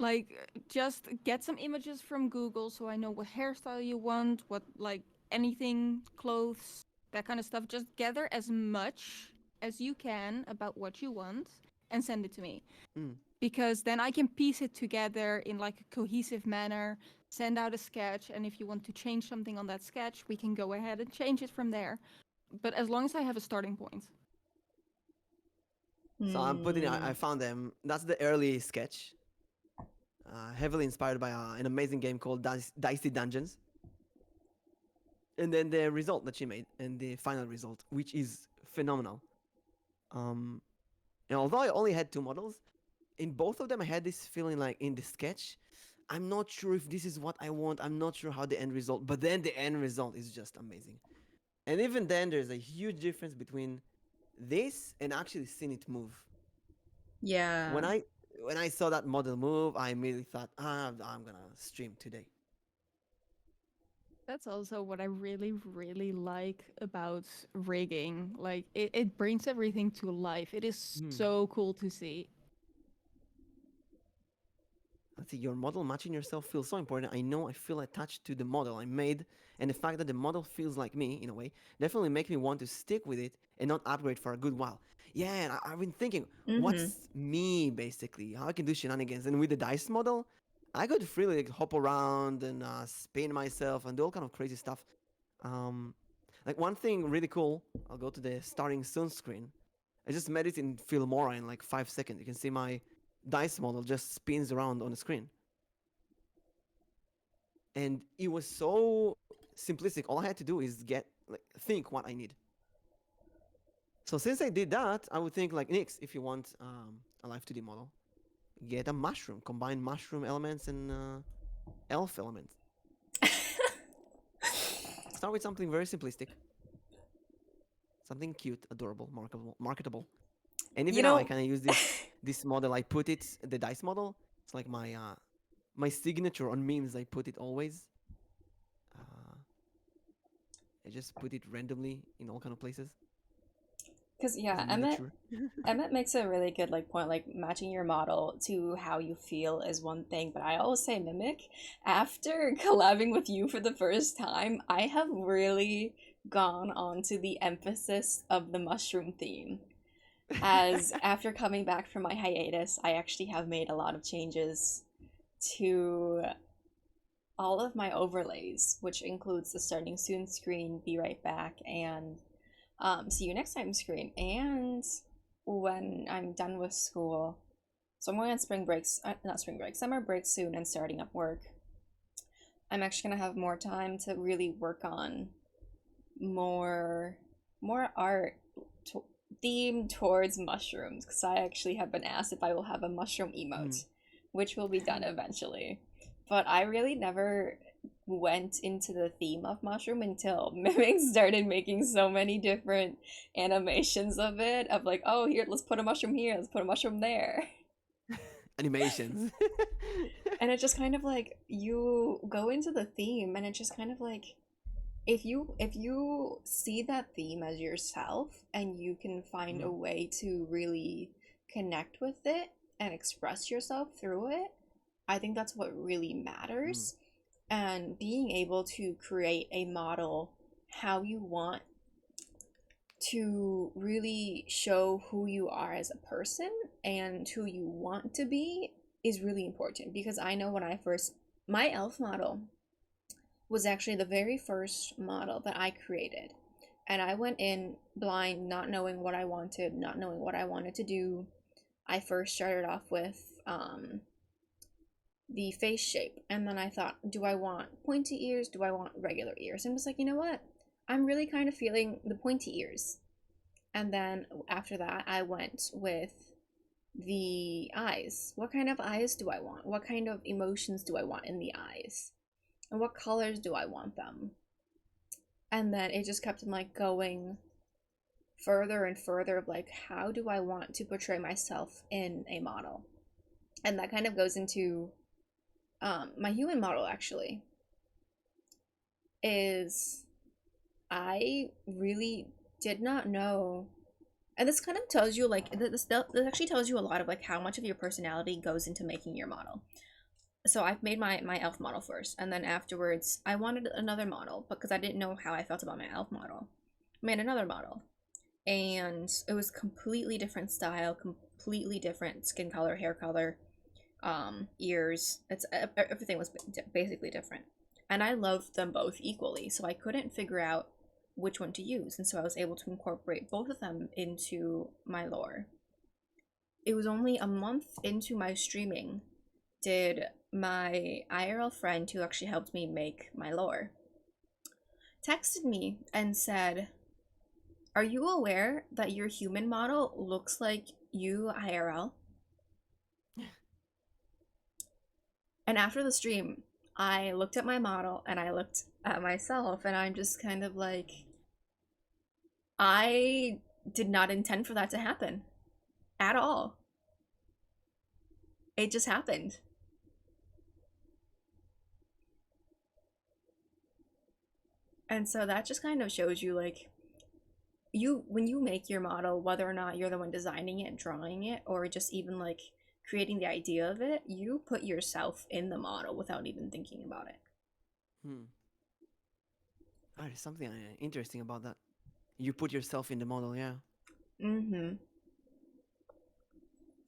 Like, just get some images from Google so I know what hairstyle you want, what, like, anything, clothes, that kind of stuff. Just gather as much as you can about what you want and send it to me. Mm. Because then I can piece it together in like a cohesive manner, send out a sketch, and if you want to change something on that sketch, we can go ahead and change it from there. But as long as I have a starting point. So I found them. That's the early sketch. Heavily inspired by an amazing game called Dicey Dungeons. And then the result that she made, and the final result, which is phenomenal. And although I only had 2 models, in both of them I had this feeling like in the sketch, I'm not sure if this is what I want. I'm not sure how the end result, but then the end result is just amazing. And even then, there's a huge difference between this and actually seeing it move. Yeah. When I saw that model move, I immediately thought, I'm gonna stream today. That's also what I really, really like about rigging. Like, it brings everything to life. It is so cool to see. Let's see, your model matching yourself feels so important. I know I feel attached to the model I made, and the fact that the model feels like me, in a way, definitely makes me want to stick with it and not upgrade for a good while. Yeah, and I've been thinking, what's me, basically? How I can do shenanigans. And with the dice model, I could freely like, hop around and spin myself and do all kind of crazy stuff. Like one thing really cool, I'll go to the starting soon screen. I just made it in Filmora in like 5 seconds. You can see my dice model just spins around on the screen. And it was so simplistic. All I had to do is think what I need. So since I did that, I would think like Nyx, if you want a live 2D model, get a mushroom, combine mushroom elements and elf elements. Start with something very simplistic, something cute, adorable, marketable. And even now, I kind of use this model. I put it the dice model. It's like my signature on memes. I put it always. I just put it randomly in all kind of places. Because yeah, Emmett makes a really good like point. Like matching your model to how you feel is one thing, but I always say mimic. After collabing with you for the first time, I have really gone on to the emphasis of the mushroom theme. As after coming back from my hiatus, I actually have made a lot of changes to all of my overlays, which includes the starting soon screen, be right back, and see you next time screen. And when I'm done with school, so I'm going on summer break soon and starting up work, I'm actually gonna have more time to really work on more art themed towards mushrooms, because I actually have been asked if I will have a mushroom emote, which will be done eventually. But I really never went into the theme of mushroom until Mimic started making so many different animations of it, of like, oh, here, let's put a mushroom here, let's put a mushroom there. Animations. And it's just kind of like, you go into the theme and it's just kind of like, if you see that theme as yourself and you can find a way to really connect with it and express yourself through it, I think that's what really matters. And being able to create a model how you want to really show who you are as a person and who you want to be is really important. Because I know when my elf model was actually the very first model that I created. And I went in blind, not knowing what I wanted, not knowing what I wanted to do. I first started off with the face shape. And then I thought, do I want pointy ears? Do I want regular ears? And I was like, you know what? I'm really kind of feeling the pointy ears. And then after that, I went with the eyes. What kind of eyes do I want? What kind of emotions do I want in the eyes? And what colors do I want them? And then it just kept like going further and further of like, how do I want to portray myself in a model? And that kind of goes into my human model, actually. Is I really did not know, and this kind of tells you like this actually tells you a lot of like how much of your personality goes into making your model. so I've made my elf model first, and then afterwards I wanted another model because I didn't know how I felt about my elf model. Made another model, and it was completely different style, completely different skin color, hair color, ears. Everything was basically different, and I loved them both equally. So I couldn't figure out which one to use, and so I was able to incorporate both of them into my lore. It was only a month into my streaming did my IRL friend who actually helped me make my lore texted me and said, "Are you aware that your human model looks like you IRL?" And after the stream, I looked at my model and I looked at myself, and I'm just kind of like, I did not intend for that to happen at all. It just happened. And so that just kind of shows you, like, when you make your model, whether or not you're the one designing it, drawing it, or just even like creating the idea of it, you put yourself in the model without even thinking about it. There's something interesting about that. You put yourself in the model, yeah.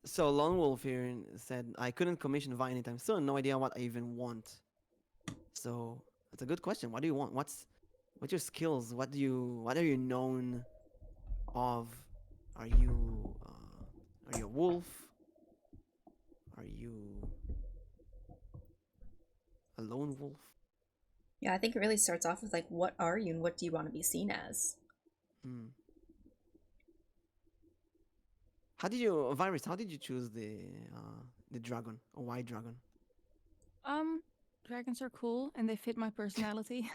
So Lone Wolf here said, I couldn't commission Vi anytime soon. No idea what I even want. So that's a good question. What do you want? What's your skills? What are you known of? Are you a wolf? Are you a lone wolf? Yeah, I think it really starts off with like, what are you and what do you want to be seen as? How did you choose the dragon, or white dragon? Dragons are cool and they fit my personality.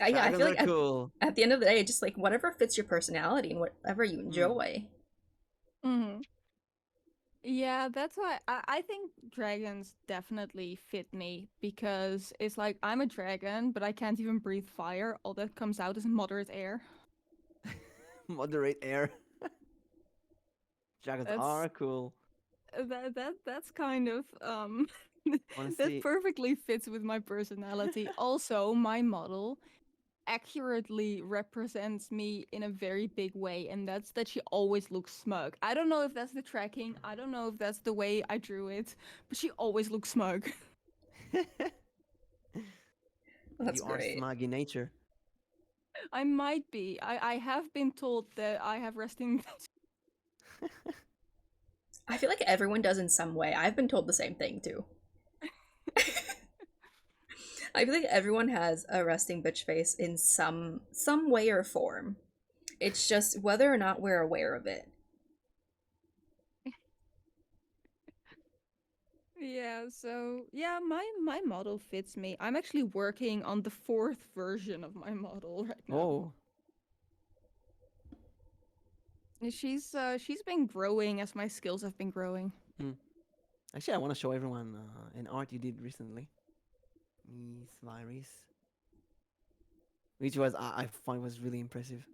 Yeah, I feel like cool. At the end of the day, just like whatever fits your personality and whatever you enjoy. Yeah, that's why I think dragons definitely fit me, because it's like I'm a dragon, but I can't even breathe fire. All that comes out is moderate air. Moderate air. Dragons are cool. That's kind of that perfectly fits with my personality. Also, my model accurately represents me in a very big way, and that's that she always looks smug. I don't know if that's the tracking, I don't know if that's the way I drew it, but she always looks smug. That's you great. are smug in nature. I might be. I have been told that I have resting I feel like everyone does in some way. I've been told the same thing too. I feel like everyone has a resting bitch face in some way or form. It's just whether or not we're aware of it. Yeah, so yeah, my model fits me. I'm actually working on the 4th version of my model right now. Oh. She's been growing as my skills have been growing. Actually, I want to show everyone an art you did recently. MissVyris. Which was, I find was really impressive.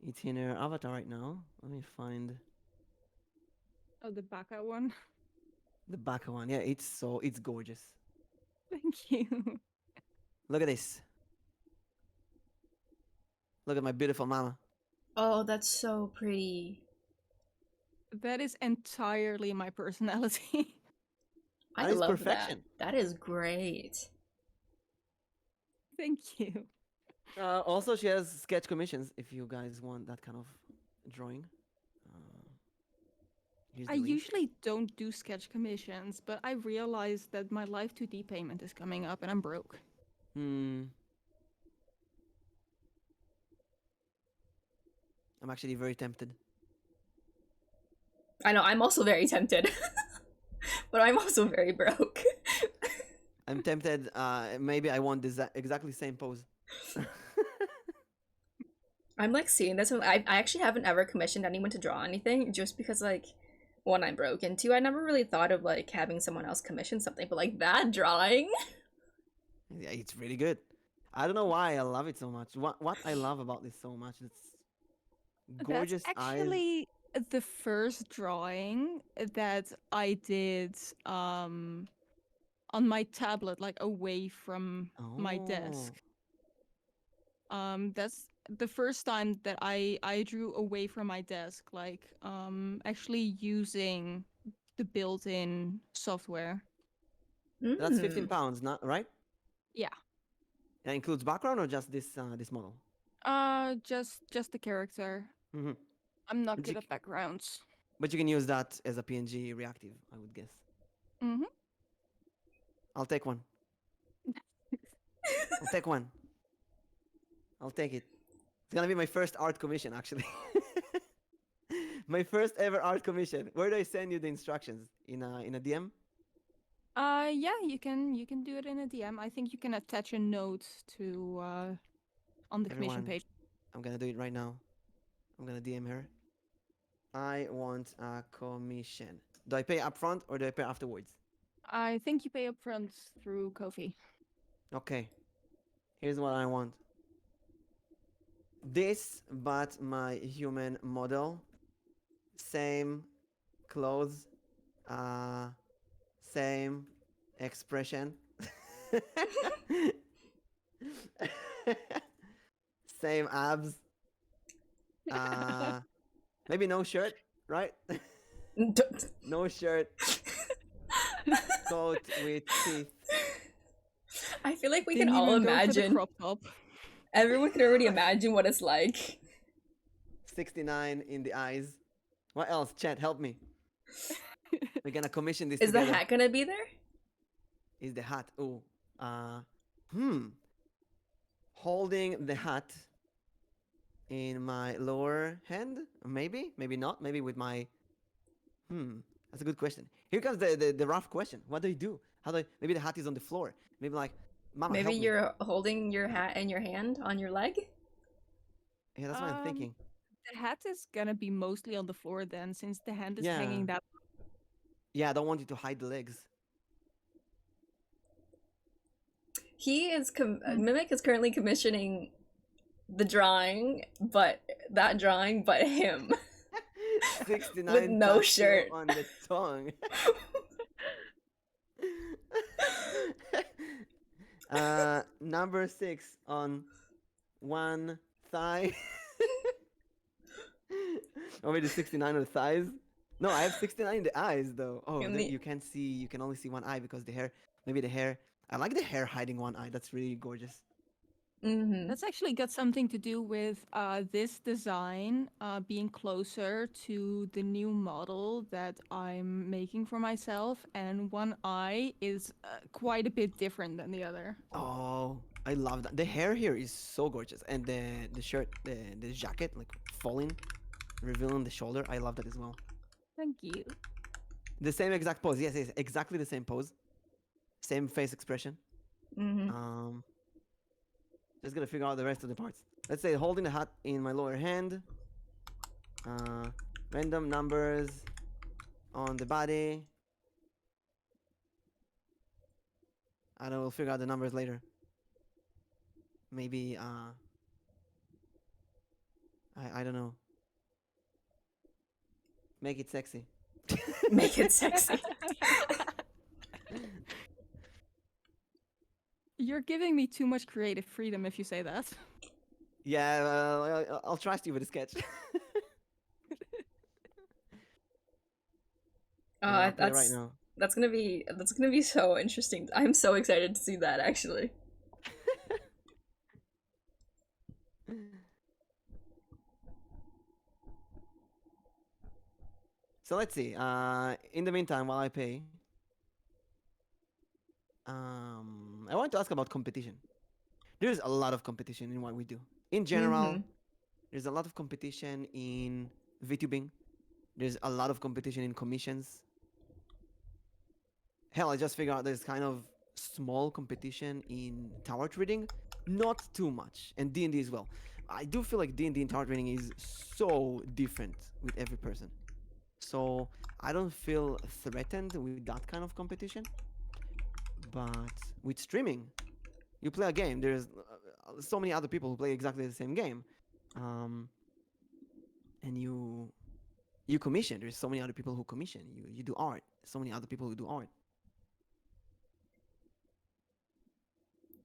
It's in her avatar right now. Let me find Oh, the Baka one. the back one. Yeah, it's gorgeous. Thank you. Look at this. Look at my beautiful mama. Oh, that's so pretty. That is entirely my personality. I love perfection. That is great. Thank you. Also, she has sketch commissions if you guys want that kind of drawing. I usually don't do sketch commissions, but I realized that my Live 2D payment is coming up and I'm broke. I'm actually very tempted. I know, I'm also very tempted. But I'm also very broke. I'm tempted. Maybe I want this exactly same pose. I'm like seeing this. I actually haven't ever commissioned anyone to draw anything, just because like, one, I'm broke, and two, I never really thought of like having someone else commission something. But like that drawing, yeah, it's really good. I don't know why I love it so much. What I love about this so much, it's gorgeous That's actually eyes. the first drawing that I did on my tablet, like away from my Oh, desk. That's the first time that I drew away from my desk, like actually using the built-in software. that's 15 Mm. pounds, not right? Yeah. That includes background or just this model? Just the character. Mm-hmm. I'm not But you, good at backgrounds. but you can use that as a PNG reactive, I would guess. Mm-hmm. I'll take one. I'll take one. I'll take it. It's gonna be my first art commission, actually. My first ever art commission. Where do I send you the instructions? In a DM? Yeah, you can do it in a DM. I think you can attach a note to on the commission Everyone, page. I'm gonna do it right now. I'm gonna DM her. I want a commission. Do I pay upfront or do I pay afterwards? I think you pay upfront through Kofi. Okay. Here's what I want. This, but my human model. Same clothes. Uh, same expression. Same abs. Uh, maybe no shirt, right? No shirt, coat with teeth. I feel like we can Didn't all even go for the imagine. crop top. Everyone can already imagine what it's like. 69 in the eyes. What else? Chat, help me. We're gonna commission this Is the together. hat gonna be there? Is the hat? Oh, uh, hmm. Holding the hat in my lower hand, maybe, maybe not, maybe with my. That's a good question. Here comes the rough question. What do you do? How do I, maybe the hat is on the floor? Maybe like, Mama, Maybe help me. you're holding your hat in your hand on your leg? Yeah, that's what I'm Um, thinking. the hat is gonna be mostly on the floor then, since the hand is Yeah, hanging that. yeah. I don't want you to hide the legs. He is Hmm. Mimic is currently commissioning the drawing, but that drawing, but him with 69 no tattoo shirt. on the tongue. Number 6 on one thigh. Or maybe 69 on the thighs. No, I have 69 in the eyes though. Oh, In the you can't see. You can only see one eye because the hair. Maybe the hair. I like the hair hiding one eye. That's really gorgeous. mm-hmm. That's actually got something to do with this design being closer to the new model that I'm making for myself, and one eye is quite a bit different than the other. Oh, I love that. The hair here is so gorgeous, and the shirt, the jacket, like falling, revealing the shoulder. I love that as well. Thank you. The same exact pose. Yes, yes, exactly the same pose. Same face expression. Mm-hmm. Um, just gonna figure out the rest of the parts. Let's say holding the hat in my lower hand. Uh, Random numbers on the body. I don't know. We'll figure out the numbers later. Maybe I don't know. Make it sexy. Make it sexy. You're giving me too much creative freedom if you say that. Yeah, I'll trust you with a sketch. I'll play right now. That's gonna be so interesting. I'm so excited to see that actually. So let's see. In the meantime, while I pay, I want to ask about competition. There's a lot of competition in what we do. In general, Mm-hmm. there's a lot of competition in VTubing. There's a lot of competition in commissions. Hell, I just figured out there's kind of small competition in tower trading. Not too much, and D&D as well. I do feel like D&D and tower trading is so different with every person. So I don't feel threatened with that kind of competition. But with streaming, you play a game. There's so many other people who play exactly the same game, and you you commission. There's so many other people who commission. You do art. So many other people who do art.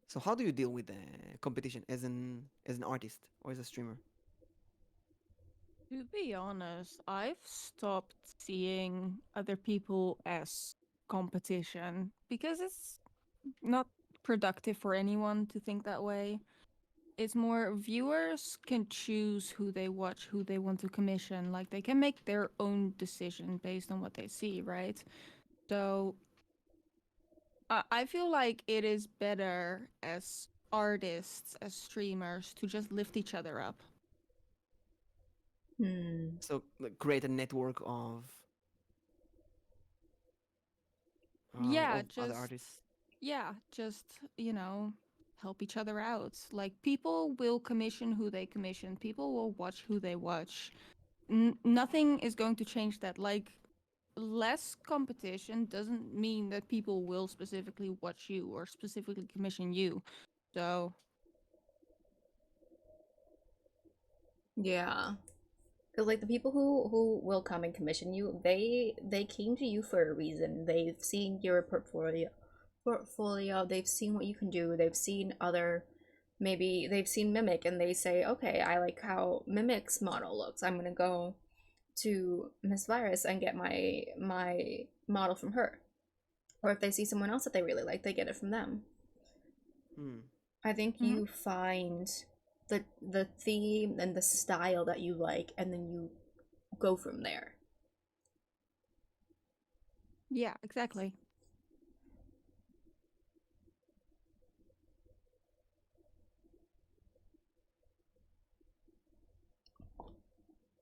So how do you deal with the competition as an artist or as a streamer? To be honest, I've stopped seeing other people as competition because it's not productive for anyone to think that way. It's more viewers can choose who they watch, who they want to commission. Like they can make their own decision based on what they see, right? So I feel like it is better as artists, as streamers, to just lift each other up. So like, create a network Yeah, of other artists. just, help each other out. Like people will commission who they commission, people will watch who they watch. Nothing is going to change that. Like less competition doesn't mean that people will specifically watch you or specifically commission you. So, Yeah. Because like the people who will come and commission you, they came to you for a reason. They've seen your portfolio, they've seen what you can do, they've seen other, maybe they've seen Mimic and they say, okay, I like how Mimic's model looks. I'm gonna go to MissVyris and get my model from her. Or if they see someone else that they really like, they get it from them. I think you find the theme and the style that you like, and then you go from there. yeah, exactly.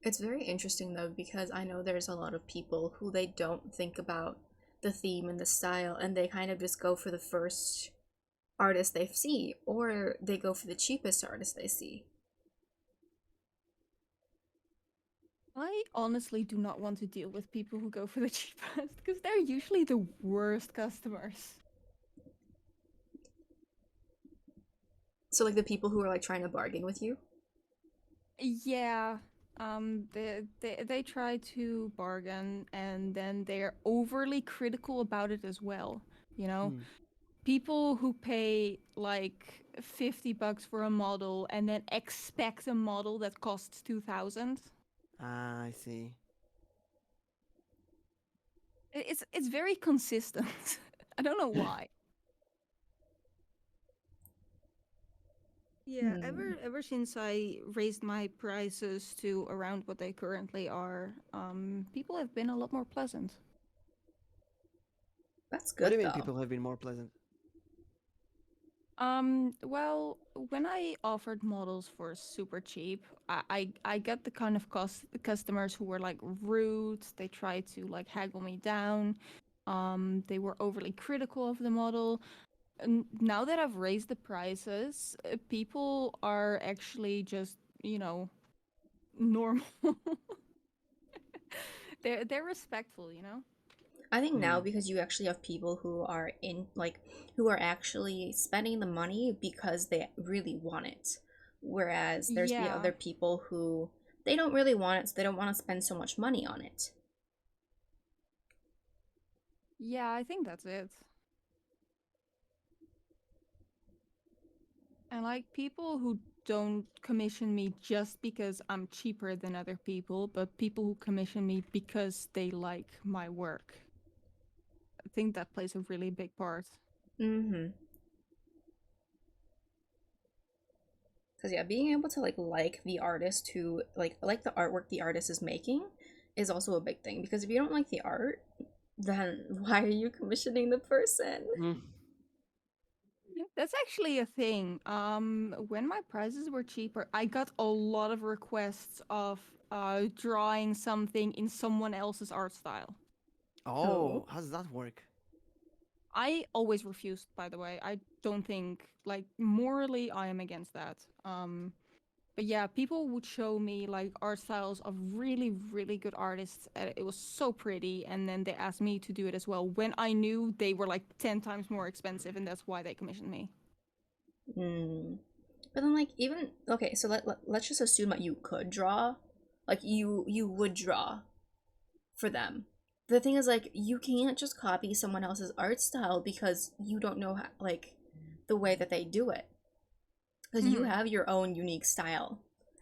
It's very interesting though, because I know there's a lot of people who they don't think about the theme and the style, and they kind of just go for the first artist they see, or they go for the cheapest artist they see. I honestly do not want to deal with people who go for the cheapest because they're usually the worst customers. So like the people who are like trying to bargain with you. Yeah, they try to bargain and then they're overly critical about it as well. You know, people who pay like $50 for a model and then expect a model that costs 2,000. Ah, I see. It's very consistent. I don't know why. Yeah, ever since I raised my prices to around what they currently are, people have been a lot more pleasant. That's What do good you mean though. people have been more pleasant? Well, when I offered models for super cheap, I got the kind of customers who were like rude. They tried to like haggle me down. They were overly critical of the model. And now that I've raised the prices, people are actually just, normal. They're respectful, you know? I think now, because you actually have people who are in like who are actually spending the money because they really want it, whereas there's the Yeah. other people who they don't really want it, so they don't want to spend so much money on it. Yeah, I think that's it. And like people who don't commission me just because I'm cheaper than other people, but people who commission me because they like my work. I think that plays a really big part. Mm-hmm. Because yeah, being able to like the artist who like the artwork the artist is making is also a big thing. Because if you don't like the art, then why are you commissioning the person? That's actually a thing. When my prices were cheaper, I got a lot of requests of drawing something in someone else's art style. Oh. Oh, how does that work? I always refused, by the way. I don't think, like, morally, I am against that. But yeah, people would show me like art styles of really, really good artists. And it was so pretty, and then they asked me to do it as well when I knew they were like 10 times more expensive, and that's why they commissioned me. Mm. But then, like, even okay, so let's just assume that you could draw, like you would draw. for them. The thing is, like, you can't just copy someone else's art style because you don't know how, like, the way that they do it. Because you have your own unique style.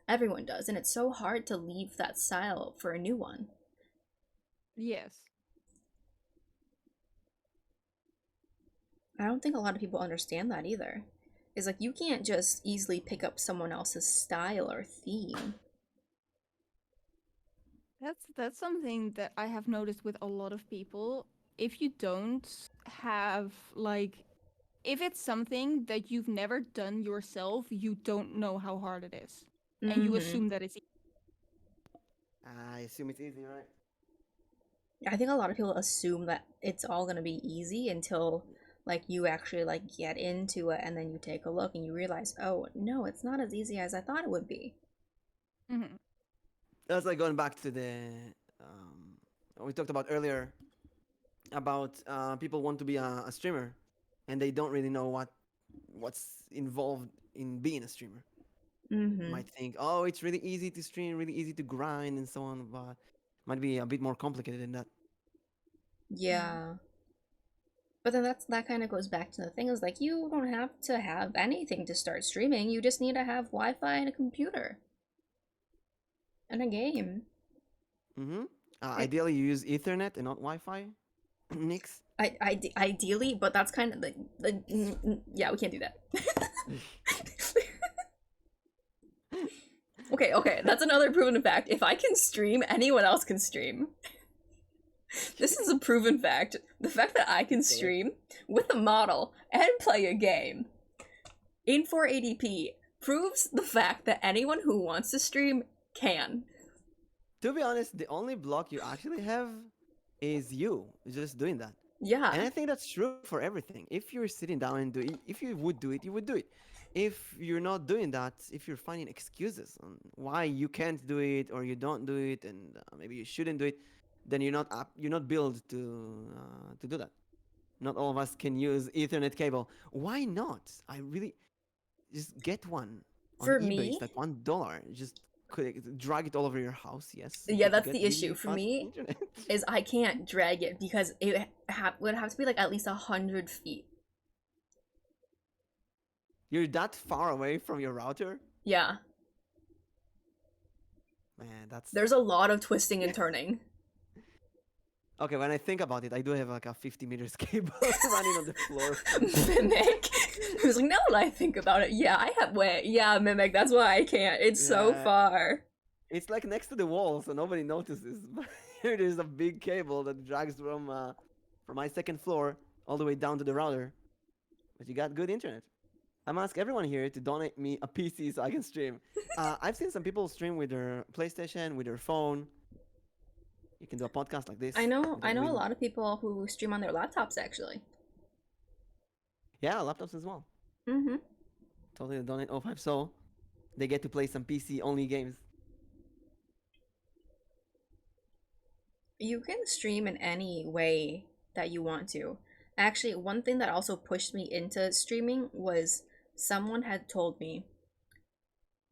Everyone does, and it's so hard to leave that style for a new one. Yes. I don't think a lot of people understand that either. It's like you can't just easily pick up someone else's style or theme. That's something that I have noticed with a lot of people. If you don't have like if it's something that you've never done yourself, you don't know how hard it is. And you assume that it's I assume it's easy, right? I think a lot of people assume that it's all gonna be easy until like you actually like get into it and then you take a look and you realize, oh no, it's not as easy as I thought it would be. That's like going back to the we talked about earlier about people want to be a streamer and they don't really know what's involved in being a streamer. Might think, oh, it's really easy to stream, really easy to grind and so on, but might be a bit more complicated than that. Yeah. But then that kind of goes back to the thing is like you don't have to have anything to start streaming. You just need to have Wi-Fi and a computer. And a game. Ideally, you use Ethernet and not Wi-Fi. Nyx. Ideally, but that's kind of yeah, we can't do that. Okay, that's another proven fact. If I can stream, anyone else can stream. This is a proven fact. The fact that I can stream with a model and play a game in 480p proves the fact that anyone who wants to stream can. To be honest, the only block you actually have is you just doing that. Yeah. And I think that's true for everything. If you're sitting down and if you would do it, you would do it. If you're not doing that, if you're finding excuses on why you can't do it or you don't do it, and maybe you shouldn't do it, then you're not built to do that. Not all of us can use Ethernet cable. Why not? I really just get one on For eBay. me, It's like $1. Just drag it all over your house. Yes. yeah, that's the issue for me. Is I can't drag it because it would have to be like at least 100 feet. You're that far away from your router? Yeah. Man, there's a lot of twisting and turning. Okay, when I think about it, I do have like a 50 meters cable running on the floor. Mimic. He was like, now that I think about it, yeah, I have Mimic, that's why I can't. It's so far. It's like next to the wall, so nobody notices. But here there's a big cable that drags from my second floor all the way down to the router. But you got good internet. I'm asking everyone here to donate me a PC so I can stream. I've seen some people stream with their PlayStation, with their phone. You can do a podcast like this. I know a lot of people who stream on their laptops actually. Yeah, laptops as well. Totally donate 05 so they get to play some PC only games. You can stream in any way that you want to. Actually, one thing that also pushed me into streaming was someone had told me,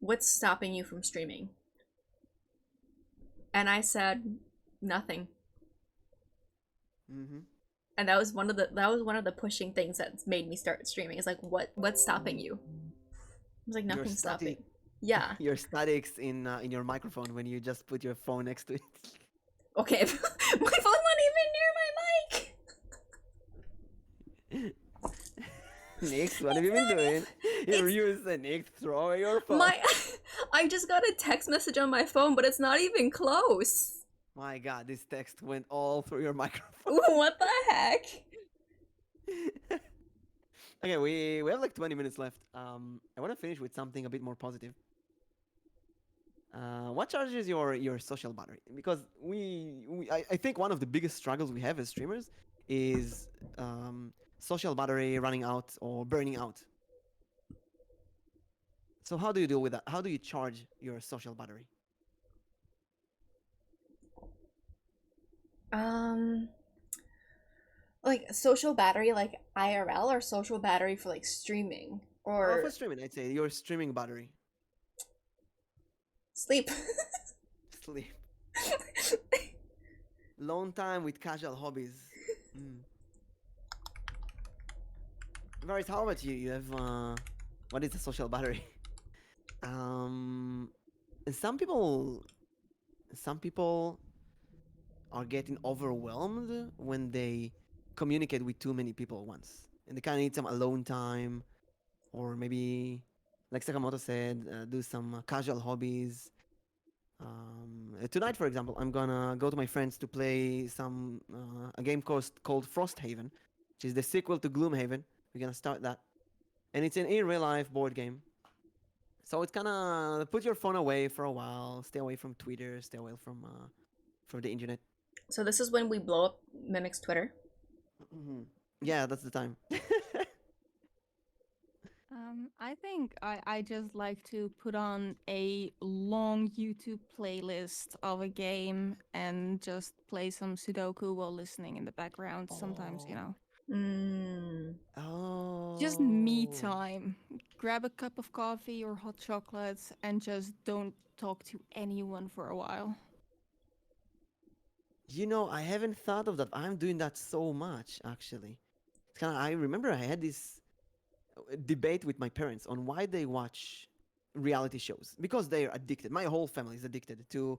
what's stopping you from streaming? And I said, nothing. And that was one of the pushing things that made me start streaming. It's like, what's stopping you? It's like nothing's stopping. Yeah. Your statics in your microphone when you just put your phone next to it. Okay, my phone wasn't even near my mic. Nyx, what have you been doing? You said, Nyx, throw away your phone. I just got a text message on my phone, but it's not even close. My God, this text went all through your microphone. What the heck? Okay, we have like 20 minutes left. I want to finish with something a bit more positive. What charges your social battery? Because I think one of the biggest struggles we have as streamers is social battery running out or burning out. So how do you deal with that? How do you charge your social battery? Like social battery, like IRL, or social battery for like streaming, or for streaming, I'd say your streaming battery. Sleep. Sleep. Long time with casual hobbies. Mm. Varys, how about you? You have what is the social battery? um, some people are getting overwhelmed when they communicate with too many people at once, and they kind of need some alone time, or maybe, like Sakamoto said, do some casual hobbies. Tonight, for example, I'm gonna go to my friends to play a game called Frosthaven, which is the sequel to Gloomhaven. We're gonna start that, and it's an in real life board game. So it's kind of put your phone away for a while, stay away from Twitter, stay away from the internet. So this is when we blow up Mimic's Twitter. Mm-hmm. Yeah, that's the time. I think I just like to put on a long YouTube playlist of a game and just play some Sudoku while listening in the background. Sometimes, you know. Oh. Just me time. Grab a cup of coffee or hot chocolates and just don't talk to anyone for a while. You know, I haven't thought of that. I'm doing that so much, actually. It's kind of. I remember I had this debate with my parents on why they watch reality shows, because they're addicted. My whole family is addicted to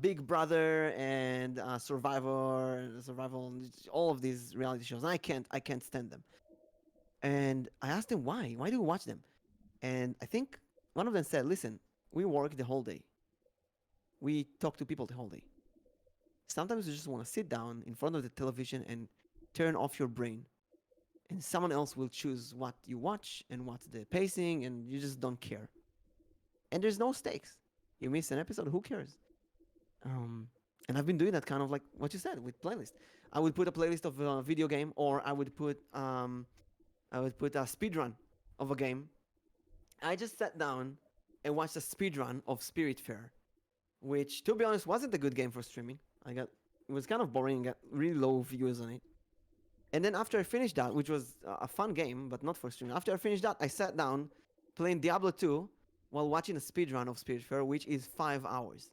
Big Brother and Survival, and all of these reality shows. And I can't stand them. And I asked them why. Why do you watch them? And I think one of them said, "Listen, we work the whole day. We talk to people the whole day. Sometimes you just want to sit down in front of the television and turn off your brain, and someone else will choose what you watch and what's the pacing, and you just don't care. And there's no stakes. You miss an episode, who cares?" And I've been doing that, kind of like what you said with playlist. I would put a playlist of a video game, or I would put a speed run of a game. I just sat down and watched a speed run of Spiritfarer, which, to be honest, wasn't a good game for streaming. It was kind of boring and got really low views on it. And then after I finished that, which was a fun game, but not for streaming, after I finished that, I sat down playing Diablo 2 while watching a speedrun of Spiritfarer, which is 5 hours.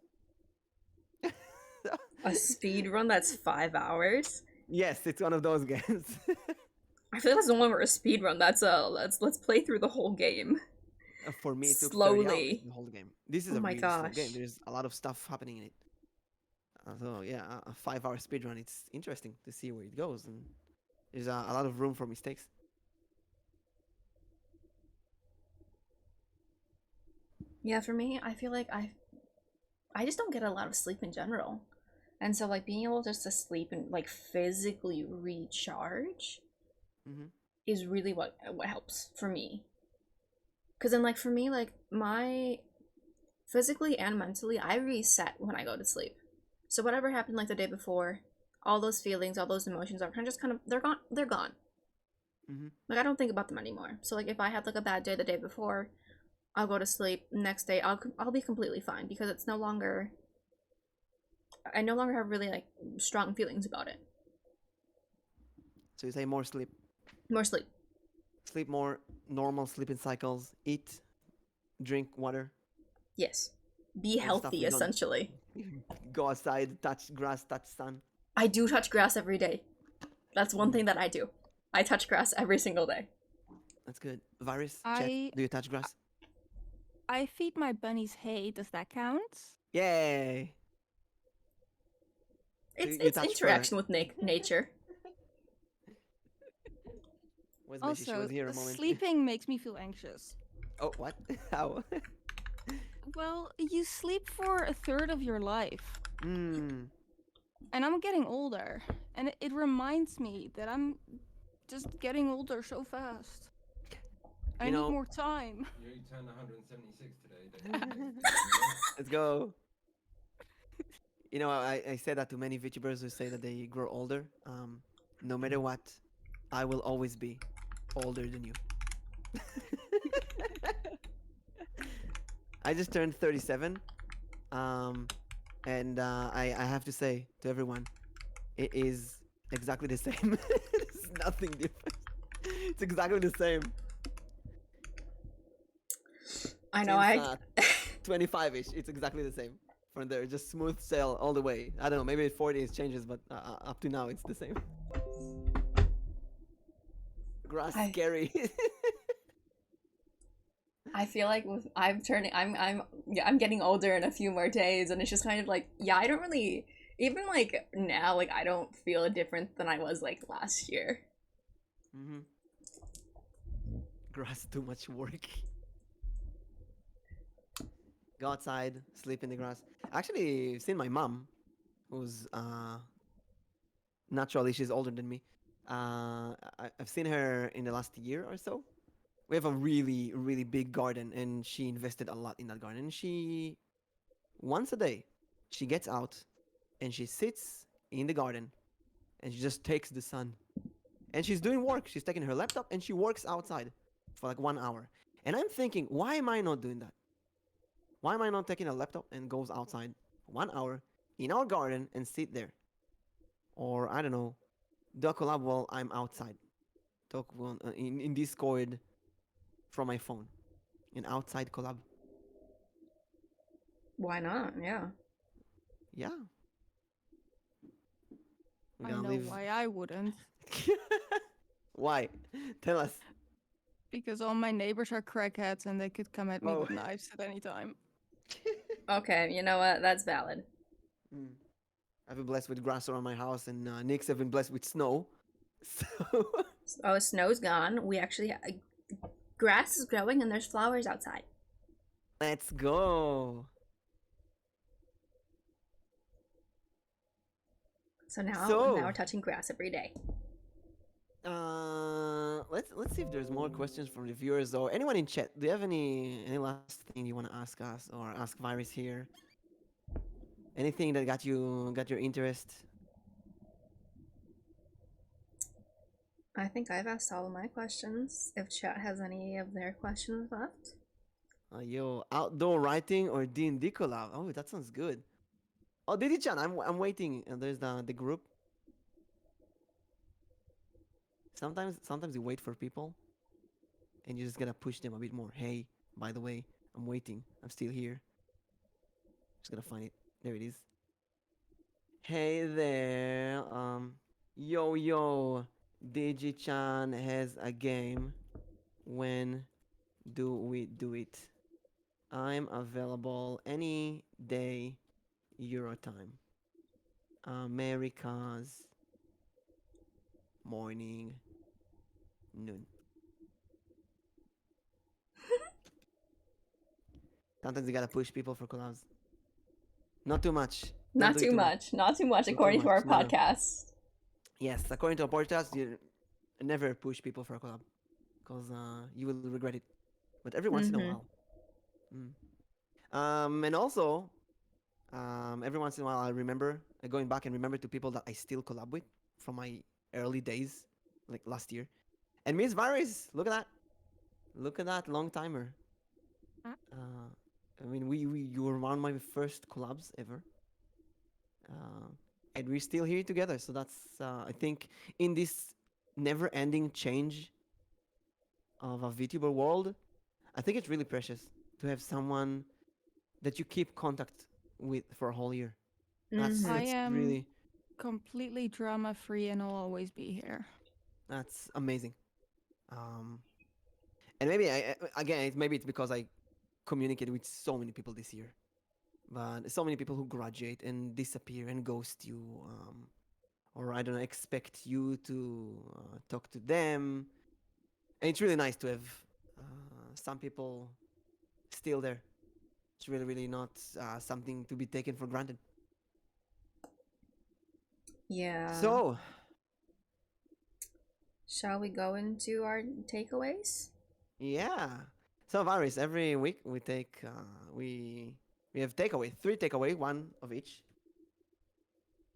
A speed run that's 5 hours? Yes, it's one of those games. I feel like that's no longer a speed run. That's a let's play through the whole game. For me, it took 30 Slowly. hours, the whole game. This is Oh a my really slow game. gosh. There's a lot of stuff happening in it. So yeah, a 5 hour speedrun, it's interesting to see where it goes. And there's a lot of room for mistakes. Yeah, for me, I feel like I just don't get a lot of sleep in general. And so like being able just to sleep and like physically recharge Mm-hmm. is really what helps for me. Cause then like for me, like my physically and mentally, I reset when I go to sleep. So whatever happened like the day before, all those feelings, all those emotions are kind of they're gone. Mm-hmm. Like I don't think about them anymore. So like if I had like a bad day the day before, I'll go to sleep. Next day I'll be completely fine because it's no longer. I no longer have really like strong feelings about it. So you say more sleep. More sleep. Sleep more, normal sleeping cycles, eat, drink water, Yes. Be all stuff healthy we don't essentially. go outside, touch grass, touch sun. I do touch grass every day. That's one thing that I do. I touch grass every single day. That's good. Virus, I- check. Do you touch grass? I feed my bunnies hay. Does that count? Yay! It's you it's touch interaction with nature. Where's Messi? She Also, was here a moment. sleeping makes me feel anxious. Oh, what? How? Well, you sleep for a third of your life. Hmm. And I'm getting older. And it reminds me that I'm just getting older so fast. I You need know- more time. You turned 176 today. Let's go. You know, I say that to many VTubers who say that they grow older. No matter what, I will always be older than you. I just turned 37. And I have to say to everyone, it is exactly the same. There's nothing different. It's exactly the same. I know. Since, 25-ish, it's exactly the same. from there. Just smooth sail all the way. I don't know. Maybe at 40 it changes, but up to now it's the same. Grass I scary. I feel like I'm getting older in a few more days, and it's just kind of like, yeah, I don't really, even like now, like I don't feel different than I was like last year. hmm Grass too much work. Go outside, sleep in the grass. Actually, seen my mom, who's naturally she's older than me. I've seen her in the last year or so. We have a really, really big garden, and she invested a lot in that garden. And she, once a day, she gets out and she sits in the garden and she just takes the sun. And she's doing work. She's taking her laptop and she works outside for like 1 hour. And I'm thinking, why am I not doing that? Why am I not taking a laptop and goes outside 1 hour in our garden and sit there? Or I don't know, do a collab while I'm outside. Talk in Discord from my phone. An outside collab. Why not? Yeah. Yeah. We're I gonna know leave. why I wouldn't. Why? Tell us. Because all my neighbors are crackheads and they could come at me Oh. with knives at any time. Okay, you know what? That's valid. Mm. I've been blessed with grass around my house, and Nyx have been blessed with snow. So Oh, snow's gone. We actually grass is growing and there's flowers outside. let's go. So now So- we're touching grass every day. Let's see if there's more questions from the viewers or anyone in chat. Do you have any last thing you want to ask us or ask Virus here? Anything that got your interest? I think I've asked all of my questions. If chat has any of their questions left. Yo, outdoor writing or D&D collab? Oh, that sounds good. Oh, Didi-chan, I'm waiting. And there's the group. Sometimes you wait for people, and you just gotta push them a bit more. Hey, by the way, I'm waiting. I'm still here. Just gonna find it. There it is. Hey there. Yo, Digi-chan has a game. When do we do it? I'm available any day, Euro time. America's morning, noon. Sometimes you gotta push people for collabs. Not too much. Don't Not do it too much. Not too much, too according to our much, no, no. podcast. Yes, according to a podcast, you never push people for a collab because you will regret it. But every once in a Mhm. while. And also, every once in a while, I remember going back and remember to people that I still collab with from my early days, like last year. And MissVyris, look at that. Look at that long timer. Huh? I mean, you were one of my first collabs ever. And we're still here together. So that's, I think, in this never-ending change of a VTuber world, I think it's really precious to have someone that you keep contact with for a whole year. That's, Mhm. I that's am really, completely drama free and I'll always be here. that's amazing. And maybe again, maybe it's because I communicated with so many people this year, but so many people who graduate and disappear and ghost you, or I don't know, expect you to talk to them. And it's really nice to have some people still there. It's really, really not something to be taken for granted. Yeah. So, Shall we go into our takeaways? yeah. So, Virus, every week we take we have takeaway, 3 takeaway, one of each.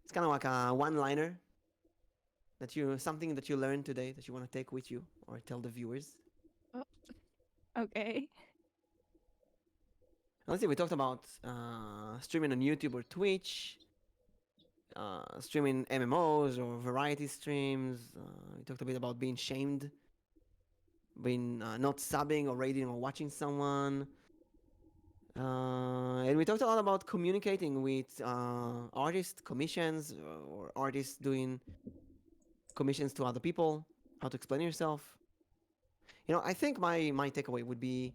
It's kind of like a one-liner something that you learned today that you want to take with you or tell the viewers. Okay. Let's see, we talked about streaming on YouTube or Twitch, streaming MMOs or variety streams. We talked a bit about being shamed, being not subbing or raiding or watching someone. And we talked a lot about communicating with artists, commissions, or artists doing commissions to other people, how to explain yourself. I think my takeaway would be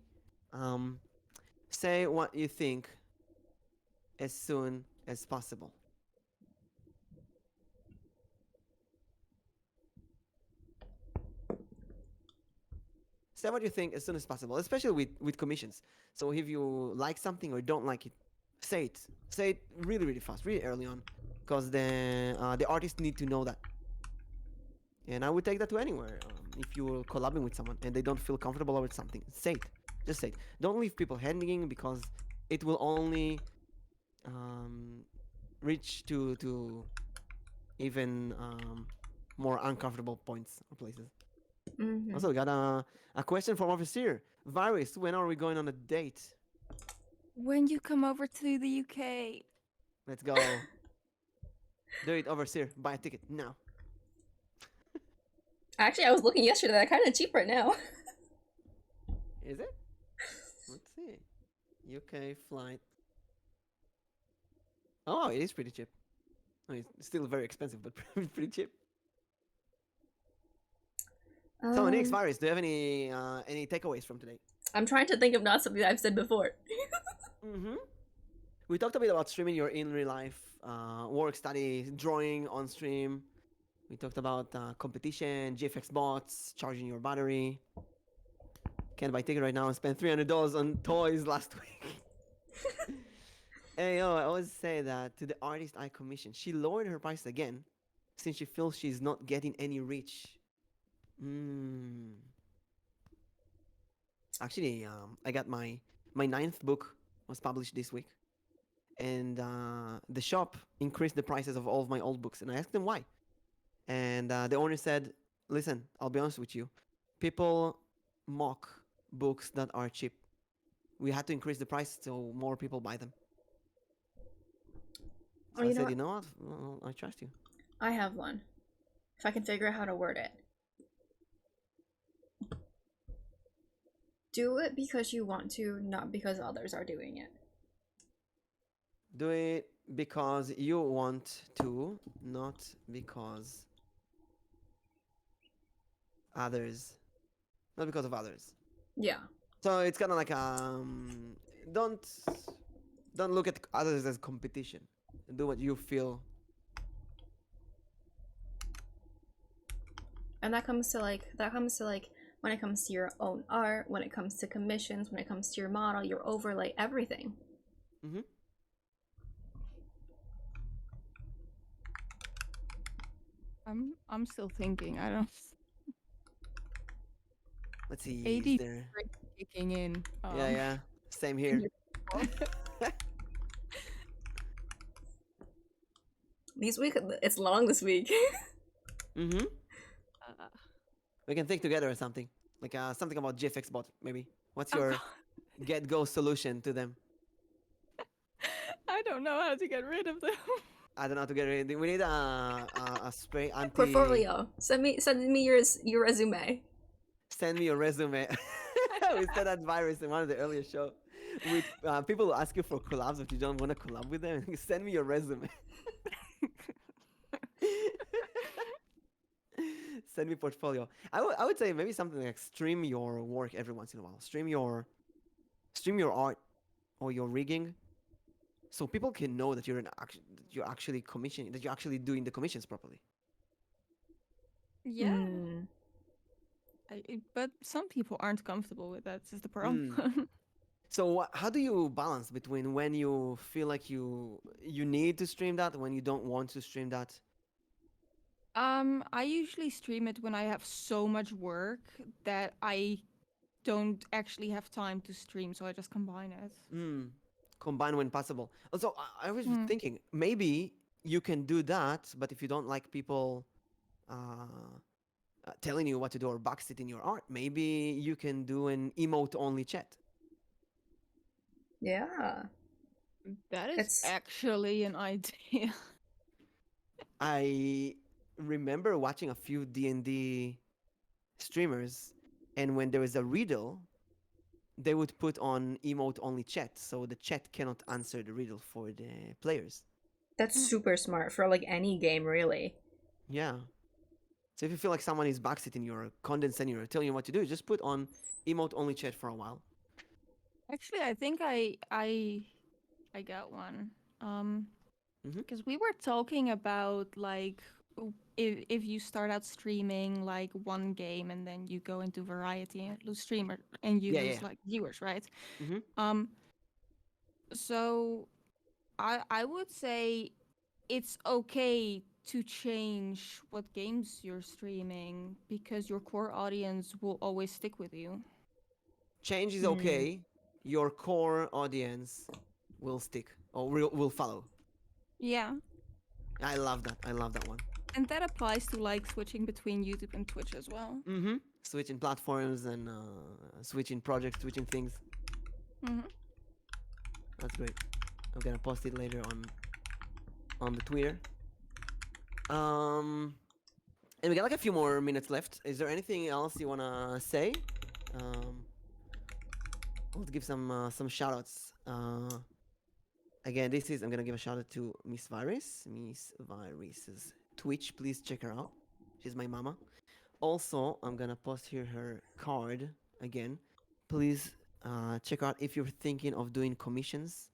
um, say what you think as soon as possible. Say what you think as soon as possible, especially with commissions. So if you like something or don't like it, say it. Say it really, really fast, really early on, because the artists need to know that. And I would take that to anywhere. If you're collabing with someone and they don't feel comfortable with something, say it. Just say it. Don't leave people hanging because it will only um, reach to even more uncomfortable points or places. Mm-hmm. Also, we got a question from Officer Virus. When are we going on a date? When you come over to the UK. Let's go. Do it, Overseer. Buy a ticket now. Actually, I was looking yesterday. They're kind of cheap right now. Is it? Let's see. UK flight. Oh, it is pretty cheap. I mean, it's still very expensive, but pretty cheap. So, Nyx Virus, do you have any takeaways from today? I'm trying to think of not something I've said before. Mm-hmm. We talked a bit about streaming your in real life work, study, drawing on stream. We talked about competition, GFX bots, charging your battery. Can't buy ticket right now and spend $300 on toys last week. Hey, I always say that to the artist I commissioned. She lowered her price again since she feels she's not getting any reach. Actually, I got my ninth book was published this week, and the shop increased the prices of all of my old books, and I asked them why, and the owner said, "Listen, I'll be honest with you, people mock books that are cheap. We had to increase the price so more people buy them." So I said, "You know what? Well, I trust you." I have one. If I can figure out how to word it. Do it because you want to, not because others are doing it. Do it because you want to, not because others, not because of others. Yeah. So it's kind of like don't look at others as competition. Do what you feel. And that comes to like when it comes to your own art, when it comes to commissions, when it comes to your model, your overlay, everything. Mm-hmm. I'm still thinking. I don't. Let's see. 80 Is there... kicking in. Yeah. Same here. This week, it's long this week. Mm-hmm. We can think together or something. Like something about GFX bot, maybe. What's your get-go solution to them? I don't know how to get rid of them. I don't know how to get rid. We need a spray anti. Portfolio. Send me your resume. Send me your resume. We said that virus in one of the earlier show. With people who ask you for collabs, but you don't want to collab with them. Send me your resume. Send me portfolio. I would say maybe something like stream your work every once in a while. Stream your art or your rigging, so people can know that you're actually commissioning, that you're actually doing the commissions properly. Yeah. But some people aren't comfortable with that. Is the problem. So how do you balance between when you feel like you need to stream that and when you don't want to stream that? I usually stream it when I have so much work that I don't actually have time to stream, so I just combine it. Combine when possible. Also, I was thinking maybe you can do that, but if you don't like people telling you what to do or backseating your art, maybe you can do an emote-only chat. Yeah. That is actually an idea. I remember watching a few D&D streamers, and when there was a riddle, they would put on emote only chat, so the chat cannot answer the riddle for the players. That's super smart for like any game, really. Yeah. So if you feel like someone is backseating you or condescending you or telling you what to do, just put on emote only chat for a while. Actually, I think I got one. Because we were talking about like if you start out streaming like one game and then you go into variety and lose streamer and you lose like viewers, right? So I would say it's okay to change what games you're streaming because your core audience will always stick with you. Change is okay. Your core audience will stick or will follow. Yeah. I love that. I love that one. And that applies to like switching between YouTube and Twitch as well. Switching platforms and switching projects, switching things. That's great. I'm gonna post it later on the Twitter. And we got like a few more minutes left. Is there anything else you wanna say? I'll give some shout outs. Again, I'm gonna give a shout out to MissVyris. MissVyris's Twitch. Please check her out. She's my mama. Also, I'm gonna post here her card again. Please check out if you're thinking of doing commissions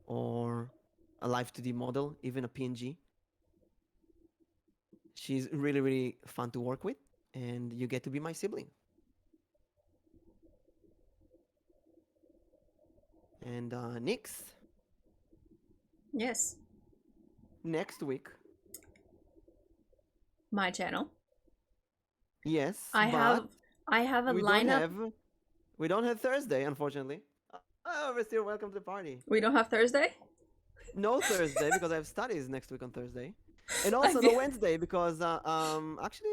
or a live 2D model, even a PNG. She's really, really fun to work with, and you get to be my sibling. And Nyx. Yes. Next week. My channel. Yes. I have a lineup. We don't have Thursday, unfortunately. Oh, we're still welcome to the party. We don't have Thursday? No Thursday because I have studies next week on Thursday. And also no Wednesday because actually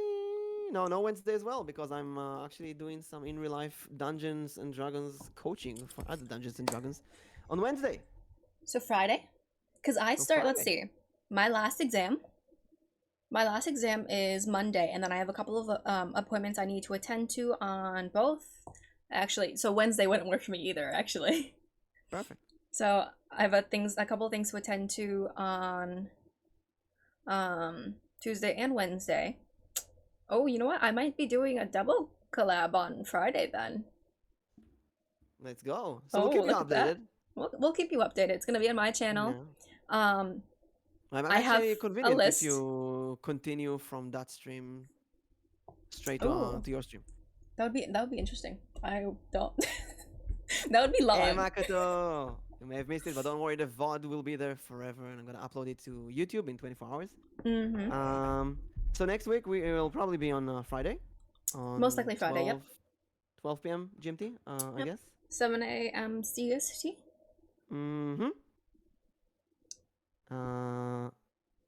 no Wednesday as well because I'm actually doing some in real life Dungeons and Dragons coaching for other Dungeons and Dragons on Wednesday. So Friday? Because I start, let's see, my last exam is Monday, and then I have a couple of appointments I need to attend to on both. Actually, so Wednesday wouldn't work for me either, actually. Perfect. So I have a couple of things to attend to on Tuesday and Wednesday. Oh, you know what? I might be doing a double collab on Friday then. Let's go. So we'll keep you updated. We'll keep you updated. It's gonna be on my channel. Yeah. I'm actually convenient if you continue from that stream straight to your stream. That would be interesting. I don't. That would be long. Hey Makoto, you may have missed it, but don't worry. The VOD will be there forever, and I'm gonna upload it to YouTube in 24 hours. So next week we will probably be on Friday. Most likely Friday. 12 p.m. GMT. I guess. 7 a.m. CST. And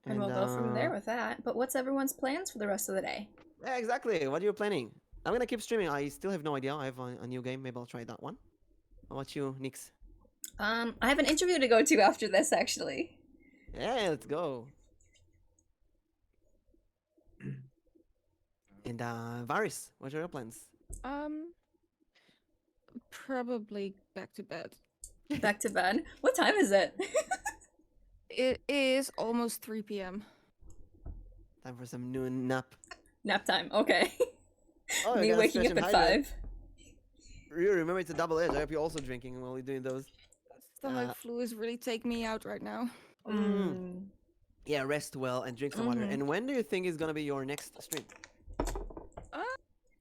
we'll go from there with that. But what's everyone's plans for the rest of the day? Yeah, exactly. What are you planning? I'm gonna keep streaming. I still have no idea. I have a new game. Maybe I'll try that one. How about you, Nyx? I have an interview to go to after this, actually. Yeah, let's go. And Varys, what are your plans? Probably back to bed. Back to bed? What time is it? It is almost 3 p.m. Time for some noon nap. Nap time, okay. Oh, Me waking up at 5. You remember it's a double edge. I hope you're also drinking while you're doing those. Stomach flu is really taking me out right now. Yeah, rest well and drink some water. And when do you think is gonna be your next stream?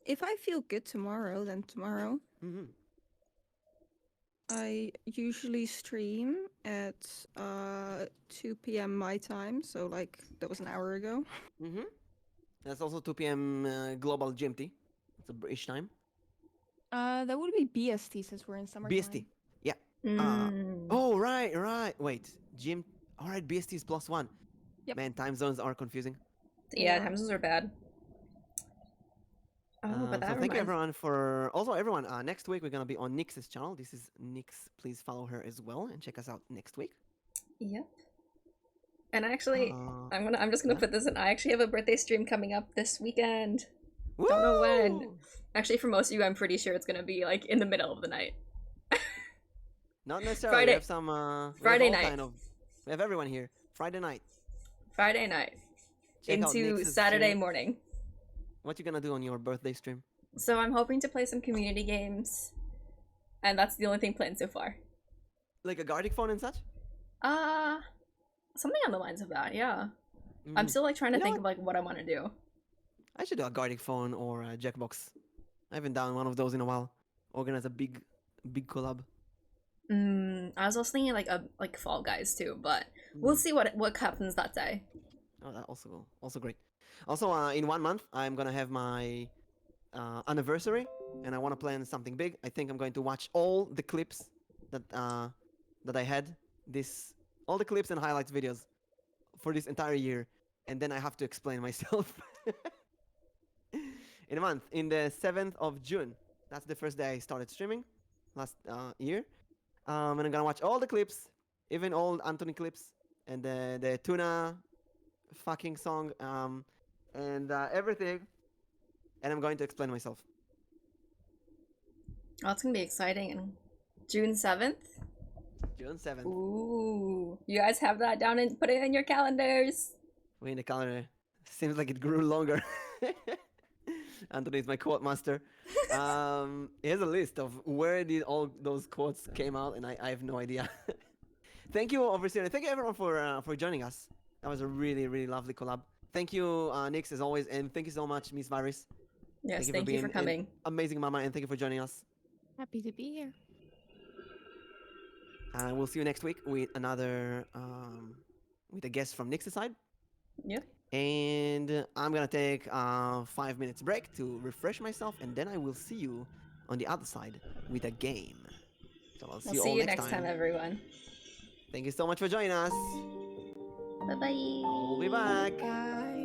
If I feel good tomorrow, then tomorrow. I usually stream at 2 p.m. my time, so like that was an hour ago. That's also 2 p.m. Global GMT. It's a British time. That would be BST since we're in summer. BST, yeah. Oh right. Wait, all right, BST is +1. Yep. Man, time zones are confusing. Yeah, time zones are bad. Oh, but that so thank you everyone for everyone. Next week we're gonna be on Nyx's channel. This is Nyx. Please follow her as well and check us out next week. Yep. And actually, I'm just gonna put this in. I actually have a birthday stream coming up this weekend. Woo! Don't know when. Actually, for most of you, I'm pretty sure it's gonna be like in the middle of the night. Not necessarily. Friday- We have some. Friday we have all night. Kind of. We have everyone here. Friday night. Friday night Check out into Nyx's Saturday stream. morning. What you gonna do on your birthday stream? So I'm hoping to play some community games, and that's the only thing planned so far. Like a Gardic phone and such? Something on the lines of that. Yeah, I'm Mm. still like trying to You know think of like what I want to do. I should do a Gardic phone or a Jackbox. I haven't done one of those in a while. Organize a big collab. I was also thinking like Fall Guys too, but we'll see what happens that day. Oh, that also great. Also, in 1 month, I'm gonna have my anniversary, and I want to plan something big. I think I'm going to watch all the clips that I had all the clips and highlights videos for this entire year, and then I have to explain myself. In a month, in the 7th of June, that's the first day I started streaming last year, and I'm gonna watch all the clips, even old Anthony clips, and the tuna fucking song, and everything, and I'm going to explain myself. Oh, it's gonna be exciting. And June 7th. June 7th. Ooh, you guys have that down and put it in your calendars. We in the calendar. Seems like it grew longer. Anthony is my quote master. He has a list of where did all those quotes came out, and I have no idea. Thank you, Overseer. Thank you everyone for joining us. That was a really lovely collab. Thank you, Nyx, as always, and thank you so much, MissVyris. Yes, for thank you being for an coming. amazing mama, and thank you for joining us. Happy to be here. We'll see you next week with another with a guest from Nyx's side. Yep. And I'm gonna take a 5 minutes break to refresh myself, and then I will see you on the other side with a game. So I'll see We'll you see all you next next time, time. everyone. Thank you so much for joining us. Bye bye. I'll be back. Bye.